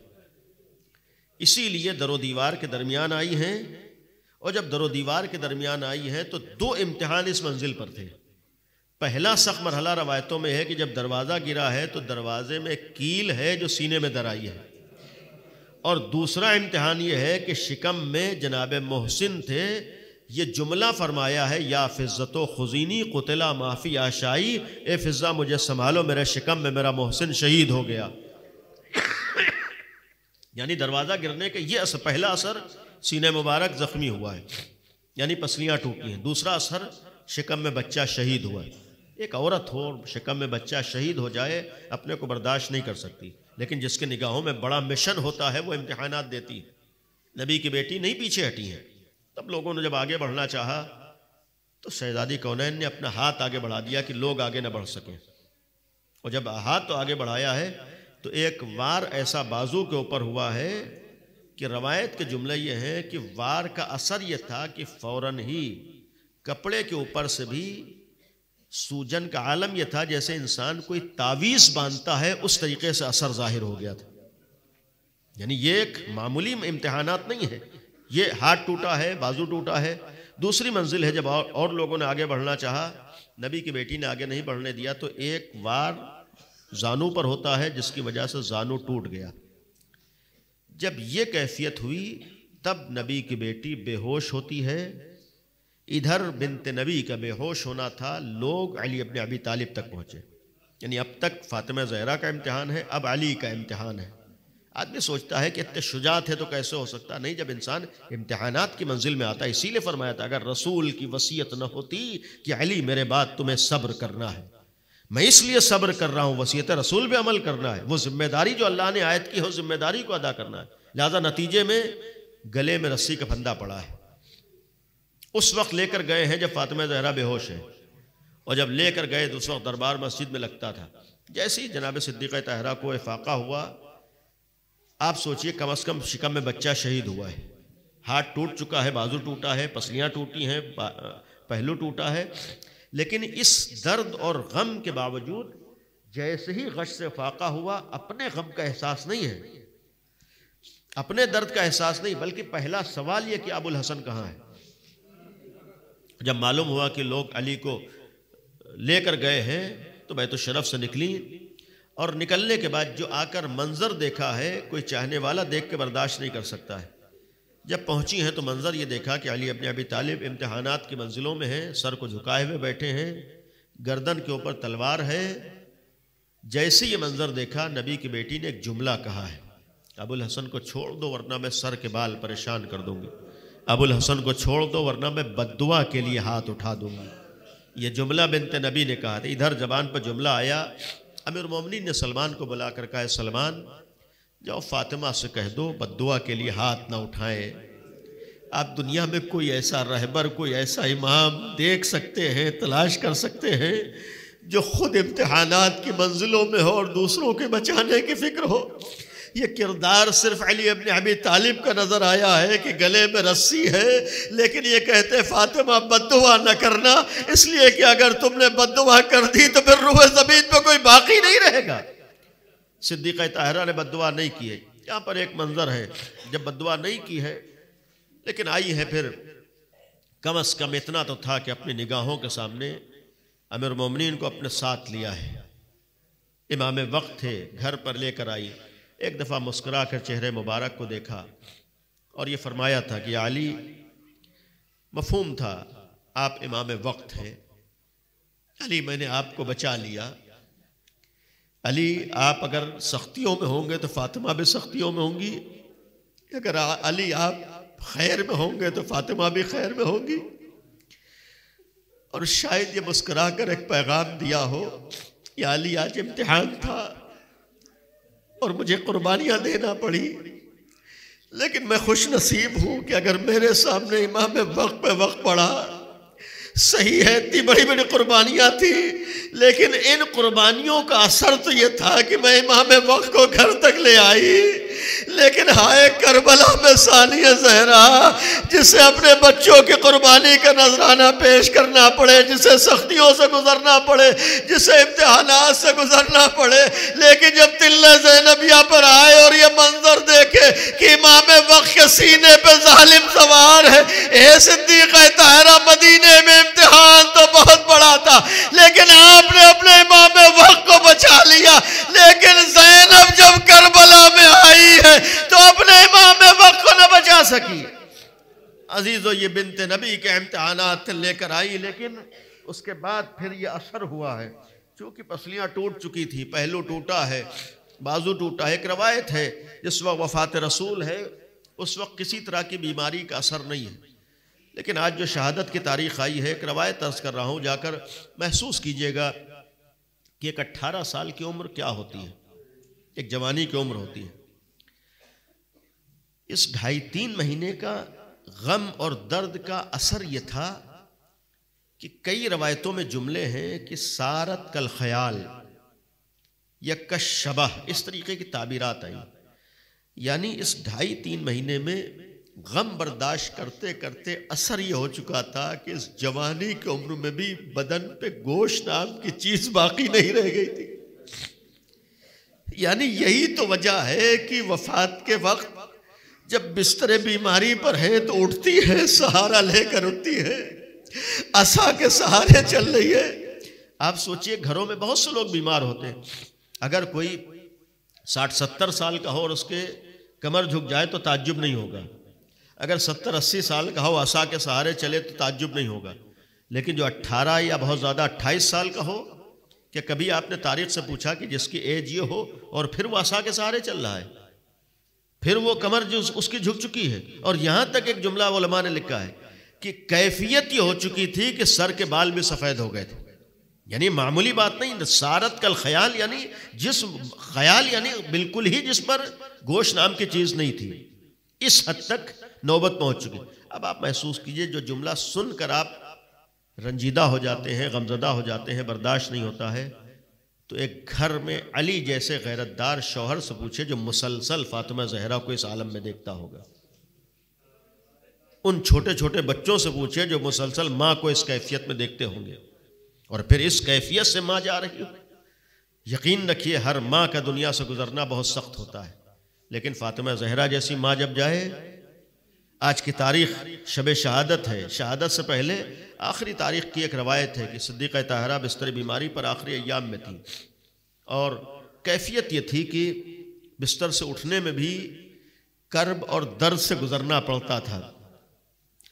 اسی لیے در و دیوار کے درمیان آئی ہیں. اور جب در و دیوار کے درمیان آئی ہیں تو دو امتحان اس منزل پر تھے. پہلا سخت مرحلہ روایتوں میں ہے کہ جب دروازہ گرا ہے تو دروازے میں ایک کیل ہے جو سینے میں درائی ہے. اور دوسرا امتحان یہ ہے کہ شکم میں جناب محسن تھے. یہ جملہ فرمایا ہے یا فضتو خزینی قتلا معافی آشائی، اے فضہ مجھے سنبھالو، میرے شکم میں میرا محسن شہید ہو گیا. یعنی دروازہ گرنے کا یہ پہلا اثر سینہ مبارک زخمی ہوا ہے، یعنی پسلیاں ٹوٹی ہیں. دوسرا اثر شکم میں بچہ شہید ہوا ہے. ایک عورت ہو شکم میں بچہ شہید ہو جائے اپنے کو برداشت نہیں کر سکتی، لیکن جس کے نگاہوں میں بڑا مشن ہوتا ہے وہ امتحانات دیتی ہے. نبی کی بیٹی نہیں پیچھے ہٹی ہیں. تب لوگوں نے جب آگے بڑھنا چاہا تو شہزادی کونین نے اپنا ہاتھ آگے بڑھا دیا کہ لوگ آگے نہ بڑھ سکیں. اور جب ہاتھ تو آگے بڑھایا ہے تو ایک وار ایسا بازو کے اوپر ہوا ہے کہ روایت کے جملے یہ ہیں کہ وار کا اثر یہ تھا کہ فوراً ہی کپڑے کے اوپر سے بھی سوجن کا عالم یہ تھا جیسے انسان کوئی تعویذ باندھتا ہے، اس طریقے سے اثر ظاہر ہو گیا تھا. یعنی یہ ایک معمولی امتحانات نہیں ہے. یہ ہاتھ ٹوٹا ہے، بازو ٹوٹا ہے. دوسری منزل ہے جب اور لوگوں نے آگے بڑھنا چاہا، نبی کی بیٹی نے آگے نہیں بڑھنے دیا تو ایک وار زانو پر ہوتا ہے جس کی وجہ سے زانو ٹوٹ گیا. جب یہ کیفیت ہوئی تب نبی کی بیٹی بے ہوش ہوتی ہے. ادھر بنت نبی کا بے ہوش ہونا تھا، لوگ علی ابن ابی طالب تک پہنچے. یعنی اب تک فاطمہ زہرا کا امتحان ہے، اب علی کا امتحان ہے. آدمی سوچتا ہے کہ اتنے شجاعت ہے تو کیسے ہو سکتا؟ نہیں، جب انسان امتحانات کی منزل میں آتا ہے. اسی لیے فرمایا تھا اگر رسول کی وصیت نہ ہوتی کہ علی میرے بعد تمہیں صبر کرنا ہے، میں اس لیے صبر کر رہا ہوں، وصیت رسول پہ عمل کرنا ہے. وہ ذمہ داری جو اللہ نے عائد کی ہے، ذمہ داری کو ادا کرنا ہے. لہذا نتیجے میں گلے میں رسی کا پھندا پڑا ہے. اس وقت لے کر گئے ہیں جب فاطمہ زہرا بے ہوش ہے، اور جب لے کر گئے تو اس وقت دربار مسجد میں لگتا تھا. جیسے ہی جناب صدیقہ طاہرہ کو افاقہ ہوا، آپ سوچئے کم از کم شکم میں بچہ شہید ہوا ہے، ہاتھ ٹوٹ چکا ہے، بازو ٹوٹا ہے، پسلیاں ٹوٹی ہیں، پہلو ٹوٹا ہے. لیکن اس درد اور غم کے باوجود جیسے ہی غش سے فاقہ ہوا، اپنے غم کا احساس نہیں ہے، اپنے درد کا احساس نہیں، بلکہ پہلا سوال یہ کہ ابو الحسن کہاں ہے. جب معلوم ہوا کہ لوگ علی کو لے کر گئے ہیں تو بیت الشرف سے نکلی اور نکلنے کے بعد جو آ کر منظر دیکھا ہے کوئی چاہنے والا دیکھ کے برداشت نہیں کر سکتا ہے۔ جب پہنچی ہیں تو منظر یہ دیکھا کہ علی ابن ابی طالب امتحانات کی منزلوں میں ہیں، سر کو جھکائے ہوئے بیٹھے ہیں، گردن کے اوپر تلوار ہے۔ جیسے یہ منظر دیکھا نبی کی بیٹی نے ایک جملہ کہا ہے، ابو الحسن کو چھوڑ دو ورنہ میں سر کے بال پریشان کر دوں گی، ابو الحسن کو چھوڑ دو ورنہ میں بد دعا کے لیے ہاتھ اٹھا دوں گی۔ یہ جملہ بنت نبی نے کہا تھا۔ ادھر زبان پر جملہ آیا، امیر المومنین نے سلمان کو بلا کر کہا، سلمان جاؤ فاطمہ سے کہہ دو بد دعا کے لیے ہاتھ نہ اٹھائیں۔ آپ دنیا میں کوئی ایسا رہبر، کوئی ایسا امام دیکھ سکتے ہیں، تلاش کر سکتے ہیں جو خود امتحانات کی منزلوں میں ہو اور دوسروں کے بچانے کی فکر ہو؟ یہ کردار صرف علی ابن ابی طالب کا نظر آیا ہے کہ گلے میں رسی ہے، لیکن یہ کہتے فاطمہ بد دعا نہ کرنا، اس لیے کہ اگر تم نے بد دعا کر دی تو پھر روح زمین پہ کوئی باقی نہیں رہے گا۔ صدیقہ طاہرہ نے بد دعا نہیں کی ہے۔ یہاں پر ایک منظر ہے، جب بد دعا نہیں کی ہے لیکن آئی ہے، پھر کم از کم اتنا تو تھا کہ اپنی نگاہوں کے سامنے امیر المومنین کو اپنے ساتھ لیا ہے۔ امام وقت تھے، گھر پر لے کر آئی، ایک دفعہ مسکرا کر چہرے مبارک کو دیکھا اور یہ فرمایا تھا کہ علی، مفہوم تھا آپ امام وقت ہیں، علی میں نے آپ کو بچا لیا، علی آپ اگر سختیوں میں ہوں گے تو فاطمہ بھی سختیوں میں ہوں گی، اگر علی آپ خیر میں ہوں گے تو فاطمہ بھی خیر میں ہوگی۔ اور شاید یہ مسکرا کر ایک پیغام دیا ہو، یا علی آج امتحان تھا اور مجھے قربانیاں دینا پڑی، لیکن میں خوش نصیب ہوں کہ اگر میرے سامنے امام وقت پہ وقت پڑا، صحیح ہے اتنی بڑی بڑی قربانیاں تھیں، لیکن ان قربانیوں کا اثر تو یہ تھا کہ میں امام وقت کو گھر تک لے آئی۔ لیکن ہائے کربلا میں ثانیہ زہرا، جسے اپنے بچوں کی قربانی کا نذرانہ پیش کرنا پڑے، جسے سختیوں سے گزرنا پڑے، جسے امتحانات سے گزرنا پڑے، لیکن جب دل زینبیہ پر آئے اور یہ منظر دیکھے کہ امام وقت کے سینے پہ ظالم سوار ہے، اے صدیقہ طاہرہ مدینے میں امتحان تو بہت بڑا تھا لیکن آپ نے اپنے امام وقت کو بچا لیا، لیکن زینب جب کربلا میں آئی ہے تو اپنے امام وقت کو نہ بچا سکی۔ عزیزو، یہ بنت نبی کے امتحانات لے کر آئی، لیکن اس کے بعد پھر یہ اثر ہوا ہے، چونکہ پسلیاں ٹوٹ چکی تھی، پہلو ٹوٹا ہے، بازو ٹوٹا ہے۔ ایک روایت ہے جس وقت وفات رسول ہے اس وقت کسی طرح کی بیماری کا اثر نہیں ہے، لیکن آج جو شہادت کی تاریخ آئی ہے، ایک روایت عرض کر رہا ہوں، جا کر محسوس کیجئے گا کہ ایک 18 سال کی عمر کیا ہوتی ہے، ایک جوانی کی عمر ہوتی ہے۔ اس 2.5-3 مہینے کا غم اور درد کا اثر یہ تھا کہ کئی روایتوں میں جملے ہیں کہ سارت کل خیال یا کش شبہ، اس طریقے کی تعبیرات آئیں، یعنی اس 2.5-3 مہینے میں غم برداشت کرتے کرتے اثر یہ ہو چکا تھا کہ اس جوانی کی عمر میں بھی بدن پہ گوشت نام کی چیز باقی نہیں رہ گئی تھی۔ یعنی یہی تو وجہ ہے کہ وفات کے وقت جب بستر بیماری پر ہے تو اٹھتی ہے، سہارا لے کر اٹھتی ہے، عصا کے سہارے چل رہی ہے۔ آپ سوچئے گھروں میں بہت سے لوگ بیمار ہوتے ہیں، اگر کوئی 60-70 سال کا ہو اور اس کے کمر جھک جائے تو تعجب نہیں ہوگا، اگر 70-80 سال کا ہو عصا کے سہارے چلے تو تعجب نہیں ہوگا، لیکن جو 18 یا بہت زیادہ 28 سال کا ہو، کہ کبھی آپ نے تاریخ سے پوچھا کہ جس کی ایج یہ ہو اور پھر وہ عصا کے سہارے چل رہا ہے، پھر وہ کمر جو اس کی جھک چکی ہے، اور یہاں تک ایک جملہ علماء نے لکھا ہے کہ کیفیت یہ ہو چکی تھی کہ سر کے بال بھی سفید ہو گئے تھے، یعنی معمولی بات نہیں، سارت کل خیال، یعنی جسم خیال، یعنی بالکل ہی جس پر گوشت نام کی چیز نہیں تھی، اس حد تک نوبت پہنچ چکی۔ اب آپ محسوس کیجئے، جو جملہ سن کر آپ رنجیدہ ہو جاتے ہیں، غمزدہ ہو جاتے ہیں، برداشت نہیں ہوتا ہے، تو ایک گھر میں علی جیسے غیرتدار شوہر سے پوچھے جو مسلسل فاطمہ زہرا کو اس عالم میں دیکھتا ہوگا، ان چھوٹے چھوٹے بچوں سے پوچھے جو مسلسل ماں کو اس کیفیت میں دیکھتے ہوں گے، اور پھر اس کیفیت سے ماں جا رہی ہو۔ یقین رکھیے ہر ماں کا دنیا سے گزرنا بہت سخت ہوتا ہے، لیکن فاطمہ زہرا جیسی ماں جب جائے، آج کی تاریخ شب شہادت ہے، شہادت سے پہلے آخری تاریخ کی ایک روایت ہے کہ صدیقہ طاہرہ بستر بیماری پر آخری ایام میں تھی، اور کیفیت یہ تھی کہ بستر سے اٹھنے میں بھی کرب اور درد سے گزرنا پڑتا تھا،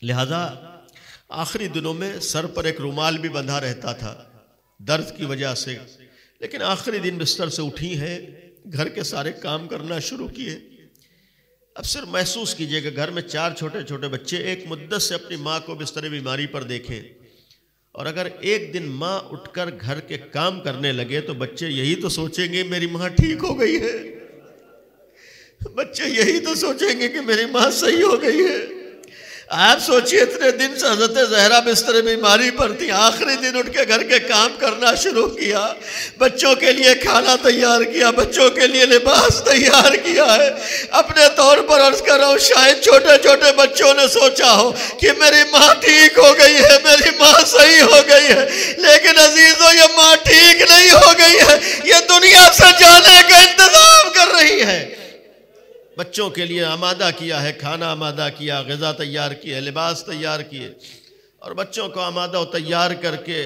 لہذا آخری دنوں میں سر پر ایک رومال بھی بندھا رہتا تھا درد کی وجہ سے، لیکن آخری دن بستر سے اٹھی ہیں، گھر کے سارے کام کرنا شروع کیے۔ اب صرف محسوس کیجئے کہ گھر میں 4 چھوٹے چھوٹے بچے ایک مدت سے اپنی ماں کو بستر بیماری پر دیکھیں، اور اگر ایک دن ماں اٹھ کر گھر کے کام کرنے لگے تو بچے یہی تو سوچیں گے میری ماں ٹھیک ہو گئی ہے، بچے یہی تو سوچیں گے کہ میری ماں صحیح ہو گئی ہے۔ آپ سوچئے اتنے دن سے حضرت زہرا بستر بیماری پر تھی، آخری دن اٹھ کے گھر کے کام کرنا شروع کیا، بچوں کے لیے کھانا تیار کیا، بچوں کے لیے لباس تیار کیا ہے۔ اپنے طور پر عرض کر رہا ہوں، شاید چھوٹے چھوٹے بچوں نے سوچا ہو کہ میری ماں ٹھیک ہو گئی ہے، میری ماں صحیح ہو گئی ہے، لیکن عزیزوں یہ ماں ٹھیک نہیں ہو گئی ہے، یہ دنیا سے جانے کا انتظام کر رہی ہے۔ بچوں کے لیے آمادہ کیا ہے، کھانا آمادہ کیا، غذا تیار کیے، لباس تیار کیے، اور بچوں کو آمادہ و تیار کر کے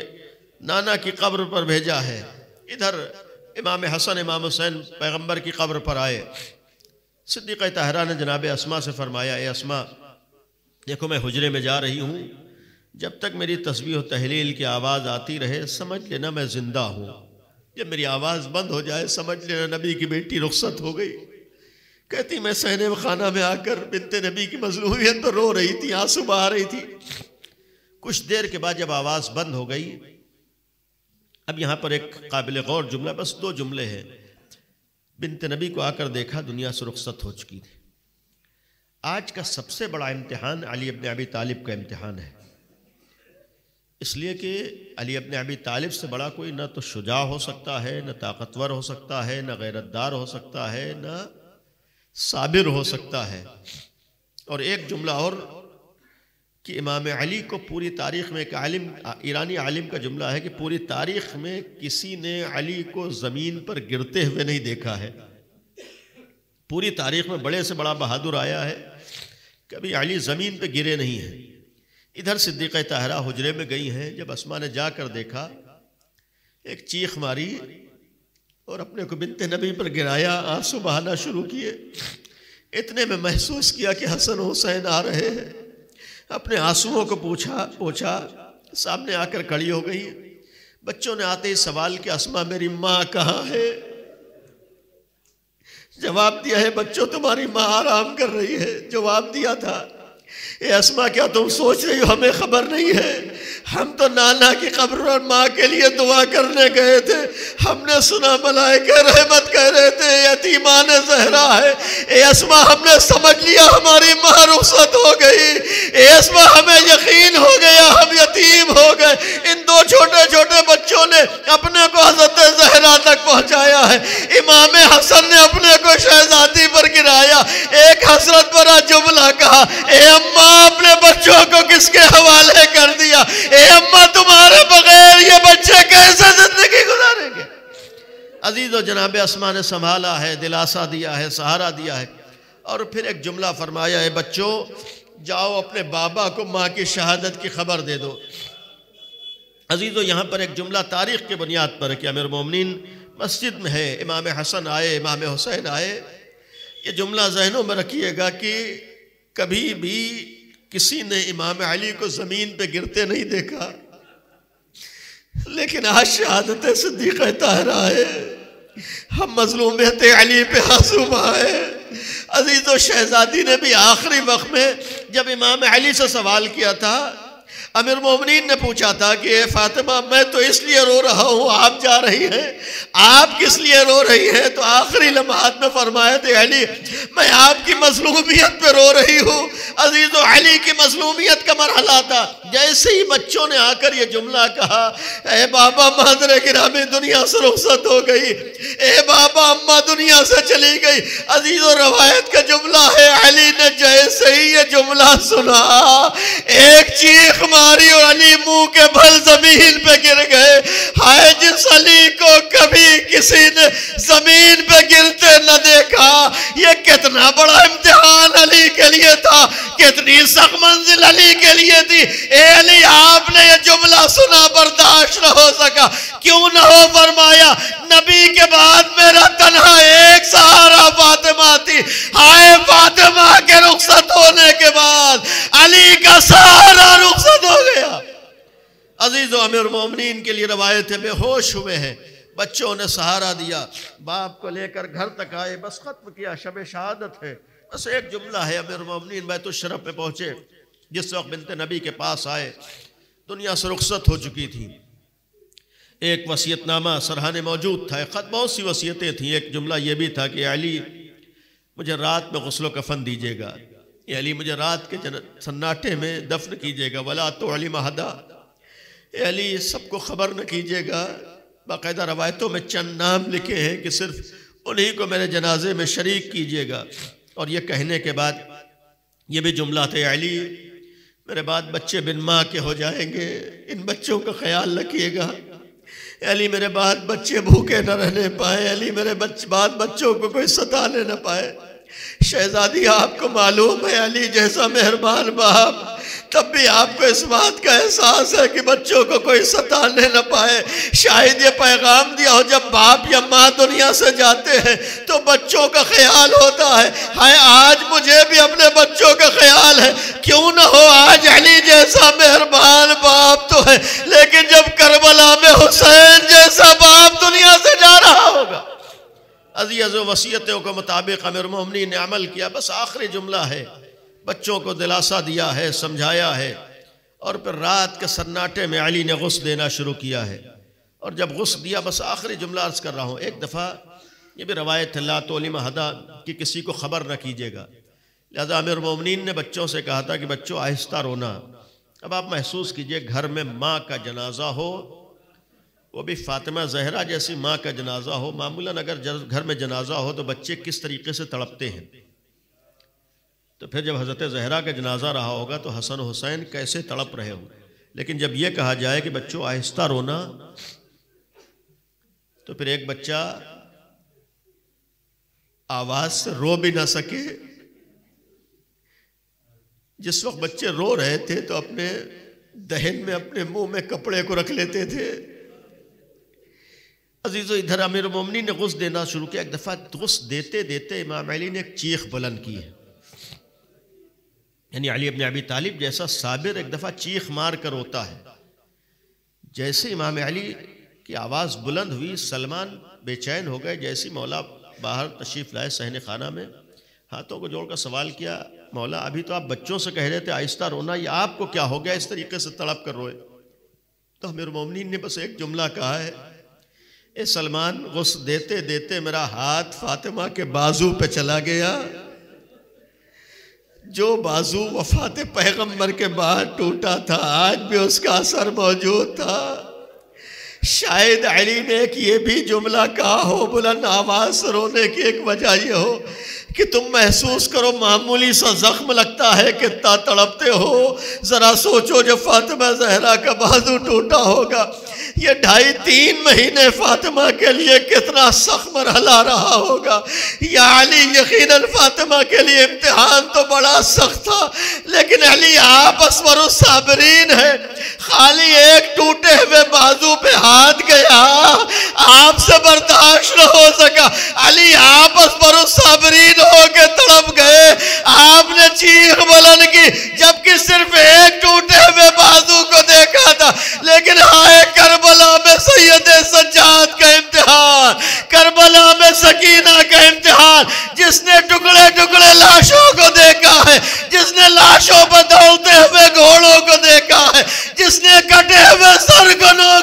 نانا کی قبر پر بھیجا ہے۔ ادھر امام حسن امام حسین پیغمبر کی قبر پر آئے، صدیقہ طاہرہ نے جناب اسماء سے فرمایا، اے اسماء دیکھو میں حجرے میں جا رہی ہوں، جب تک میری تسبیح و تحلیل کی آواز آتی رہے سمجھ لینا میں زندہ ہوں، جب میری آواز بند ہو جائے سمجھ لینا نبی کی بیٹی رخصت ہو گئی۔ کہتی میں صحن خانہ میں آ کر بنت نبی کی مظلومیت پر رو رہی تھی، آنسو بہا رہی تھی۔ کچھ دیر کے بعد جب آواز بند ہو گئی، اب یہاں پر ایک قابل غور جملہ، بس 2 جملے ہیں، بنت نبی کو آ کر دیکھا دنیا سے رخصت ہو چکی تھی۔ آج کا سب سے بڑا امتحان علی ابن ابی طالب کا امتحان ہے، اس لیے کہ علی ابن ابی طالب سے بڑا کوئی نہ تو شجاع ہو سکتا ہے، نہ طاقتور ہو سکتا ہے، نہ غیرتدار ہو سکتا ہے، نہ صابر ہو سکتا ہے۔ اور ایک جملہ اور کہ امام علی کو پوری تاریخ میں، ایک عالم ایرانی عالم کا جملہ ہے کہ پوری تاریخ میں کسی نے علی کو زمین پر گرتے ہوئے نہیں دیکھا ہے۔ پوری تاریخ میں بڑے سے بڑا بہادر آیا ہے، کبھی علی زمین پہ گرے نہیں ہیں۔ ادھر صدیقہ طاہرہ حجرے میں گئی ہیں، جب اسماء نے جا کر دیکھا ایک چیخ ماری اور اپنے کو بنت نبی پر گرایا، آنسو بہانا شروع کیے۔ اتنے میں محسوس کیا کہ حسن حسین آ رہے ہیں، اپنے آنسوؤں کو پوچھا، سامنے آ کر کھڑی ہو گئی۔ بچوں نے آتے ہی سوال کیا اسماء میری ماں کہاں ہے؟ جواب دیا ہے بچوں تمہاری ماں آرام کر رہی ہے۔ جواب دیا تھا اے اسماء کیا تم سوچ رہی ہو ہمیں خبر نہیں ہے؟ ہم تو نانا کی قبر اور ماں کے لیے دعا کرنے گئے تھے، ہم نے سنا ملائکہ رحمت کہہ رہے تھے یتیمان زہرا ہے۔ اے اسماء ہم نے سمجھ لیا ہماری ماں رخصت ہو گئی، اے اسماء ہمیں یقین ہو گیا ہم یتیم ہو گئے۔ ان 2 چھوٹے چھوٹے بچوں نے اپنے کو حضرت زہرا تک پہنچایا ہے، امام حسن نے اپنے کو شہزادی پر گرایا، ایک حسرت بھرا جملہ کہا اے اماں اپنے بچوں کو کس کے حوالے کر دیا؟ اے اماں تمہارے بغیر یہ بچے کیسے زندگی گزاریں گے؟ عزیزو جناب اسماء نے سنبھالا ہے، دلاسا دیا ہے، سہارا دیا ہے، اور پھر ایک جملہ فرمایا ہے بچوں جاؤ اپنے بابا کو ماں کی شہادت کی خبر دے دو۔ عزیزو یہاں پر ایک جملہ تاریخ کے بنیاد پر کہ امیر المومنین مسجد میں ہے، امام حسن آئے، امام حسین آئے، یہ جملہ ذہنوں میں رکھیے گا کہ کبھی بھی کسی نے امام علی کو زمین پہ گرتے نہیں دیکھا، لیکن آج شہادت صدیقہ طاہرہ ہے، ہم مظلومیت علی پہ آنسو بہائے۔ عزیزو شہزادی نے بھی آخری وقت میں جب امام علی سے سوال کیا تھا، امیر مومنین نے پوچھا تھا کہ اے فاطمہ میں تو اس لیے رو رہا ہوں، آپ جا رہی ہیں، آپ کس لیے رو رہی ہیں؟ تو آخری لمحات میں فرمایا تھے علی میں آپ کی مظلومیت پہ رو رہی ہوں۔ عزیزو علی کی مظلومیت کا مرحلہ تھا، جیسے ہی بچوں نے آ کر یہ جملہ کہا اے بابا مادر گرامی دنیا سے رخصت ہو گئی، اے بابا اماں دنیا سے چلی گئی۔ عزیزو روایت کا جملہ ہے علی نے جیسے ہی یہ جملہ سنا، ایک چیخ ماری اور علی منہ کے بھل زمین پہ گر گئے۔ ہائے جس علی کو کبھی کسی نے زمین پہ گرتے نہ دیکھا، یہ کتنا بڑا امتحان علی کے لیے تھا، کتنی سخت منزل علی کے لیے تھی۔ اے علی آپ نے یہ جملہ سنا، برداشت نہ ہو سکا، کیوں نہ ہو؟ فرمایا نبی کے بعد میرا تنہا ایک سہارا فاطمہ تھی، ہائے فاطمہ کے رخصت ہونے کے بعد علی کا سہارا رخصت ہو گیا۔ عزیزو، امیر المومنین کے لیے روایت ہے، بے ہوش ہوئے ہیں، بچوں نے سہارا دیا، باپ کو لے کر گھر تک آئے، بس ختم کیا، شب شہادت ہے، بس ایک جملہ ہے۔ امیر المومنین بیت الشرف پہ پہنچے، جس وقت بنت نبی کے پاس آئے، دنیا سے رخصت ہو چکی تھی، ایک وصیت نامہ سرحانے موجود تھا، ایک خط، بہت سی وصیتیں تھیں، ایک جملہ یہ بھی تھا کہ علی مجھے رات میں غسل و کفن دیجیے گا، اے علی مجھے رات کے سناٹے میں دفن کیجیے گا، ولا تعلم احدا، اے علی سب کو خبر نہ کیجیے گا۔ باقاعدہ روایتوں میں چند نام لکھے ہیں کہ صرف انہی کو میرے جنازے میں شریک کیجیے گا۔ اور یہ کہنے کے بعد یہ بھی جملہ تھے، علی میرے بعد بچے بن ماں کے ہو جائیں گے، ان بچوں کا خیال رکھیے گا، علی میرے بعد بچے بھوکے نہ رہنے پائے، علی میرے بعد بچوں کو کوئی ستانے نہ پائے۔ شہزادی آپ کو معلوم ہے علی جیسا مہربان باپ، تب بھی آپ کو اس بات کا احساس ہے کہ بچوں کو کوئی ستانے نہ پائے۔ شاید یہ پیغام دیا ہو، جب باپ یا ماں دنیا سے جاتے ہیں تو بچوں کا خیال ہوتا ہے۔ ہائے آج مجھے بھی اپنے بچوں کا خیال ہے، کیوں نہ ہو آج علی جیسا مہربان باپ تو ہے، لیکن جب کربلا میں حسین جیسا باپ دنیا سے جا رہا ہوگا۔ عزیز و وصیتوں کے مطابق امیر المومنین نے عمل کیا، بس آخری جملہ ہے، بچوں کو دلاسا دیا ہے، سمجھایا ہے، اور پھر رات کے سناٹے میں علی نے غسل دینا شروع کیا ہے۔ اور جب غسل دیا، بس آخری جملہ عرض کر رہا ہوں، ایک دفعہ یہ بھی روایت ہے، لا تعلم احدا، کہ کسی کو خبر نہ کیجیے گا، لہذا امیر المومنین نے بچوں سے کہا تھا کہ بچوں آہستہ رونا۔ اب آپ محسوس کیجئے گھر میں ماں کا جنازہ ہو، وہ بھی فاطمہ زہرا جیسی ماں کا جنازہ ہو، معمولاً اگر گھر میں جنازہ ہو تو بچے کس طریقے سے تڑپتے ہیں، تو پھر جب حضرت زہرا کا جنازہ رہا ہوگا تو حسن و حسین کیسے تڑپ رہے ہوں گے۔ لیکن جب یہ کہا جائے کہ بچوں آہستہ رونا، تو پھر ایک بچہ آواز سے رو بھی نہ سکے۔ جس وقت بچے رو رہے تھے تو اپنے دہن میں، اپنے منہ میں کپڑے کو رکھ لیتے تھے۔ عزیزو، ادھر امیر المومنین نے غسل دینا شروع کیا۔ ایک دفعہ غسل دیتے دیتے امام علی نے ایک چیخ بلند کی ہے، یعنی علی ابن ابی طالب جیسا صابر ایک دفعہ چیخ مار کر روتا ہے۔ جیسے امام علی کی آواز بلند ہوئی، سلمان بے چین ہو گئے۔ جیسی مولا باہر تشریف لائے صحن خانہ میں، ہاتھوں کو جوڑ کر سوال کیا، مولا ابھی تو آپ بچوں سے کہہ رہے تھے آہستہ رونا، یہ آپ کو کیا ہو گیا اس طریقے سے تڑپ کر روئے؟ تو امیر المومنین نے بس ایک جملہ کہا ہے، اے سلمان، غسل دیتے دیتے میرا ہاتھ فاطمہ کے بازو پہ چلا گیا، جو بازو وفات پیغمبر کے بعد ٹوٹا تھا آج بھی اس کا اثر موجود تھا۔ شاید علی نے ایک یہ بھی جملہ کہا ہو بلند آواز سے رونے کی ایک وجہ یہ ہو کہ تم محسوس کرو معمولی سا زخم لگتا ہے کتنا تڑپتے ہو، ذرا سوچو جب فاطمہ زہرا کا بازو ٹوٹا ہوگا، یہ 2.5-3 مہینے فاطمہ کے لیے کتنا سخت مرحلہ رہا ہوگا۔ یا علی، یقیناً فاطمہ کے لیے امتحان تو بڑا سخت تھا، لیکن علی آپ اصبر الصابرین ہیں۔ خالی ایک ٹوٹے ہوئے بازو پہ ہاتھ گیا، آپ سے برداشت نہ ہو سکا، علی آپ اصبر الصابرین ہو کے تڑپ گئے، آپ نے چیخ بلند کی، جبکہ صرف ایک ٹوٹے ہوئے بازو کو دیکھا تھا، لیکن ہائے کربلا میں سید سجاد کا امتحان، کربلا میں سکینہ کا امتحان، جس نے ٹکڑے ٹکڑے لاشوں کو دیکھا ہے، جس نے لاشوں پر دوڑتے ہوئے گھوڑوں کو دیکھا ہے، جس نے کٹے ہوئے سرگنوں